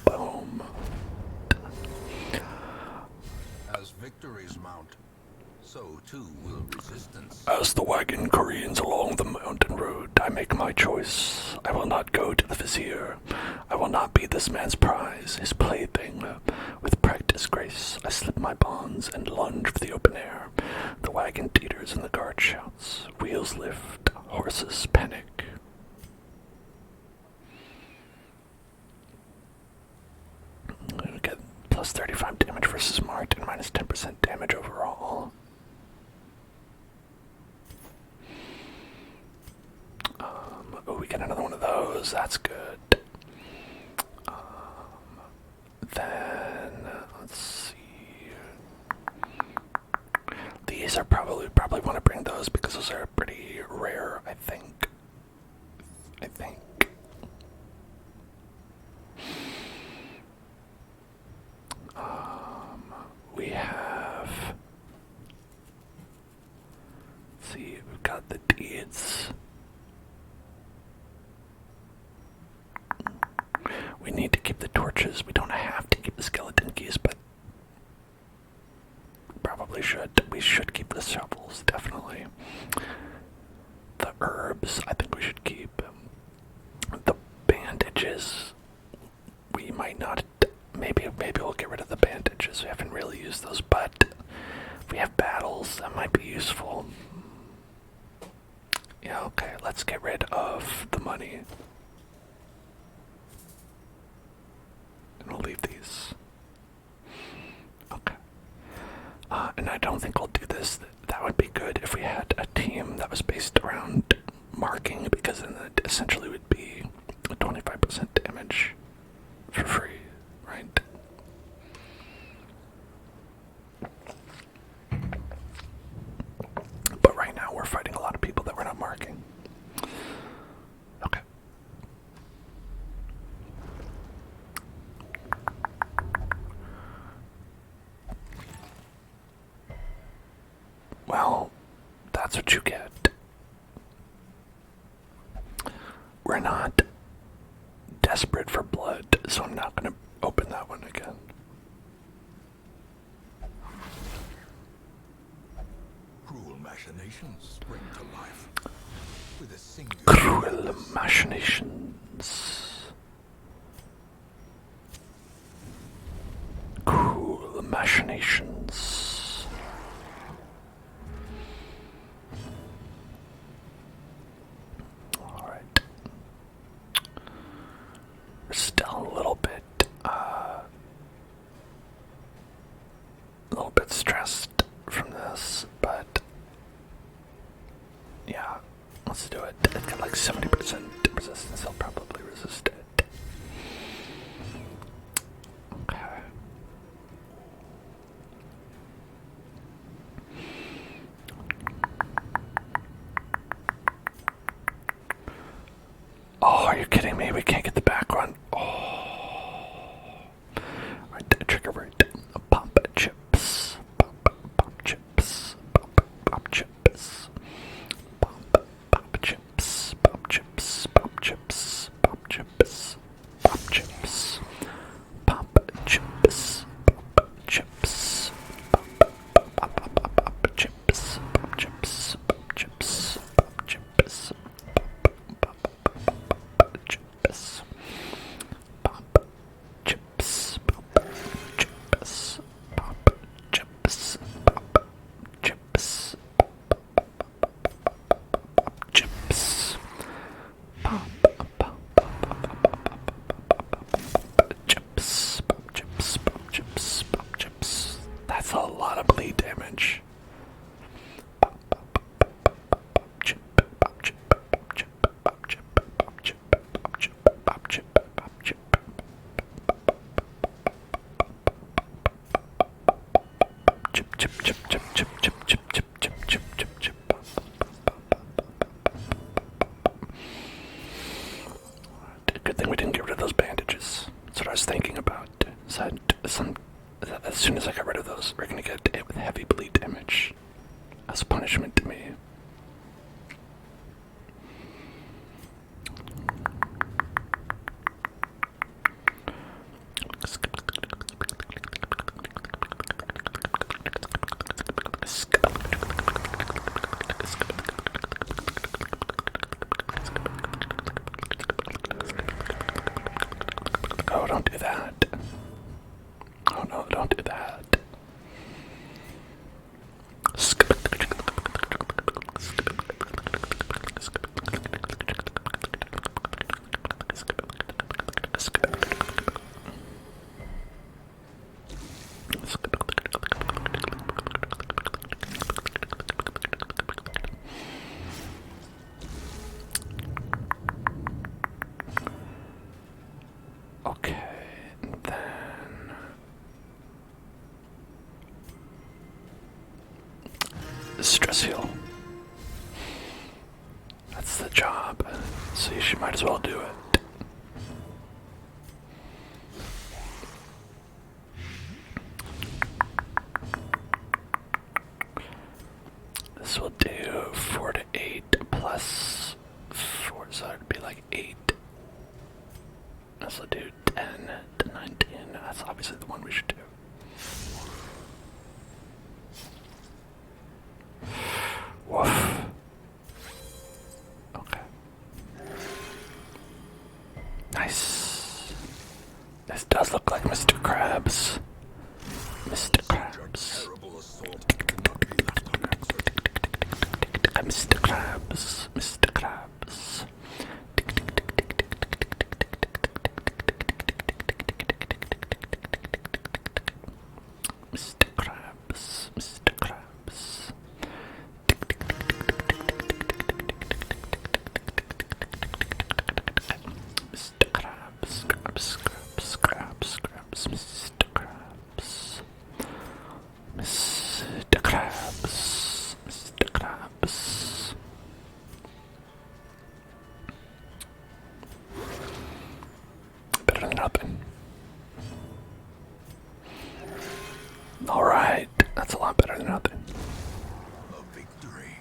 Boom. As victories mount, so too will resistance. As the wagon careens along the mountain road, I make my choice. I will not go to the vizier. I will not be this man's prize, his plaything. With practice grace, I slip my bonds and lunge for the open air. The wagon teeters and the guard shouts. Wheels lift, horses panic. We get plus 35 damage versus marked and minus 10% damage overall. Oh, we get another one of those. That's good. Then let's see. These are probably want to bring those because those are pretty rare. I think. We have. Let's see, we've got the deeds. We need to keep the torches. We don't have to keep the skeleton keys, but probably should. We should keep the shovels, definitely. The herbs, I think we should keep. The bandages, we might not. Maybe we'll get rid of the bandages. We haven't really used those, but if we have battles, that might be useful. Yeah, okay, let's get rid of the money. And we'll leave these. Okay. And I don't think we'll do this. That would be good if we had a team that was based around marking, because then it essentially would be 25% damage for free, right? But right now we're fighting a lot of people that we're not marking. Okay. Well, that's what you get. We're not desperate for blood, so I'm not going to open that one again. Cruel machinations spring to life with a singular Cruel machinations. Cruel machinations. Alright. We're still a little bit stressed from this, but yeah, let's do it. It's got like 70% resistance, I'll probably resist it. Okay. Oh, are you kidding me? We can't get the back run. Oh. Alright, trigger right. Pop chips. Pop chips. Pop chips. Pop chips. Pop chips. Pop chips. Pop chips. That's a lot of bleed damage. Good thing we didn't get rid of those bandages. That's what I was thinking about. So as soon as I got rid of those, we're gonna get hit with heavy bleed damage as punishment to me. Oh, don't do that. Oh no, don't do that. Okay, and then stress heal. That's the job, so you might as well do it. This will do 4 to 8 plus 4, so it'd be like 8. This will do 10 to 19. That's obviously the one we should do. Woof. Okay. Nice. This does look like Mr. Krabs. Mr. Krabs. Mr. Krabs. Mr. Krabs. Mr. Krabs. Mr. Krabs. Mr. Krabs, Krabs, Krabs, Krabs, Krabs, Mr. Krabs. Mr. Krabs, Mr. Krabs. Better than nothing. Alright, that's a lot better than nothing. A victory.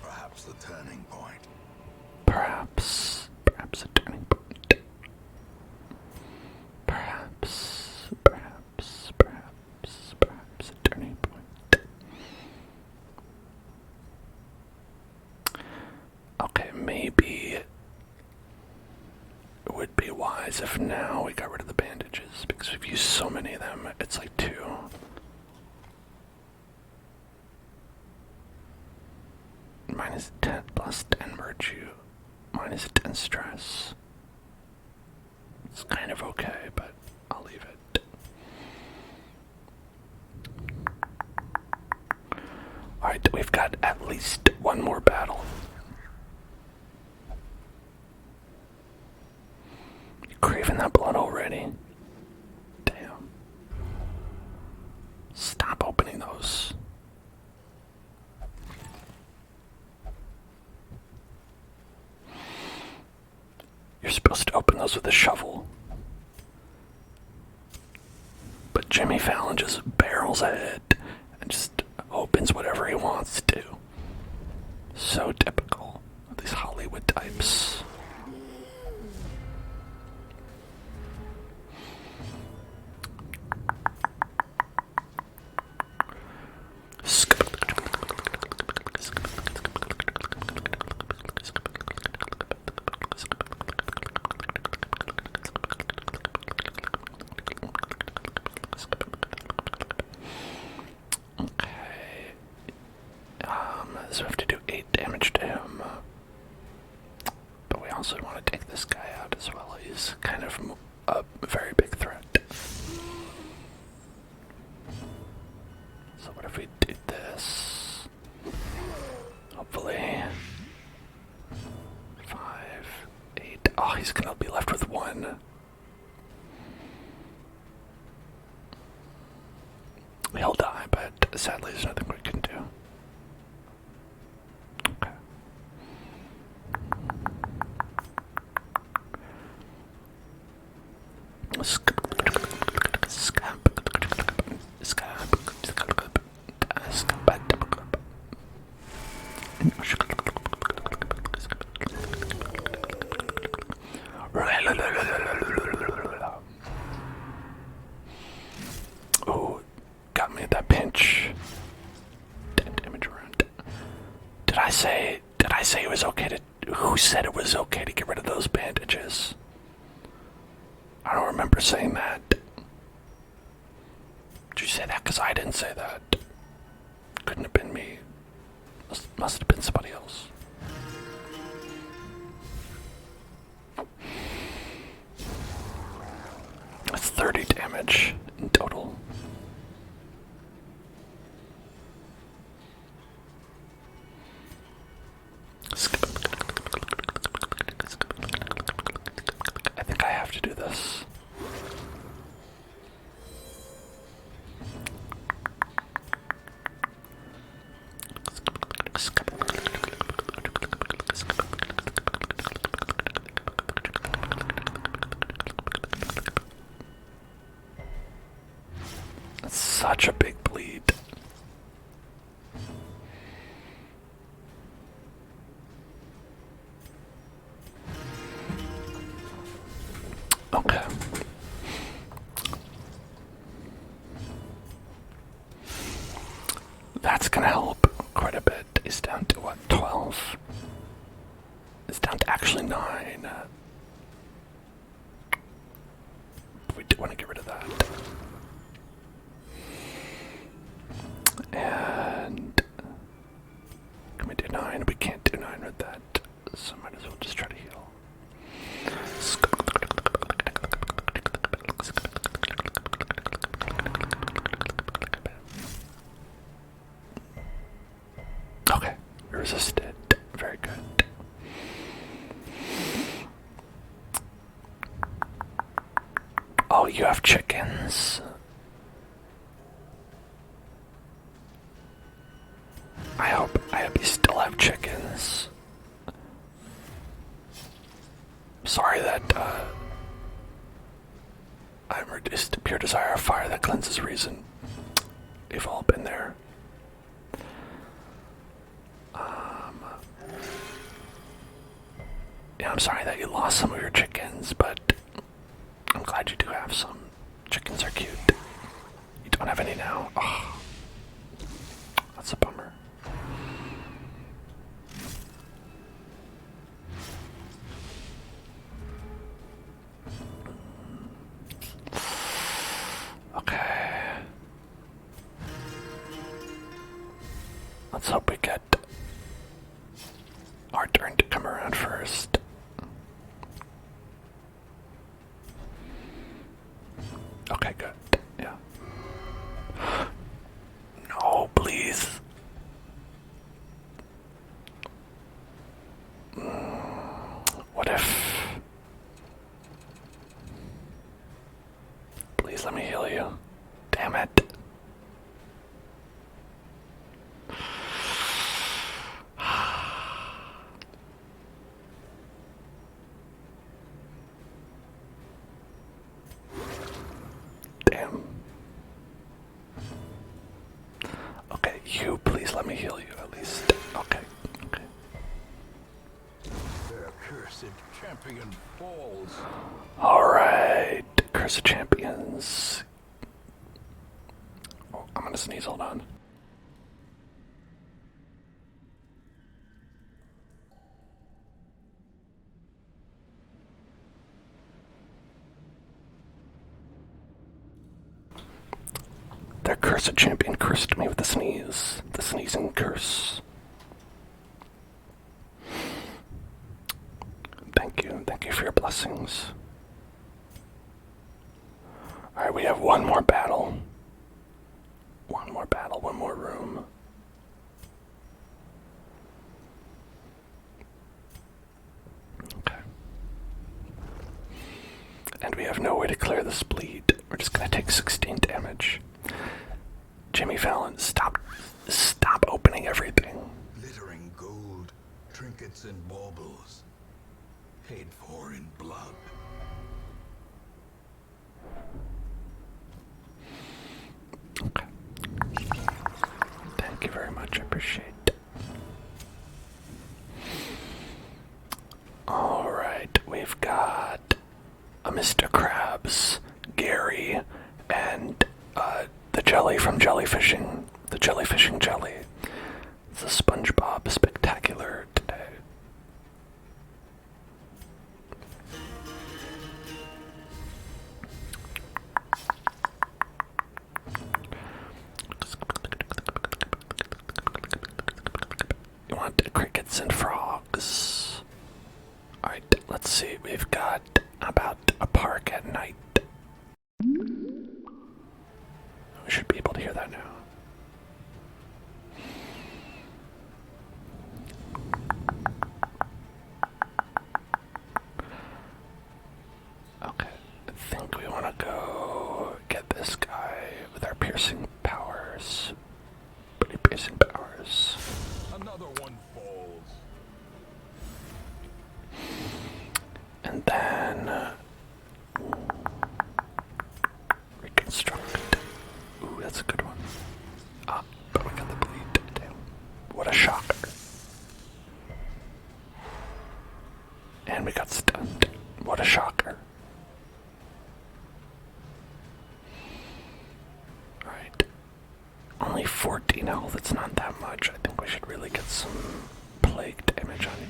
Perhaps the turning point. Perhaps a turning point. Perhaps a turning point. Okay, maybe it would be wise if now we got rid of the bandages, because we've used so many of them, it's like 2. Minus 10 plus 10 virtue. Minus 10 stress. It's kind of okay, but I'll leave it. Alright, we've got at least one more battle. You craving that blood already? Damn. Stop opening those. You're supposed to open those with a shovel. But Jimmy Fallon just barrels ahead and just opens whatever he wants to. So typical of these Hollywood types. So we have to do 8 damage to him. But we So what if we did this? Hopefully. 5, 8. Oh, he's gonna be left with 1. He'll die, but sadly there's nothing we can do. Okay. Oh, got me at that pinch. 10 damage around. Did I say it was okay to... Who said it was okay to get rid of those bandages? I don't remember saying that. Did you say that? Because I didn't say that. Couldn't have been me. Must have been somebody else. That's 30 damage in total. I think I have to do this. That's such a big bleed. Okay. That's gonna help quite a bit. He's down to what, 12? It's down to actually 9. We do want to get rid of that. And can we do 9? We can't do 9 with that, so might as well just try to heal. Okay, resisted. Very good. Oh, you have chickens. I hope you still have chickens. Sorry that I'm reduced to pure desire of fire that cleanses reason. We've all been there. Yeah, I'm sorry that you lost some of your chickens, but I'm glad you do have some. Chickens are cute. You don't have any now. Oh, that's a bummer. Okay. Let's hope we get our turn to come around first. Okay, good. Yeah. No, please. What if... Please let me heal you. Damn it. Damn. Okay, you please let me heal you at least. Okay. Okay. Their cursed champion falls. Alright. Curse of Champions. Oh, I'm gonna sneeze, hold on. Their cursed champion cursed me with a sneeze. The sneezing curse. Thank you. Thank you for your blessings. Alright, we have one more battle. One more battle. When have no way to clear this bleed. We're just gonna take 16 damage. Jimmy Fallon, stop opening everything. Glittering gold, trinkets and baubles, paid for in blood. Okay. Thank you very much, I appreciate it. Alright, we've got a Mr. Krabs, Gary, and the jelly from jellyfishing. The jellyfishing jelly. It's a SpongeBob spectacular today. You want crickets and frogs. Alright, let's see. We've got about a park at night. We should be able to hear that now. Okay, I think we want to go get this guy with our piercing powers. Pretty piercing powers. Another one falls. And then reconstruct. Ooh, that's a good one. Ah, but we got the bleed. Damn. What a shocker. And we got stunned. What a shocker. Alright. Only 14 health, it's not that much. I think we should really get some plague damage on you.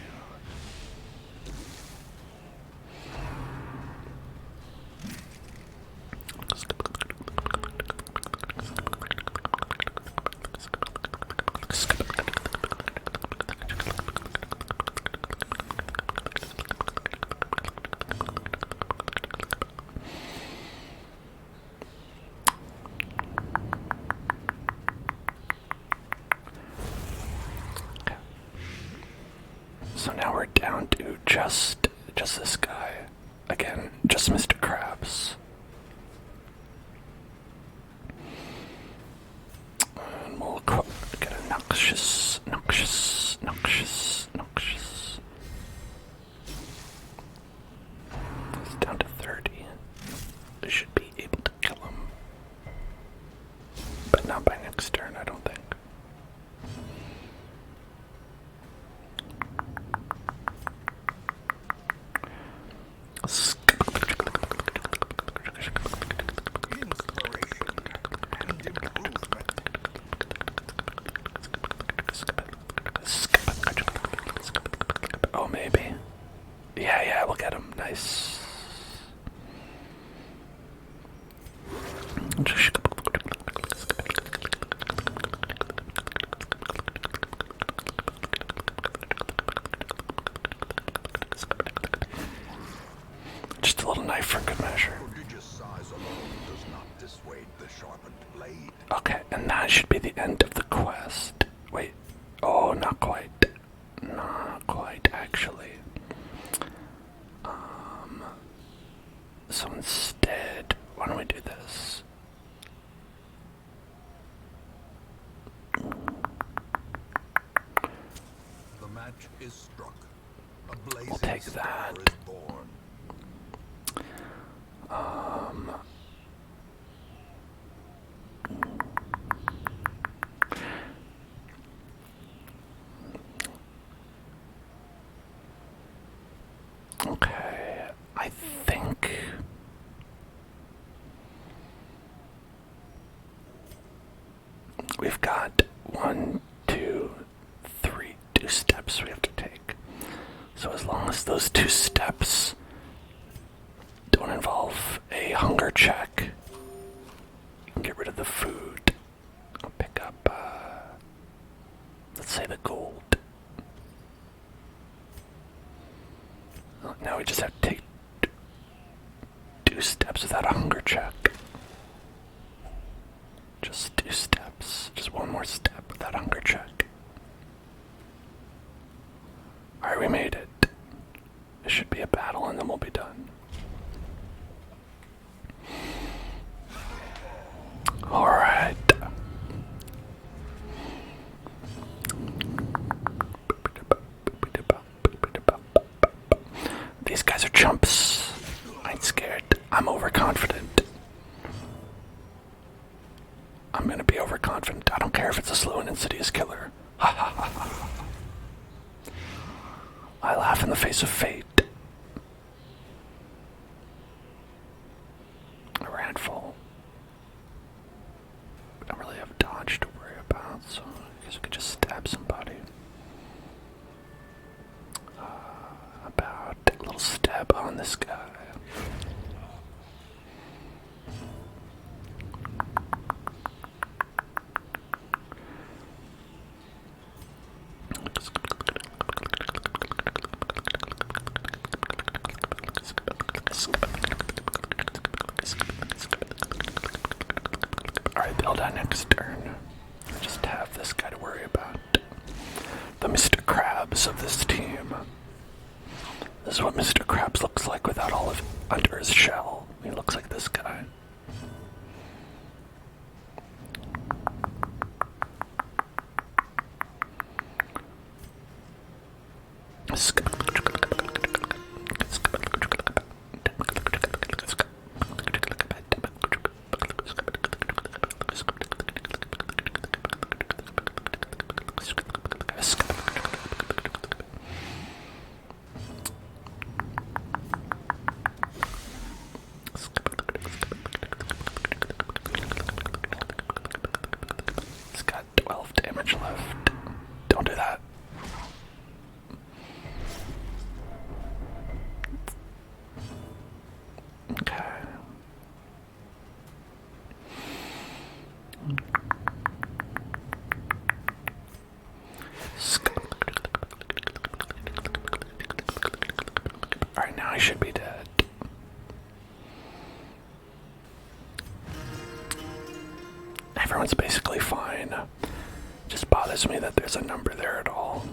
So now we're down to just this guy. Again, just Mr. Krabs. And we'll get a noxious. It's down to 30. We should be able to kill him. But not by next turn, I don't think. Oh, maybe. Yeah, we'll get him. Nice. Just a little knife for good measure. Prodigious size alone does not dissuade the sharpened blade. Okay, and that should be the end of the quest. Wait. Oh, not quite. Not quite, actually. So instead, why don't we do this? The match is struck. A blazing We'll take star that. is born. Okay, I think we've got 1, 2, 3, 2 steps we have to take. So as long as those 2 steps don't involve a hunger check, you can get rid of the food. I'll pick up, let's say the gold. Now we just have to take 2 steps without a hunger check. Just 2 steps. Just one more step without a hunger check. Alright, we made it. It should be a battle and then we'll be done. overconfident. I don't care if it's a slow and insidious killer. Ha ha ha ha. I laugh in the face of fate. A handful. I don't really have dodge to worry about, so I guess we could just stab somebody. About a little stab on this guy. Alright, build on next turn. I just have this guy to worry about. The Mr. Krabs of this team. This is what Mr. Krabs looks like without all of it under his shell. He looks like this guy. It's got 12 damage left. Don't do that. Okay. Alright, now I should be dead. Everyone's basically fine. Just bothers me that there's a number there at all.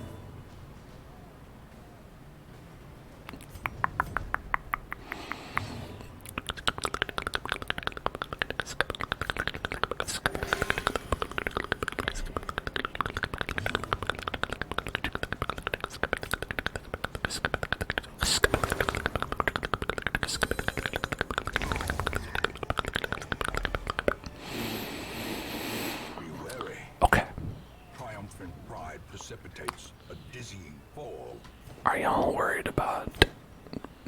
Precipitates a dizzying fall. Are y'all worried about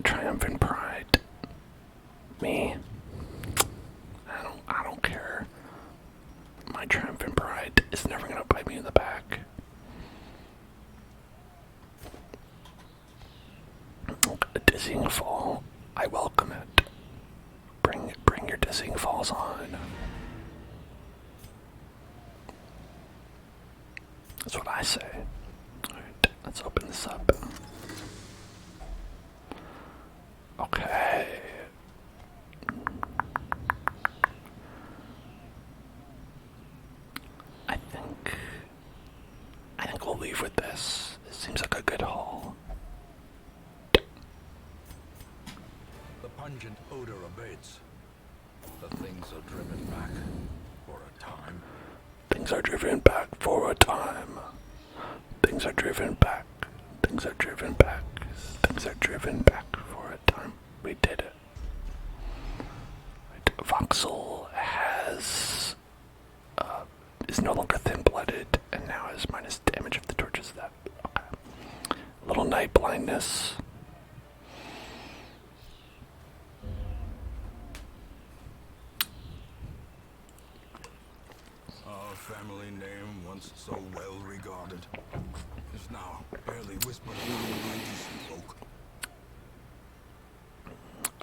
triumphant pride? Me? I don't care. My triumphant pride is never gonna bite me in the back. A dizzying fall, I welcome it. Bring your dizzying falls on. That's what I say. Alright, let's open this up. Okay. I think we'll leave with this. This seems like a good haul. The pungent odor abates. The things are driven back for a time. Things are driven back for a time. Things are driven back. Things are driven back. Things are driven back for a time. We did it. Right. Voxel is no longer thin-blooded and now has minus damage if the torch is that. Okay. A little night blindness. Our family name, once so well regarded, is now barely whispered among my decent folk.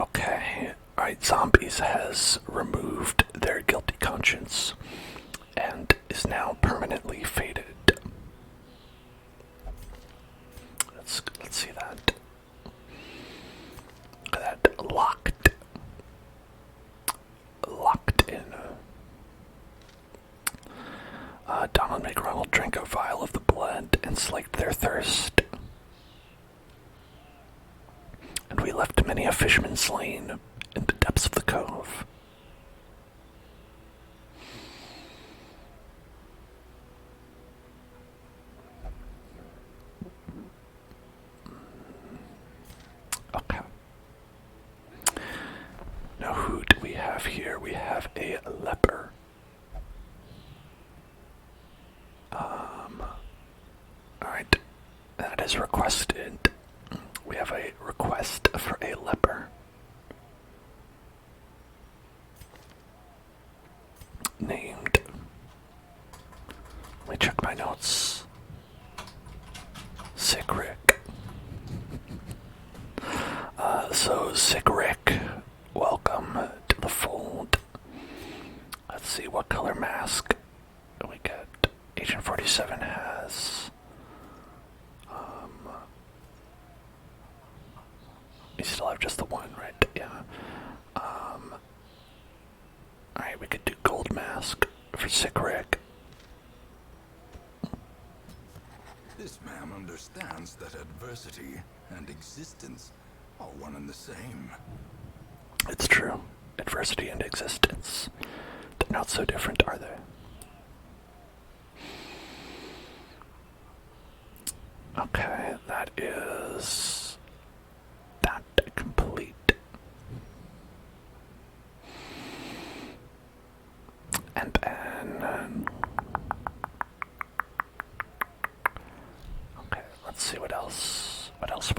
Okay. Alright, Zombies has removed their guilty conscience and is now permanently faded. Let's see that. Look at that. Locked in. Donald make Ronald drink a vial of the blood and slaked their thirst. And we left many a fisherman slain in the depths of the cove. Okay. Now who do we have here? We have a leper. is requested. We have a request for a leper. Named. Let me check my notes. Sick Rick. So Sick Rick, welcome to the fold. Let's see what color mask we get. Agent 47 has. We still have just the one, right? Yeah. Alright, we could do gold mask for Sick Rick. This man understands that adversity and existence are one and the same. It's true. Adversity and existence. They're not so different, are they? Okay, that is that complete. And then okay, let's see what else. What else?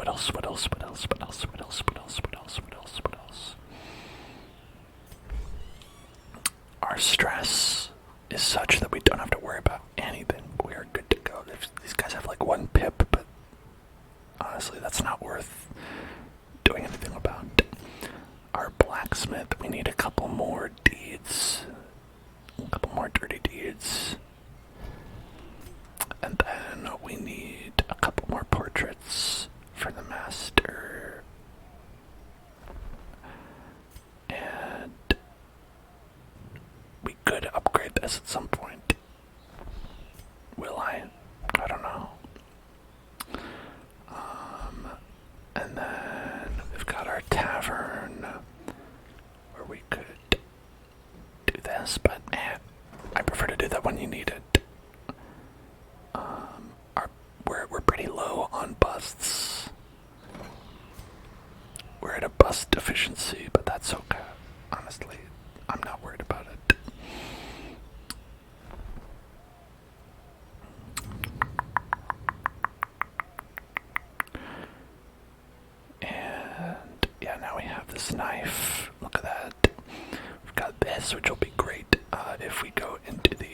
Our stress is such that we don't have to worry about anything. We are good to go. These guys have like 1 pip, but honestly, that's not worth doing anything about. Our blacksmith, we need a couple more deeds. A couple more dirty deeds. And then we need a couple more portraits for the master. And we could upgrade this at some point. Will I? I don't know. And then we've got our tavern where we could do this, but I prefer to do that when you need it. We're pretty low on busts. We're at a bust deficiency, but that's okay. Honestly, I'm not worried about it. And yeah, now we have this knife. Look at that. We've got this, which will be great if we go into the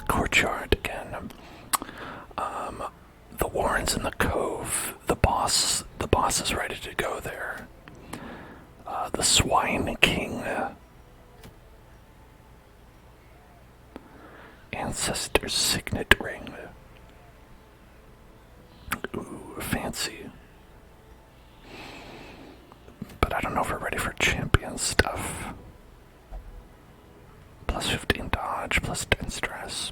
courtyard again. The Warren's in the cove. The boss is ready to go there. The Swine King. Ancestor's signet ring. Ooh, fancy. But I don't know if we're ready for champion stuff. Plus 15 dodge, plus 10 stress.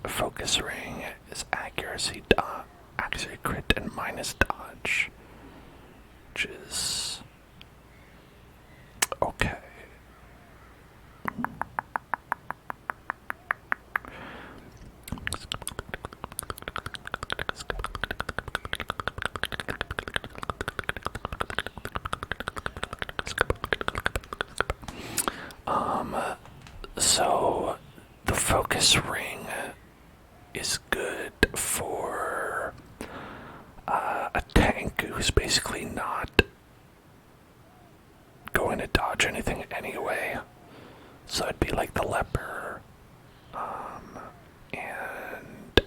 Focus ring is accuracy, accuracy crit, and minus dodge. Which is okay. So the focus ring is good for a tank who's basically not going to dodge anything anyway. So it'd be like the leper, and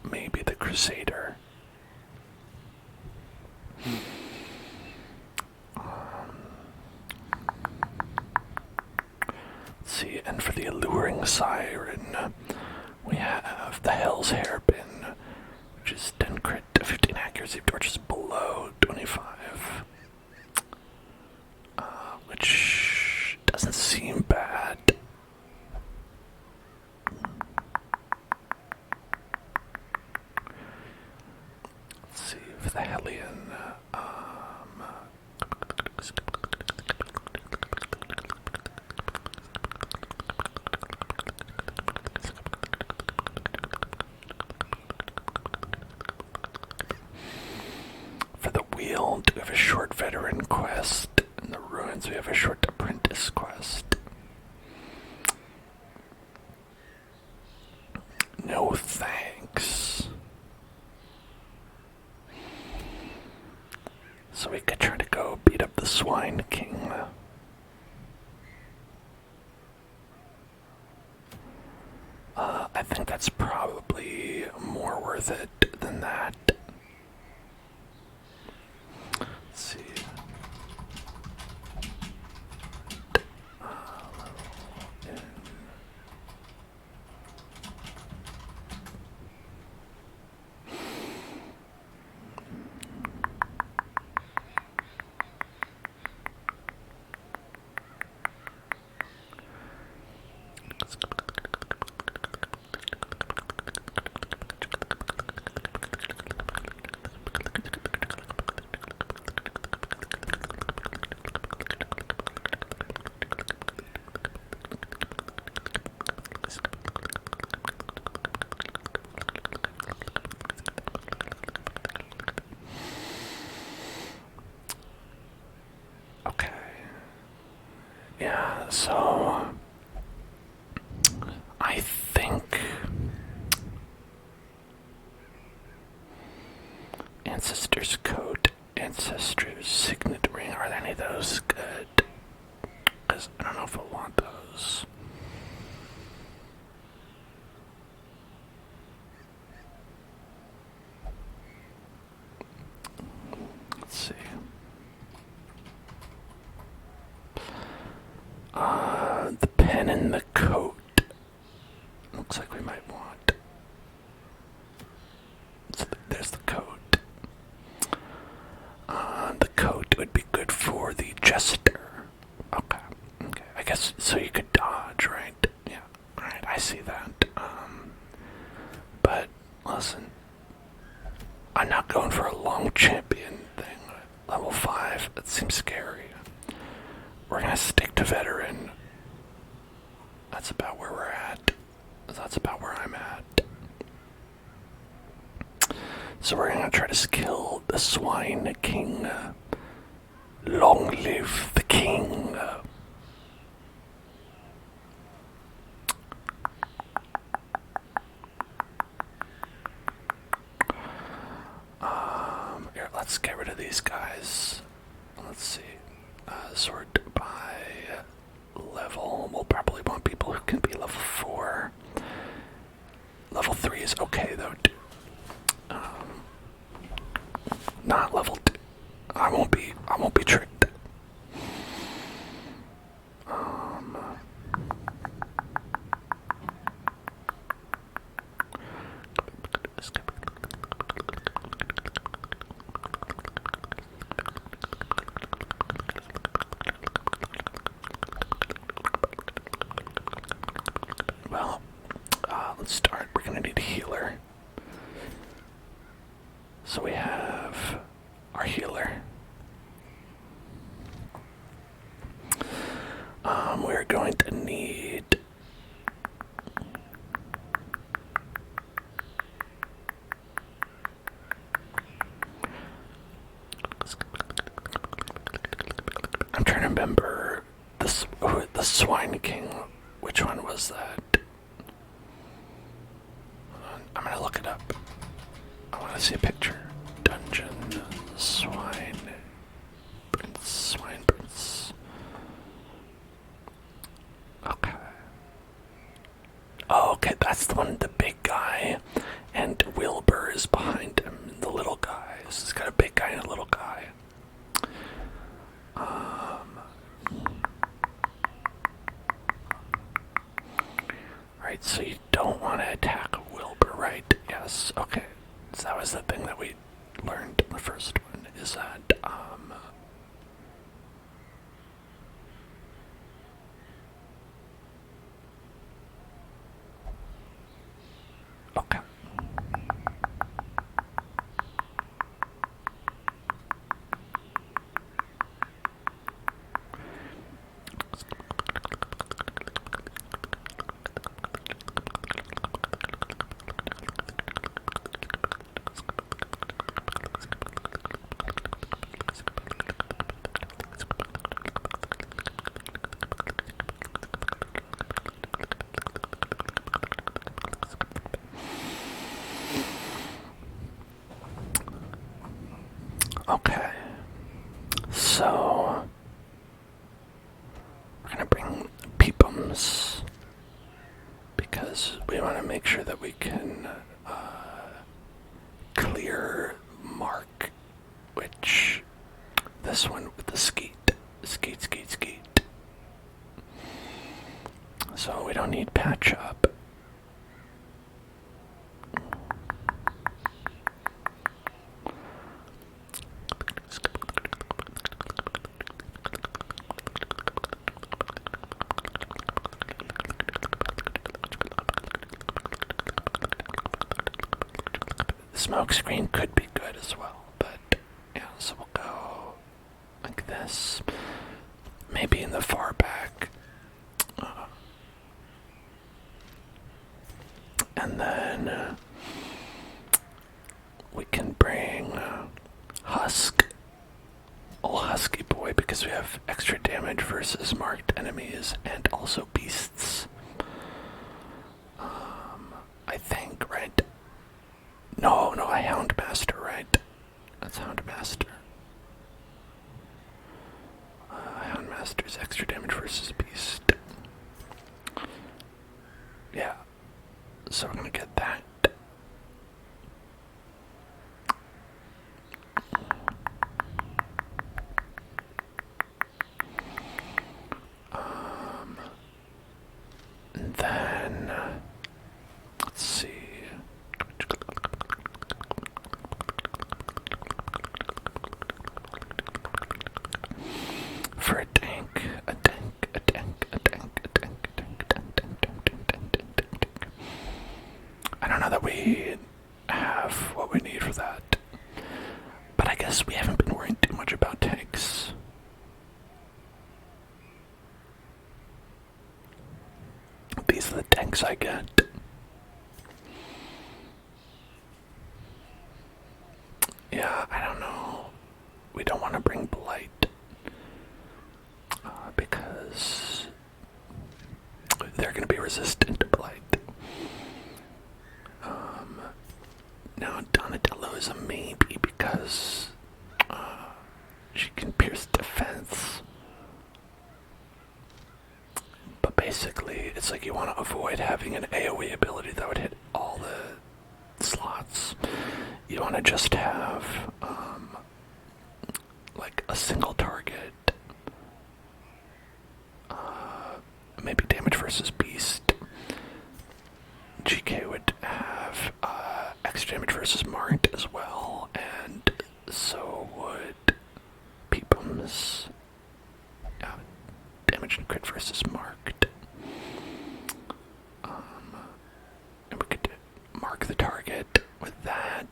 maybe the crusader. See, and for the alluring siren, we have the Hell's Hairpin, which is 10 crit, 15 accuracy, torches below 25, which doesn't seem bad. Let's see, for the Hellion, we have a short veteran quest. In the ruins, we have a short apprentice quest. So we could try to go beat up the Swine King. I think that's probably more worth it than that. Let's see. Okay. Yeah, so I think Ancestor's Coat, Ancestor's Signet Ring, are any of those good? Because I don't know if I want those. Let's see. The pen and the coat. Looks like we might want. So there's the coat. The coat would be good for the jester. Okay. Okay. I guess so you could dodge, right? Yeah. Alright, I see that. But listen. I'm not going for a long champion thing. Level 5, that seems scary. We're gonna stick to veteran. That's about where we're at. That's about where I'm at. So we're gonna try to kill the Swine King. Long live the king. Here, let's get rid of these guys. Let's see. Sort by level. We'll probably want people who can be level 4. Level 3 is okay though. Not level 2. I won't be tricked. Well, let's start. We're gonna need a healer. So we have our healer. We're going to need I'm trying to remember this the Swine King. Which one was that? I'm gonna look it up. I want to see a picture. Dungeon Swine Prince. Okay. Oh, okay, that's the one, the big guy. And Wilbur is behind him, the little guy. So he's got a big guy and a little guy. Alright, so you don't want to attack Wilbur, right? Yes, okay. So that was the thing that we learned in the first one, is that, okay. So we're gonna bring peepums because we want to make sure that we can clear mark, which this one with the skeet. So we don't need patch up. The smoke screen could be good as well, but yeah, so we'll go like this. Maybe in the far back. And then we can bring Husk, old Husky Boy, because we have extra damage versus marked enemies and also beasts. I think, right? No, I Houndmaster, right? That's Houndmaster. Houndmaster's extra damage versus beast. Yeah. So we're gonna get that. And then let's see. For a tank. I don't know that we have what we need for that. But I guess we haven't been worrying too much about tanks. These are the tanks I get. Yeah, I don't know. We don't want to bring Blight. Because they're going to be resistant to Blight. Now Donatello is a maybe because she can pierce defense. But basically, it's like you want to avoid having an AoE ability that would hit all the slots. You want to just have like a single target. Maybe damage versus beast. GK would have extra damage versus marked as well, and so would Peepums. Damage and crit versus marked. And we could mark the target with that,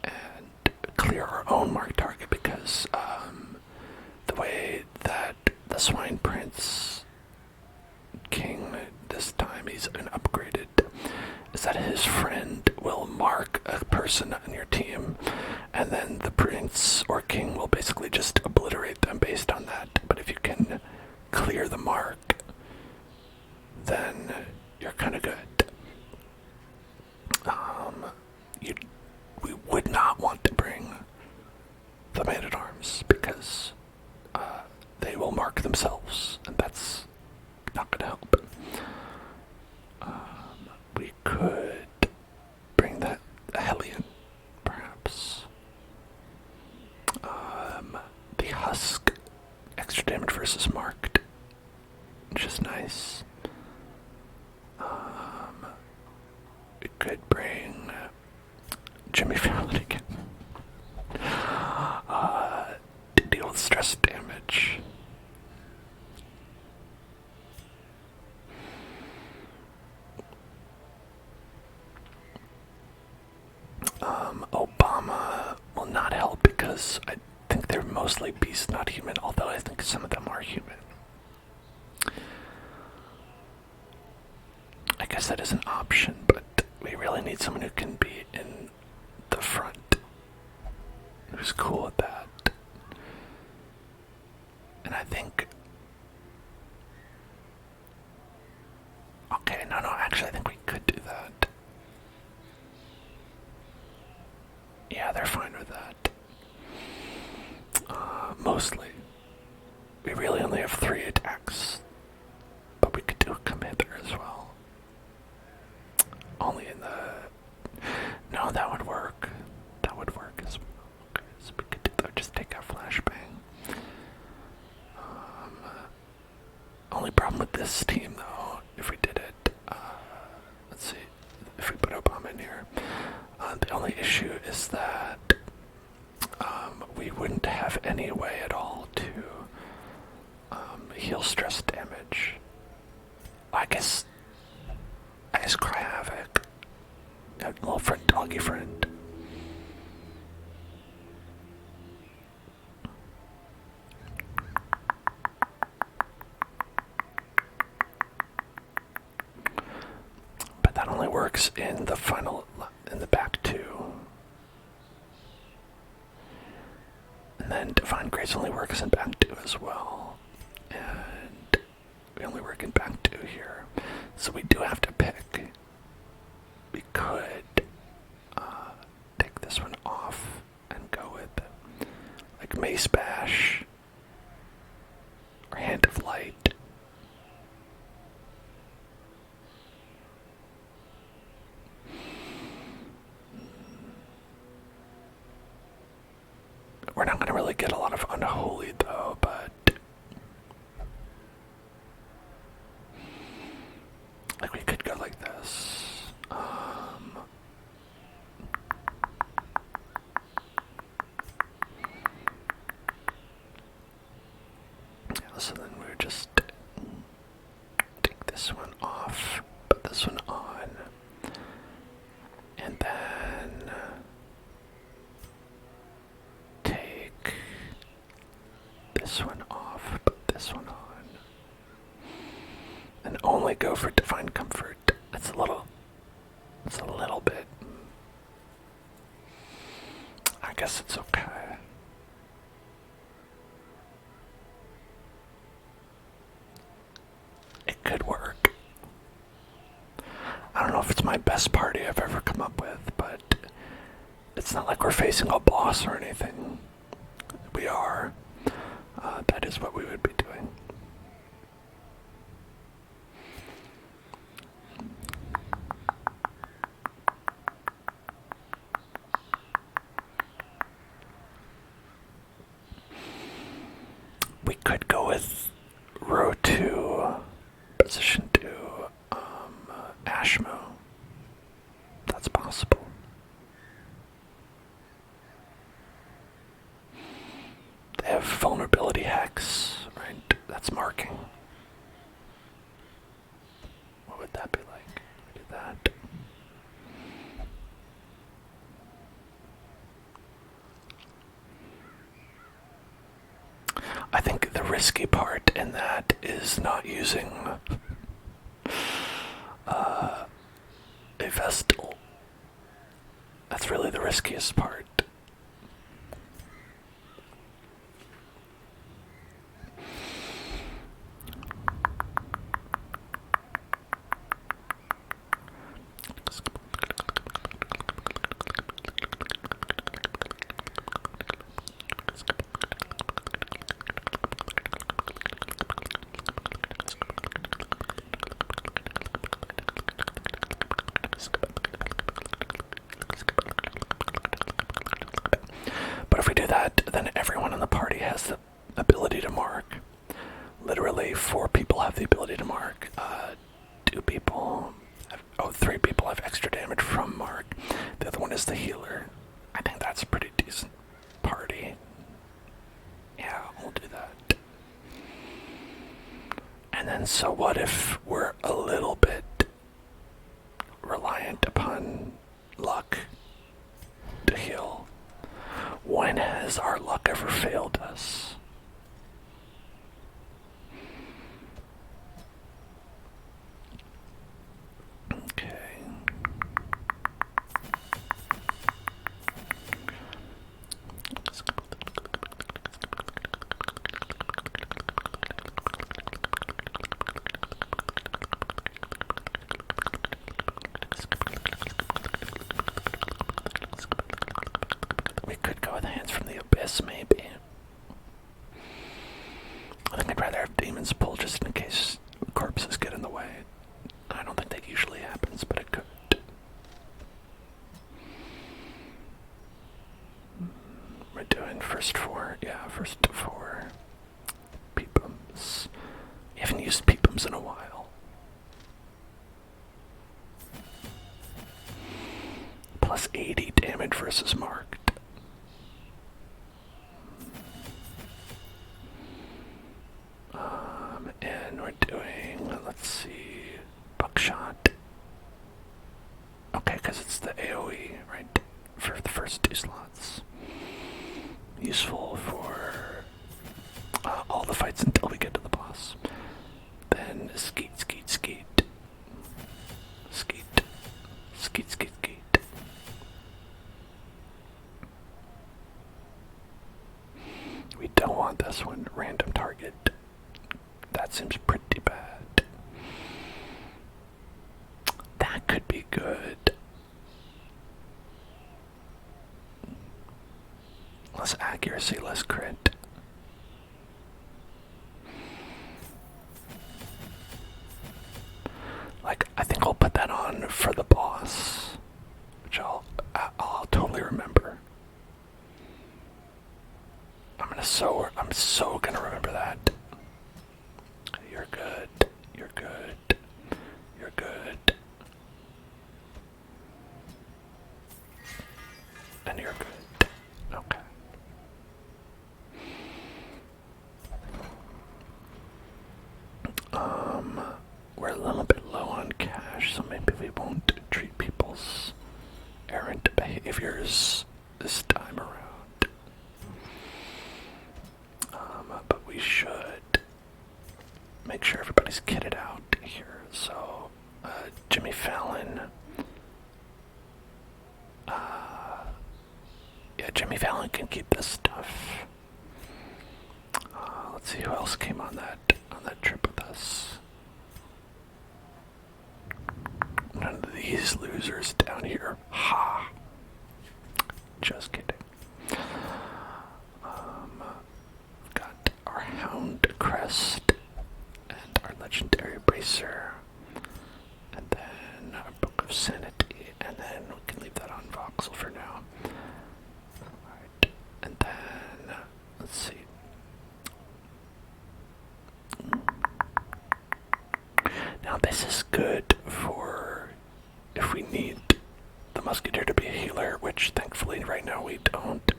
and clear our own marked target because the way that the Swine Prince King this time, he's been upgraded, is that his friend will mark a person on your team, and then the prince or king will basically just obliterate them based on that. But if you can clear the mark, then you're kind of good. We would not want to bring the Man-at-Arms because they will mark themselves, and that's not going to help. We could bring that Hellion, perhaps. The Husk, extra damage versus marked, which is nice. We could bring Jimmy Fallon again. To deal with stress damage. Obama will not help because I think they're mostly beasts, not human, although I think some of them are human. I guess that is an option, but we really need someone who can be in the front, who's cool with that. And I think... Okay, no, actually I think we could do that. Yeah, they're fine with that. mostly. We really only have 3 attacks, but we could do a commander as well. Only in the... No, that would work. That would work as well. Okay, so we could do that. Just take out flashbang. Only problem with this team, though, if we did it, let's see, if we put Obama in here, the only issue is that we wouldn't have any way at all to heal stress damage. I guess Cry Havoc, a little friend, doggy friend. But that only works in the back 2. And then Divine Grace only works in back 2 as well. And we only work in back 2 here. So we do have to pick. We could take this one off and go with like Mace Bash or Hand of Light. We're not going to really get a lot of Unholy, though, but... Like, we could go like this. So then we would just take this one off, put this one on, and then... take this one off, put this one on, and only go for Divine Comfort. It's a little bit. I guess it's okay. It could work. I don't know if it's my best party I've ever come up with, but it's not like we're facing a boss or anything. We are. That is what we would be doing. We could go with row 2, position 2, Ashmo. That's possible. They have vulnerability hex, right? That's marking. What would that be like? Do that. I think the risky part in that is not using a Vestal. That's really the riskiest part. But if we do that, then everyone in the party has the ability to mark. Literally 4 people have the ability to mark. 3 people have extra damage from mark. The other one is the healer. I think that's a pretty decent party. Yeah, we'll do that. And then, so what if we're a little bit reliant upon luck to heal? When has our luck ever failed us? Okay. and first 4. Yeah, first 4 peepums. We haven't used peepums in a while. Plus 80 damage versus marked. And we're doing, let's see, buckshot. Okay, because it's the AoE, right? For the first 2 slots. Useful for all the fights until we get to the boss. Then skeet, skeet, skeet. Skeet. Skeet, skeet, skeet. We don't want this one. Random target. That seems pretty bad. That could be good. Less accuracy, less crit. Like, I think I'll put that on for the boss, which I'll totally remember. I'm so gonna remember that. You're good. You're good. You're good. And you're good. Okay. We're a little bit low on cash, so maybe we won't treat people's errant behaviors this time around. But we should make sure everybody's kitted out here. So, Jimmy Fallon. Yeah, Jimmy Fallon can keep this stuff. Let's see who else came on that trip with us. None of these losers down here. Ha! Just kidding. We've got our Hound Crest and our Legendary Bracer, and then our Book of Sanity, and then we can leave that on Voxel for now. Alright, and then, let's see. Now this is good for if we need the Musketeer to be a healer, which thankfully right now we don't.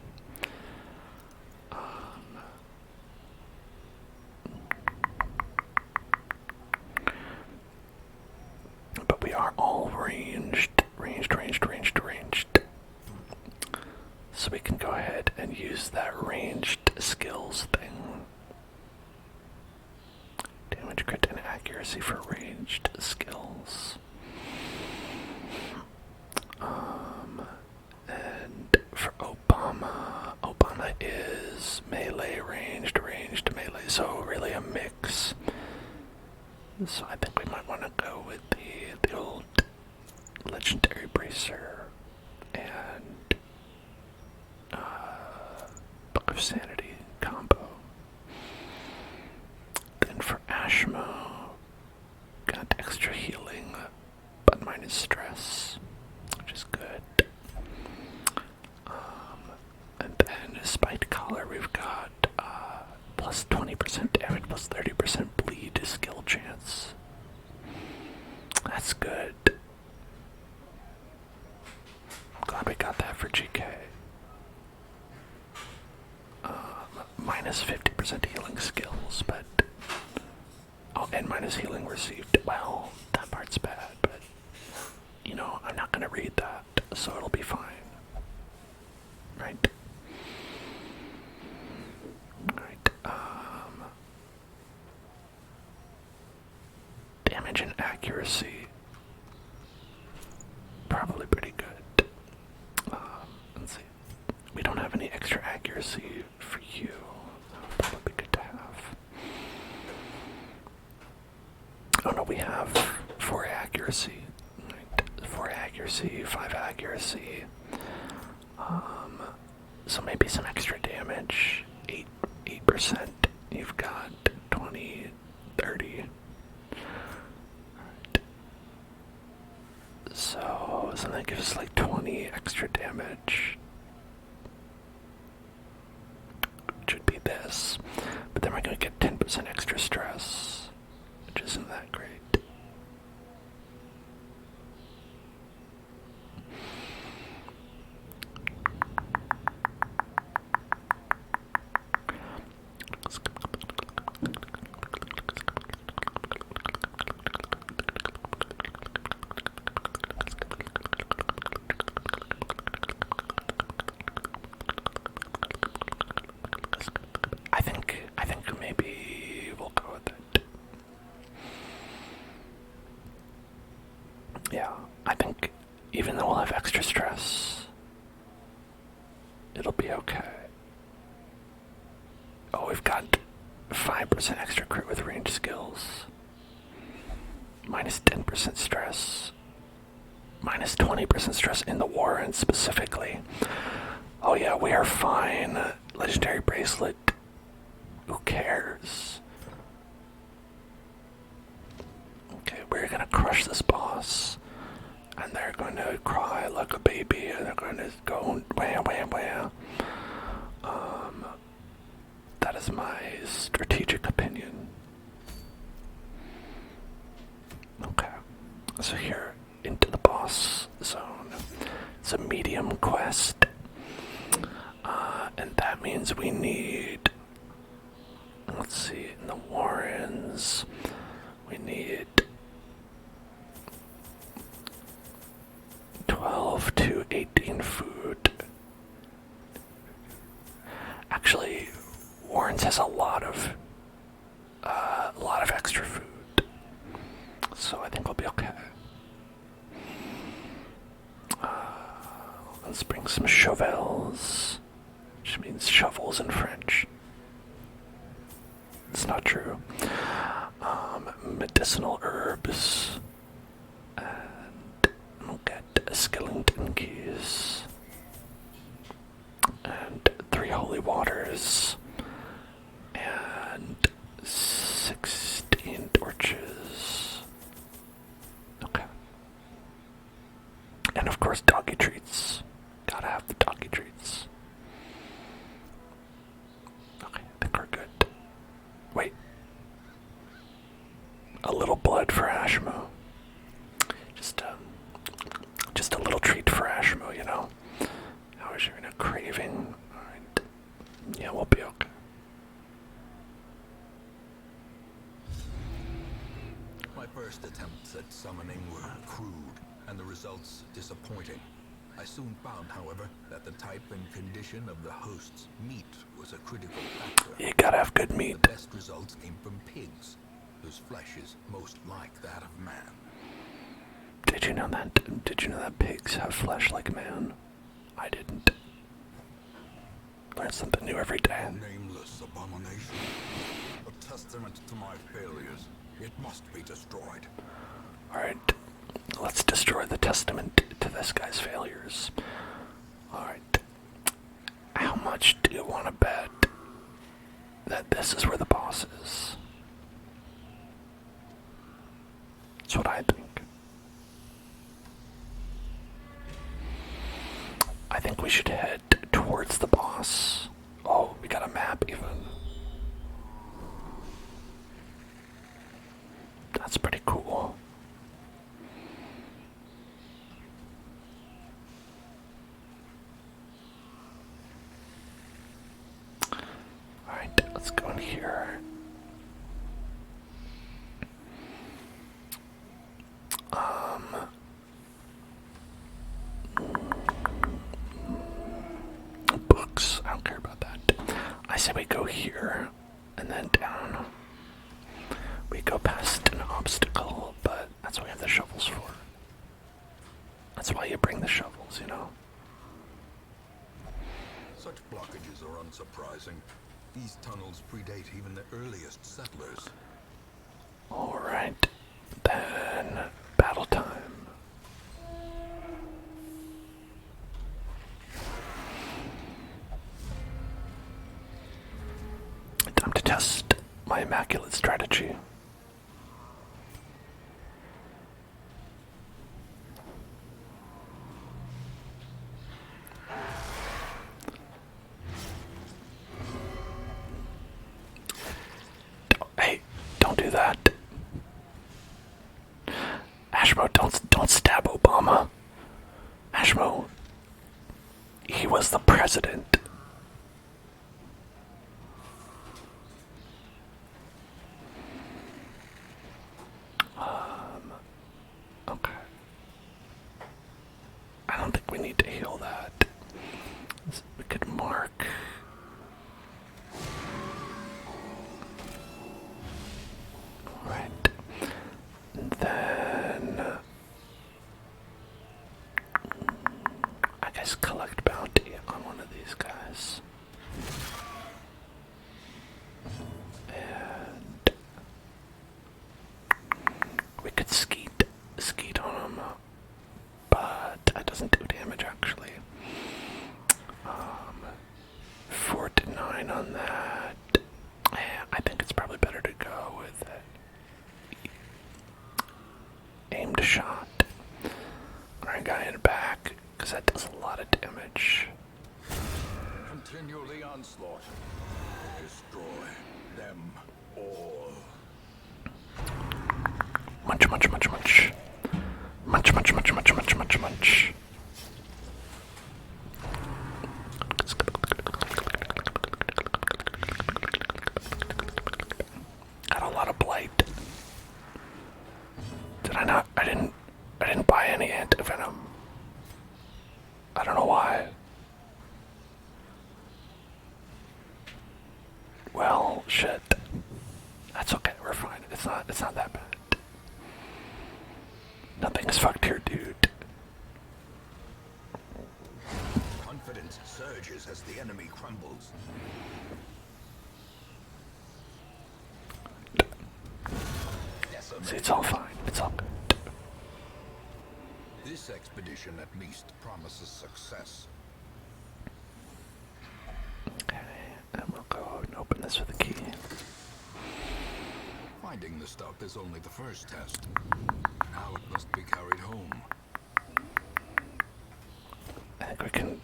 But we are all ranged. So we can go ahead and use that ranged skills thing. Damage, crit, and accuracy for ranged skills. And for Obama is melee, ranged, melee. So really a mix. So I think we might want to go with the old Legendary Bracer and Book of Sanity combo. Then for Ashmo, got extra healing, but minus stress, which is good. And then Spiked Collar, we've got plus 20% damage, plus 30% bleed skill chance. That's good. Glad we got that for GK. Minus 50% healing skills, but... Oh, and minus healing received. Well, that part's bad, but... You know, I'm not gonna read that, so it'll be fine. Right? Alright, damage and accuracy. Probably pretty good. Let's see. We don't have any extra accuracy for you. That would be good to have. Oh no, we have 4 accuracy. Right. 4 accuracy, 5 accuracy. So maybe some extra damage. 8%. You've got 20, 30. Alright. So that gives us like 20 extra damage. should be this. But then we're going to get 10% extra stress, which isn't that great. I think maybe we'll go with it. Yeah, I think even though we'll have extra stress, it'll be okay. Oh, we've got 5% extra crit with range skills. Minus 10% stress. Minus 20% stress in the Warren specifically. Oh yeah, we are fine. Legendary bracelet. Who cares? Okay, we're gonna crush this boss. And they're going to cry like a baby. And they're going to go wham, wham, wham. That is my strategic opinion. Okay. So here, into the boss zone. It's a medium quest. And that means we need... Let's see, in the Warrens, we need 12 to 18 food. Actually, Warrens has a lot of extra food, so I think we'll be okay. Let's bring some shovels, which means shovels in French. It's not true. Medicinal herbs. And we'll get skeleton keys. And 3 holy waters. And 16 torches. Okay. And of course, doggy treats. Gotta have the doggy treats. Okay, I think we're good. Wait. A little blood for Ashmo. Just a little treat for Ashmo, you know. How is she in a craving? Alright. Yeah, we'll be okay. My first attempts at summoning were crude, and the results disappointing. I soon found, however, that the type and condition of the host's meat was a critical factor. You gotta have good meat. The best results came from pigs, whose flesh is most like that of man. Did you know that pigs have flesh like man? I didn't. Learn something new every day. A nameless abomination. A testament to my failures. It must be destroyed. Alright. Let's destroy the testament to this guy's failures. Alright. How much do you want to bet that this is where the boss is? That's what I think. I think we should head towards the boss. Oh, we got a map even. That's pretty cool. Alright, let's go in here. Books, I don't care about that. I say we go here, and then down. We go past an obstacle, but that's what we have the shovels for. That's why you bring the shovels, you know? Such blockages are unsurprising. These tunnels predate even the earliest settlers. Alright, then battle time. Time to test my immaculate strategy. Ashmo, don't stab Obama. Ashmo, he was the president. Okay. I don't think we need to heal that. We could mark. Right. And then I guess collect bounty on one of these guys. And we could skeet on him, but that doesn't do damage actually. 4 to 9 on that. I think it's probably better to go with it. Aimed shot on our guy in the back, because that does a lot of damage. Continue the onslaught. Destroy them all. Munch, munch, munch, munch. Munch, munch, munch, munch, munch, munch, munch. Got a lot of blight. Did I not? I didn't buy any antivenom. I don't know why. Well, shit. That's okay, we're fine. It's not that bad. Nothing is fucked here, dude. Confidence surges as the enemy crumbles. See, it's all fine. It's all good. This expedition at least promises success. Okay, and we'll go and open this with a key. Finding the stuff is only the first test. Now it must be carried home. I think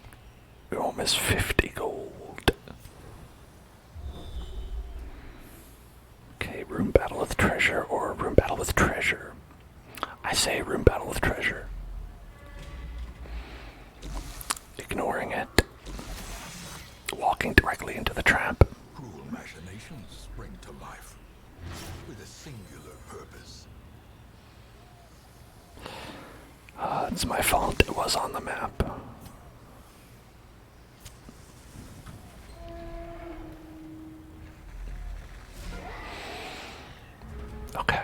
we almost 50 gold. Okay, room battle with treasure or room battle with treasure. I say room battle with treasure. Ignoring it. Walking directly into the trap. Cruel machinations spring to life with a singular purpose. It's my fault. It was on the map. Okay.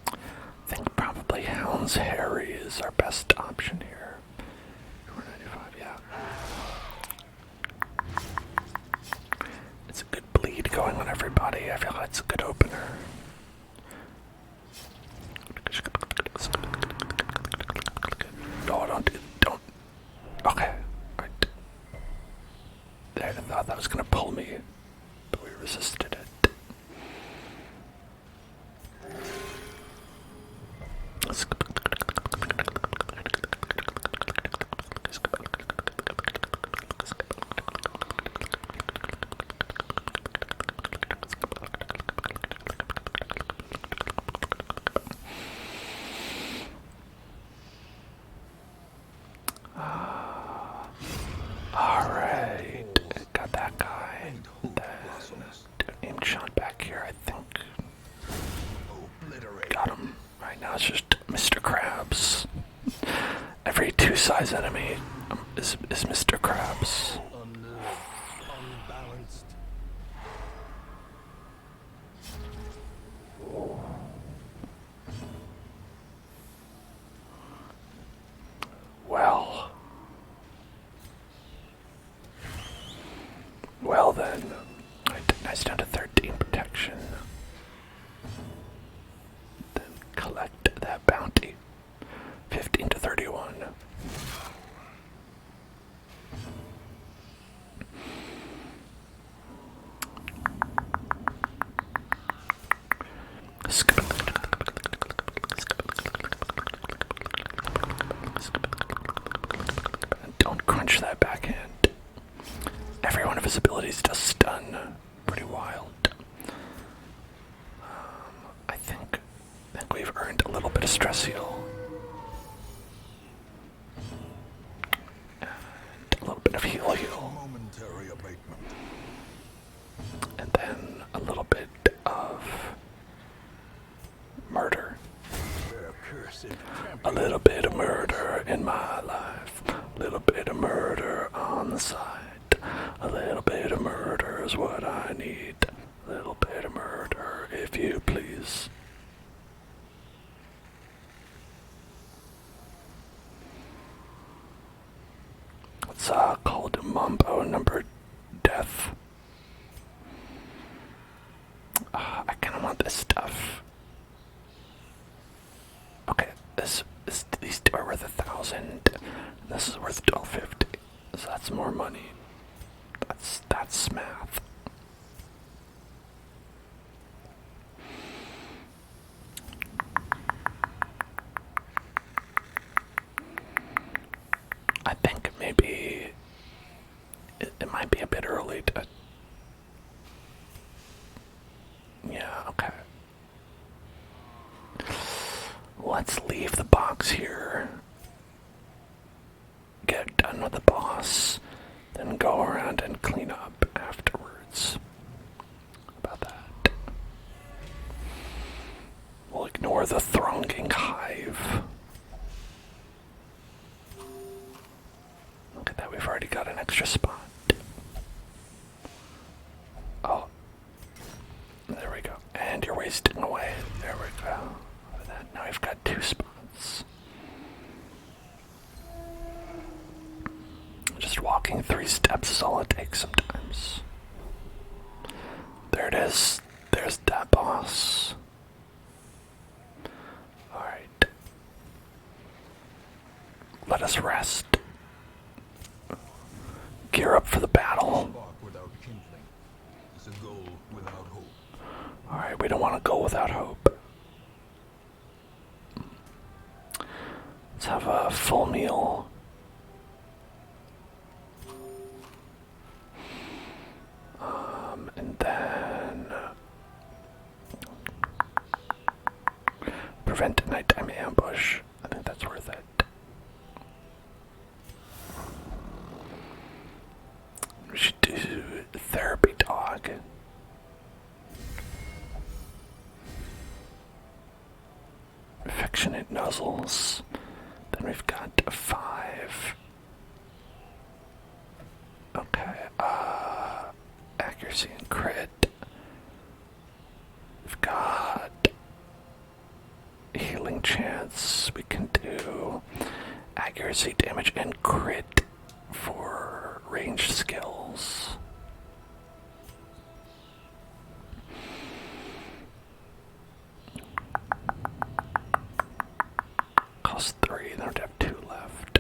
I think probably Hound's Harry is our best option here. 495, yeah. It's a good bleed going on everybody. I feel like it's a good opener. No, don't. Okay, right. There, I thought that was gonna pull me, but we resisted it. Alright, got that guy. Then aim shot back here, I think. Got him. Right now it's just Mr. Krabs. Every 2-size enemy is Mr. Krabs. Unbalanced. Well then, nice down to 13 protection. Then collect that bounty. 15 to 31. ability's just stun. Pretty wild. I think we've earned a little bit of stress heal. And a little bit of heal. Momentary abatement. And then a little bit of murder. A little bit of murder in my life. A little bit of murder on the side. A little bit of murder is what I need. A little bit of murder, if you please. It's called Mambo Number Death. I kind of want this stuff. Okay, these two are worth 1,000. This is worth 1,250. So that's more money. That's math. I think maybe it might be a bit early to. Yeah, okay. Let's leave the box here. Get done with the boss, then go around and clean up afterwards. How about that? We'll ignore the thronging hive. Look at that, we've already got an extra spot. Oh. There we go. And you're wasting away. There we go. Look at that. Now we've got 2 spots. Just walking 3 steps is all it takes sometimes. There it is. There's that boss. Alright. Let us rest. Gear up for the battle. Alright, we don't want to go without hope. Let's have a full meal. And then prevent a nighttime ambush. I think that's worth it. We should do therapy dog. Affectionate nuzzles. Then we've got 5. Okay, accuracy and crit. We've got healing chance. We can do accuracy, damage, and crit for ranged skills. Cost 3, then we have 2 left.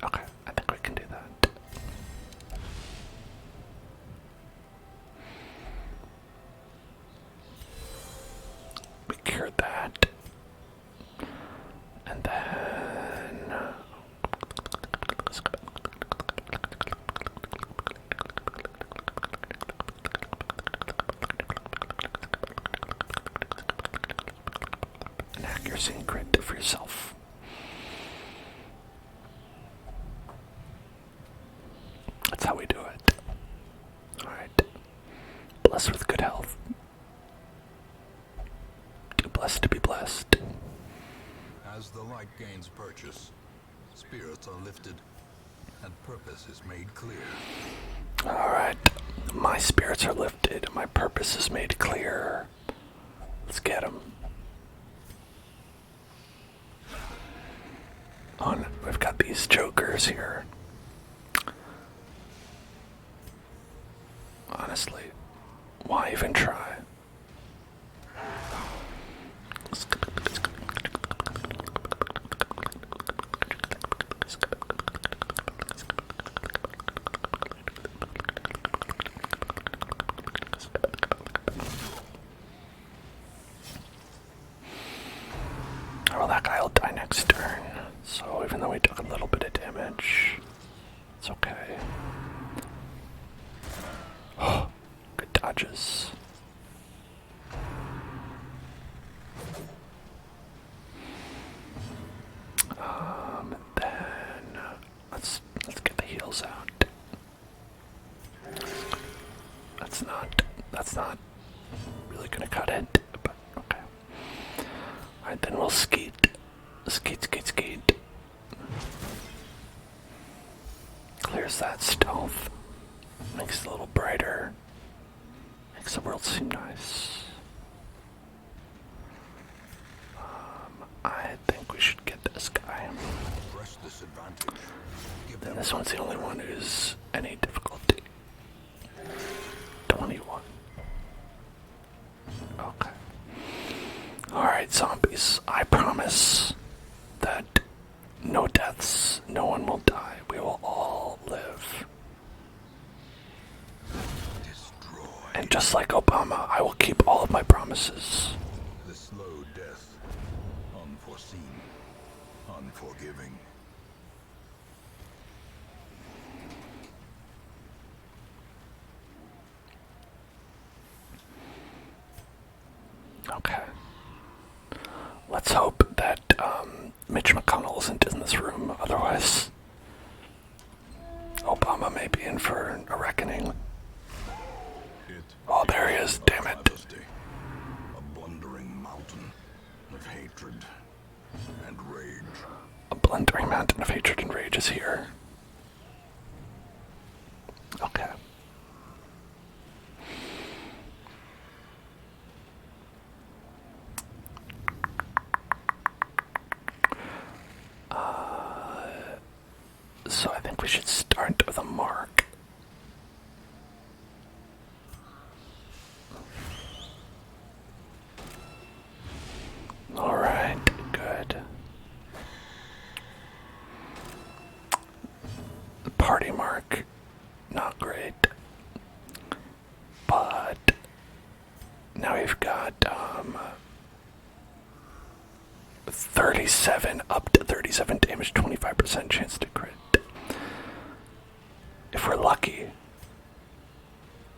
Okay, I think we can do that. We cured that. And then an accuracy and crit for yourself. That's how we do it. Alright. Blessed with good health. Too blessed to be blessed. As the light gains purchase, spirits are lifted, and purpose is made clear. Alright. My spirits are lifted. My purpose is made clear. Let's get them. On, we've got these jokers here. Honestly, why even try? Oh, that guy will die next turn. So even though we took a little bit of damage, it's okay. Oh, good dodges. Then let's get the heals out. That's not really gonna cut it, but okay. Alright, then we'll skeet. Skeet. Clears that stealth. Makes it a little brighter. Makes the world seem nice. I think we should get this guy. Then this one's the only one who's any difficulty. 21. Okay. Alright, zombies. I promise that no deaths, no one will die. We will all live. And just like Obama, I will keep all of my promises. The slow death, unforeseen, unforgiving. Okay. Let's hope that Mitch McConnell isn't in this room. Otherwise, Obama may be in for a reckoning. Oh, there he is. Damn it. A blundering mountain of hatred and rage. A blundering mountain of hatred and rage is here. Okay. So I think we should start with a mark. Alright, good. The party mark, not great. But now we've got 37 up to 37 damage, 25% chance to crit. If we're lucky,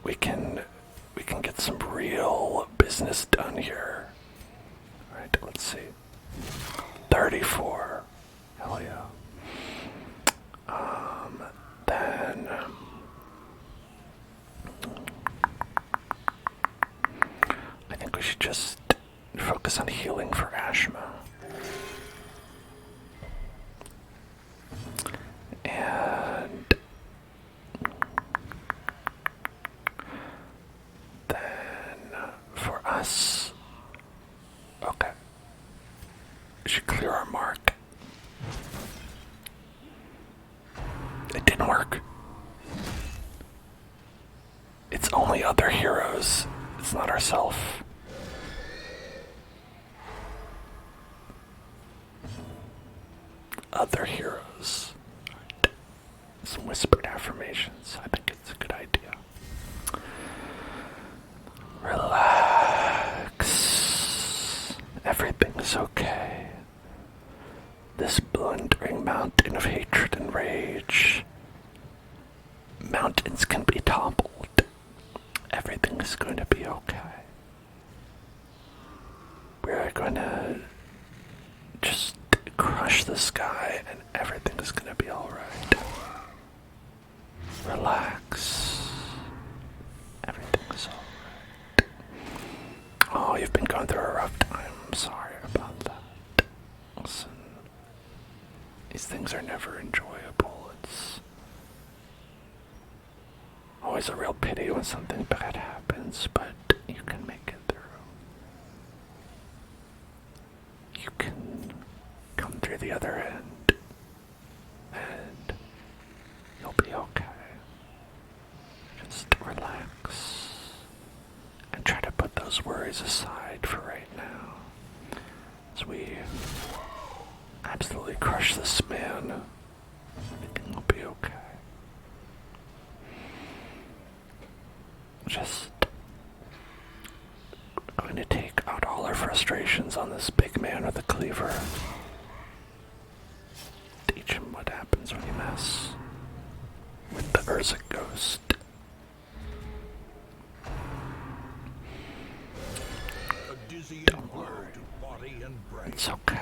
we can get some real business done here. Alright, let's see. 34. Hell yeah. Then I think we should just focus on healing for Ashma. And then for us, okay, we should clear our mark. It didn't work. It's only other heroes. It's not ourselves. Other heroes. Some whispered affirmations. I think it's a good idea. Relax. Everything's okay. This blundering mountain of hatred and rage. Mountains can be toppled. Everything's going to be okay. We're going to just crush the sky and everything's going to be alright. Relax. Everything's alright. Oh, you've been going through a rough time. I'm sorry about that. Listen, these things are never enjoyable. It's always a real pity when something bad happens, but you can make it through. You can come through the other end, and you'll be okay. Just relax, and try to put those worries aside for right now, as we absolutely crush this man. Everything will be okay. Just going to take out all our frustrations on this big man with a cleaver. almost. A dizzying blow to body and brain. It's okay.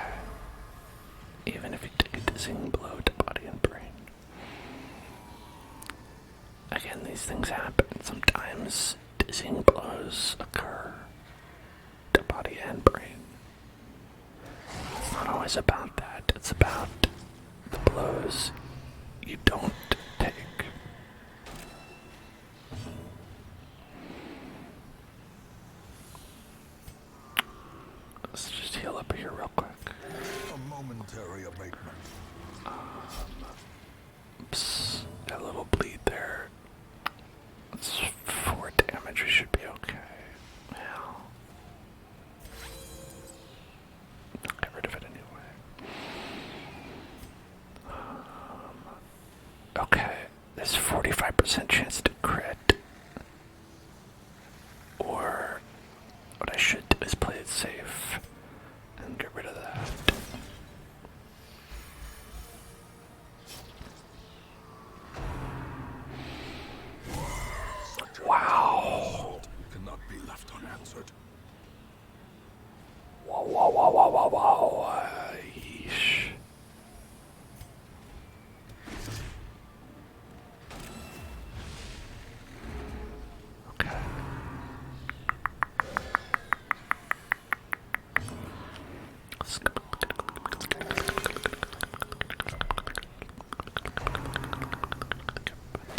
Even if you take a dizzying blow to body and brain. Again, these things happen. Sometimes dizzying blows occur to body and brain. It's not always about that. It's about the blows you don't take. Let's just heal up here real quick. A momentary abatement. Oops, got a little bleed there. That's 4 damage, we should be okay. Well, I'll get rid of it anyway. Okay, there's 45% chance to crit. Or what I should do is play it safe and get rid of that. Wow. Cannot be left unanswered. Wow, wow, wow, wow, wow, wow. Yeesh. Okay.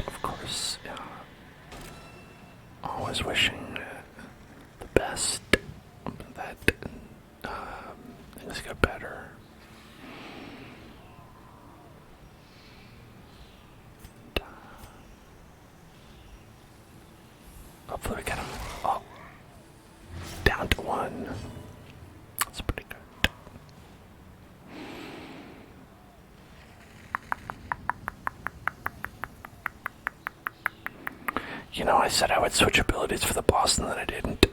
Of course, yeah. Always wishing the best, that things get better. Hopefully we get him. Oh, down to 1. That's pretty good. You know, I said I would switch abilities for the boss and then I didn't.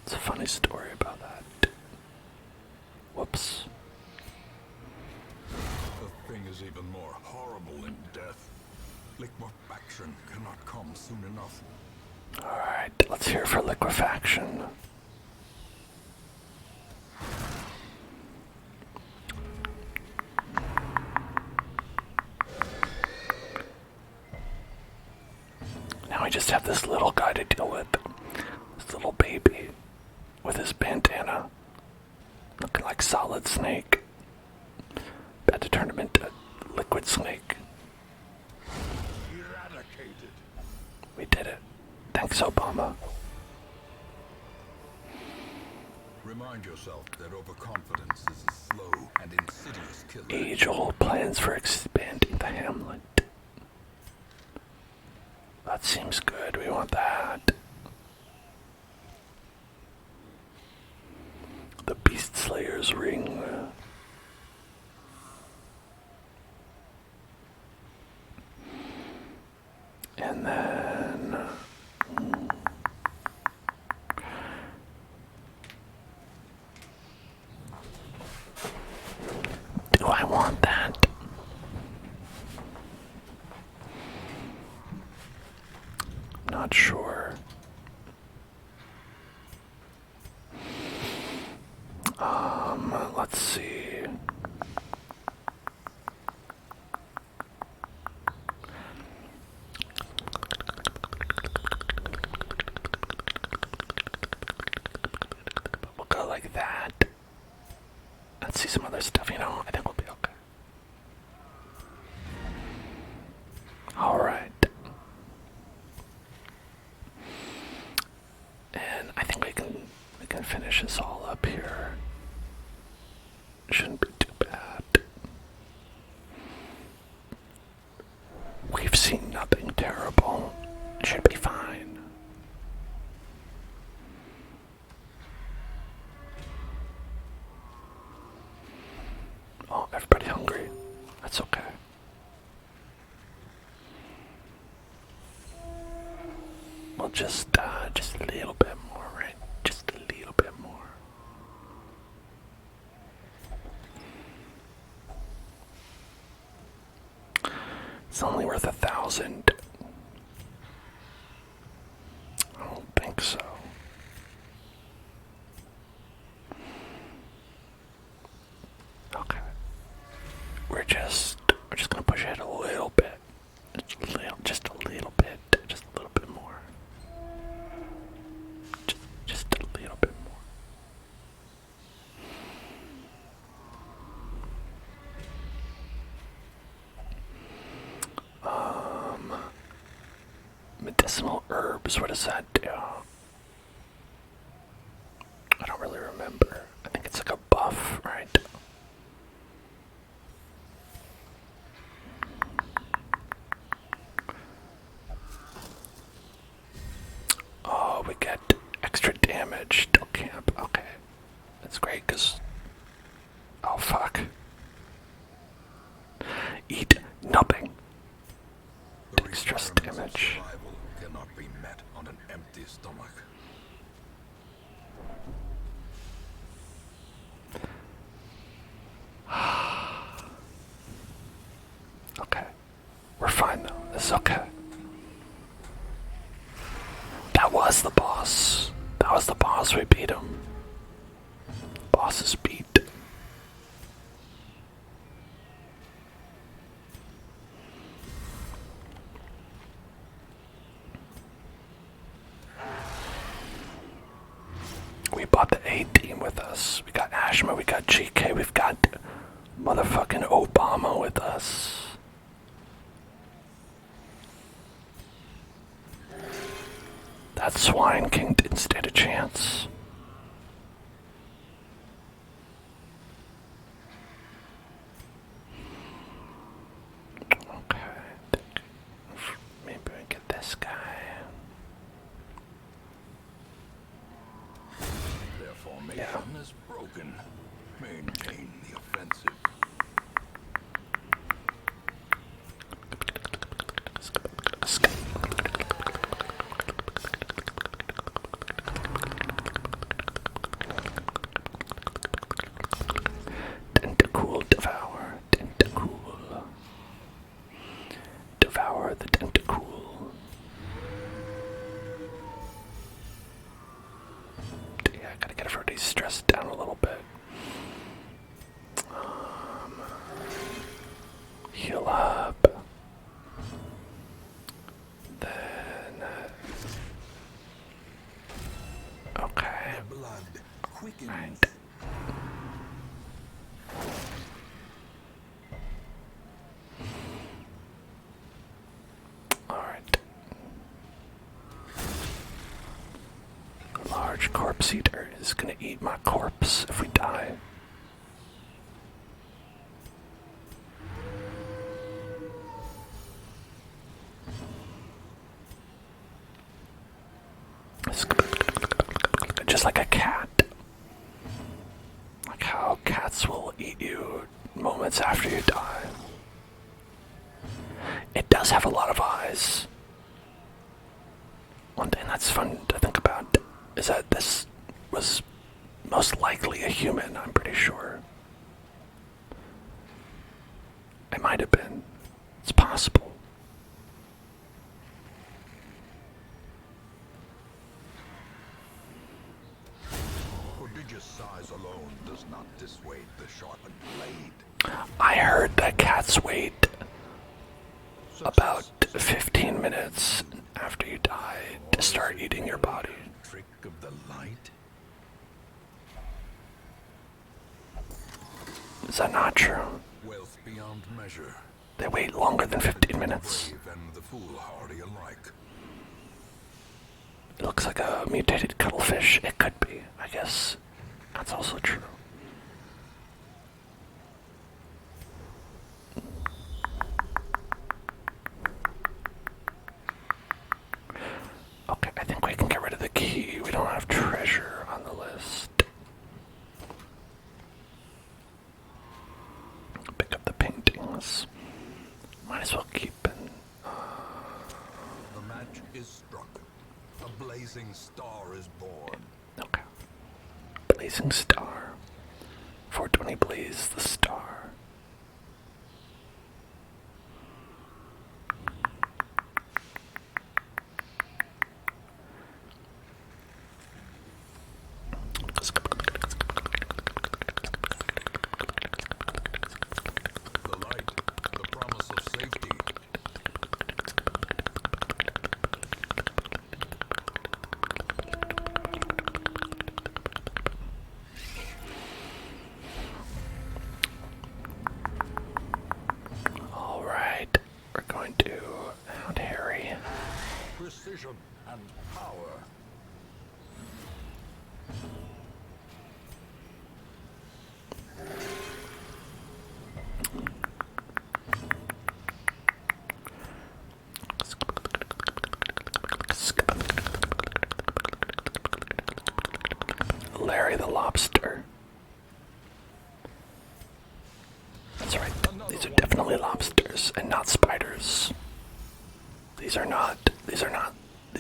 It's a funny story about that. Whoops. The thing is even more horrible than death. Liquefaction cannot come soon enough. Alright, let's hear for liquefaction. Now we just have this little guy to deal with. This little baby with his bandana. Looking like Solid Snake. About to turn him into Liquid Snake. Eradicated. We did it. Thanks, Obama. Remind yourself that overconfidence is a slow and insidious killer. Age-old plans for expanding the hamlet. That seems good. We want that. The Beast Slayer's ring. And then... do I want that? Not sure. Let's see. We'll go like that. Let's see some other stuff, you know. I think we'll be okay. Alright. And I think we can finish this all up here. Shouldn't be too bad. We've seen nothing terrible. Should be fine. Oh, everybody hungry. That's okay. Well, just a little bit more, right? Just a little bit more. It's only worth 1,000. ramos, what does that do? I don't really remember. I think it's like a buff, right? Oh, we get extra damage till camp. Okay. That's great, because... Oh, fuck. Eat nothing. Take stress damage. Survival cannot be met on an empty stomach. Okay. We're fine, though. This is okay. That was the boss. That was the boss. We beat him. Boss is beat. We bought the A team with us. We got Ashma, we got GK, we've got motherfucking Obama with us. That Swine King didn't stand a chance. Okay, maybe we get this guy. Their formation is broken. Maintain the offensive. Tentacool devour. Tentacool. Devour the tentacool. Yeah, I gotta get everybody stressed down a little bit. Heal up. Then. Okay. The blood quickens. Right. Alright. Large corpse eater is gonna eat my corpse if we die. Just like a cat. Like how cats will eat you moments after you die. It does have a lot of eyes. One thing that's fun to think about is that this was most likely a human, I'm pretty sure. It might have been. It's possible. Prodigious size alone does not dissuade the sharpened blade. I heard that cats wait about 15 minutes after you die to start eating your body. Trick of the light. Is that not true? Wealth beyond measure. They wait longer than 15 minutes. Brave and the foolhardy alike. It looks like a mutated cuttlefish. It could be, I guess. That's also true. Okay, I think we can get rid of the key. We don't have treasure on the list. Pick up the paintings. Might as well keep in. The match is struck. A blazing star is born. Okay. Blazing star. 420 blaze the star. The light, the promise of safety. only lobsters and not spiders. These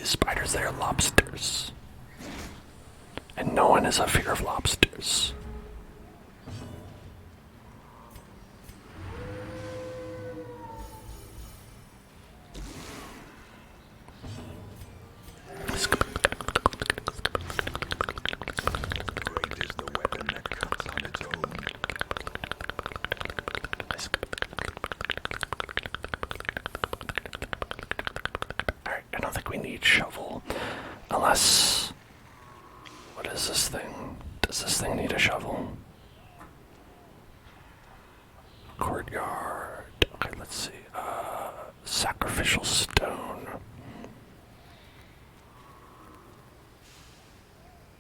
spiders, they are lobsters. And no one has a fear of lobsters. Great is the weapon that cuts on its own. Alright, I don't think we need shovel. Unless... What is this thing? Does this thing need a shovel? Courtyard. Okay, let's see. Sacrificial stone.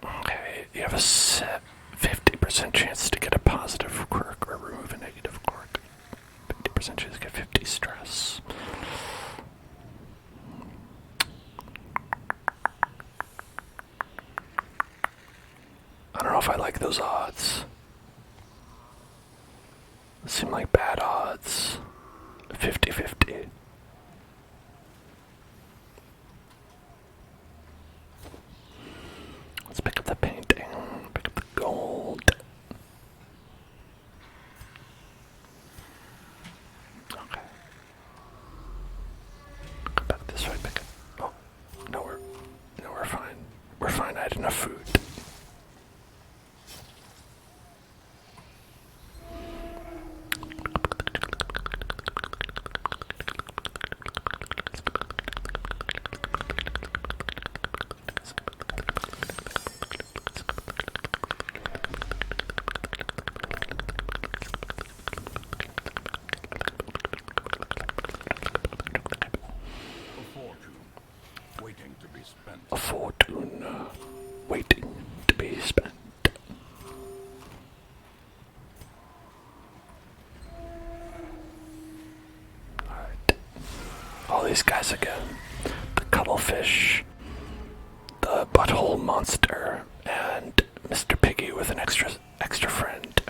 Okay, you have a 50% chance to get a positive quirk or remove a negative quirk. 50% chance to get 50 stress. I don't know if I like those odds. They seem like bad odds. 50-50. Let's pick up the painting. Pick up the gold. Okay. Go back this way. Pick it. Oh, no, we're fine. We're fine. I had enough food. A fortune waiting to be spent. A fortune waiting to be spent. Alright. All these guys again. The cuttlefish, the butthole monster, and Mr. Piggy with an extra friend.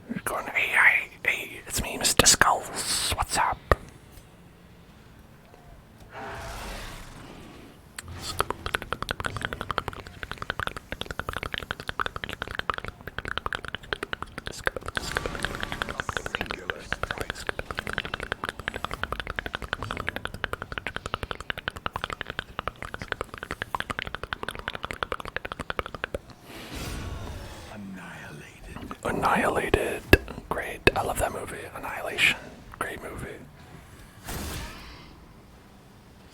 You're going, hey, it's me, Mr. Skulls. What's up? Annihilated. Great. I love that movie. Annihilation. Great movie.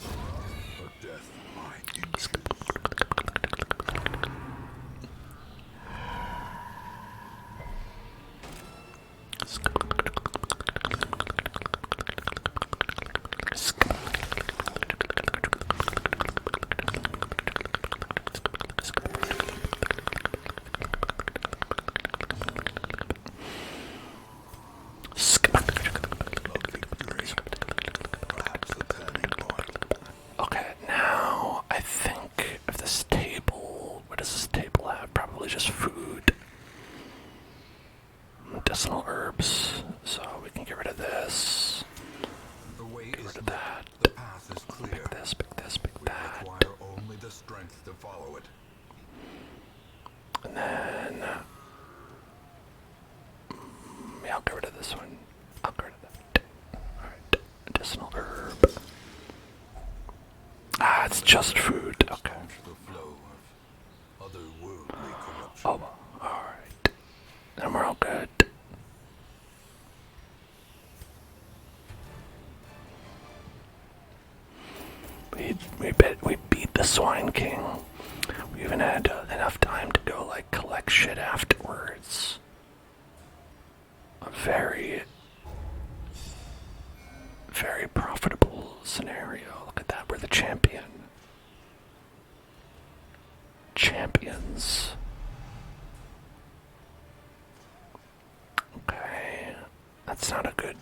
A death by inches. Perhaps a turning point. Okay, now I think if this table, what does this table have? Probably just food. Medicinal herbs, so we can get rid of this. The way Get is rid of lit. that. The path is clear. Pick this, pick this, pick We that. require only the strength to follow it. And then, yeah, I'll get rid of this one. I'll get rid of that. Alright, medicinal herb. Ah, it's just food. Okay. Staunch the flow of otherworldly corruption. Oh, alright. Then we're all good. We beat the Swine King. We even had enough time to go like collect shit afterwards. A very, very profitable scenario. Look at that, we're the champion. Champions. Okay, that's not a good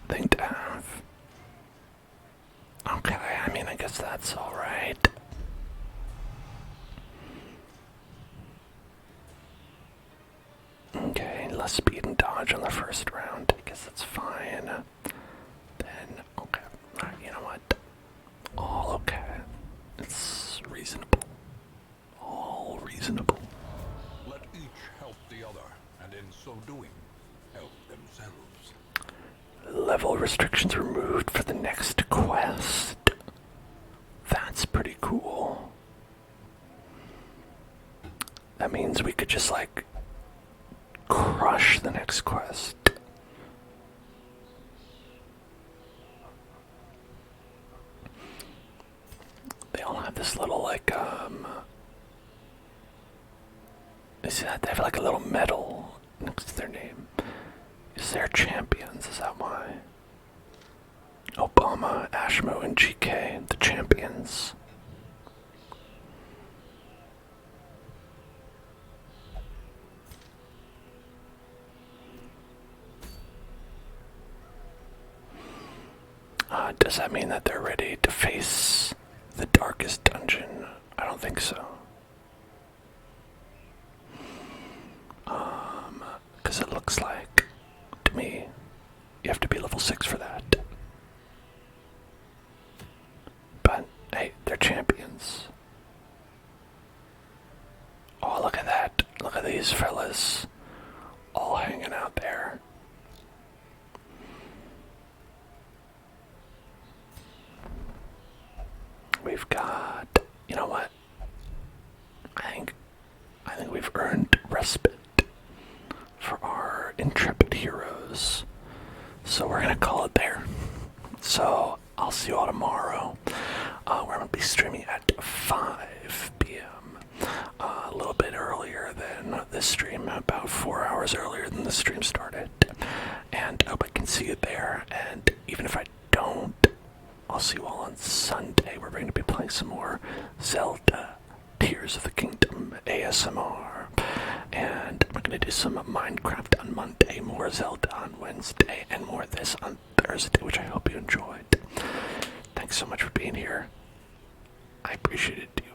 thing to have. Okay, I mean, I guess that's alright. Okay, the speed and dodge on the first round. I guess that's fine. Then, okay. Alright, you know what? All okay. It's reasonable. All reasonable. Let each help the other, and in so doing, help themselves. Level restrictions removed for the next quest. That's pretty cool. That means we could just, like, crush the next quest. They all have this little, like, you see that? They have, like, a little medal next to their name. Is there champions? Is that why? Obama, Ashmo, and GK, the champions. Does that mean that they're ready to face the darkest dungeon? I don't think so. Because it looks like, to me, you have to be level 6 for that. But, hey, they're champions. Oh, look at that. Look at these fellas all hanging out there. We've got, you know what? I think we've earned respite for our intrepid heroes. So we're gonna call it there. So I'll see you all tomorrow. We're gonna be streaming at 5 p.m. A little bit earlier than this stream, about 4 hours earlier than the stream started. And I hope I can see you there. And even if I don't, I'll see you all on Sunday. We're going to be playing some more Zelda Tears of the Kingdom ASMR. And we're going to do some Minecraft on Monday, more Zelda on Wednesday, and more of this on Thursday, which I hope you enjoyed. Thanks so much for being here. I appreciate you.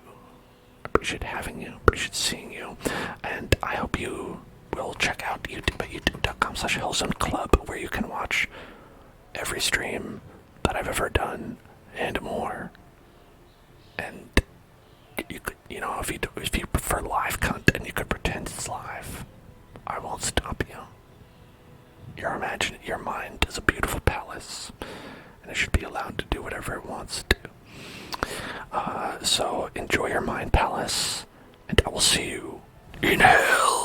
I appreciate having you. I appreciate seeing you. And I hope you will check out YouTube at youtube.com/HellzoneClub, where you can watch every stream that I've ever done and more. And you could, you know, if you prefer live content, you could pretend it's live. I won't stop you. Your mind is a beautiful palace, and it should be allowed to do whatever it wants to. So enjoy your mind palace, and I will see you in hell.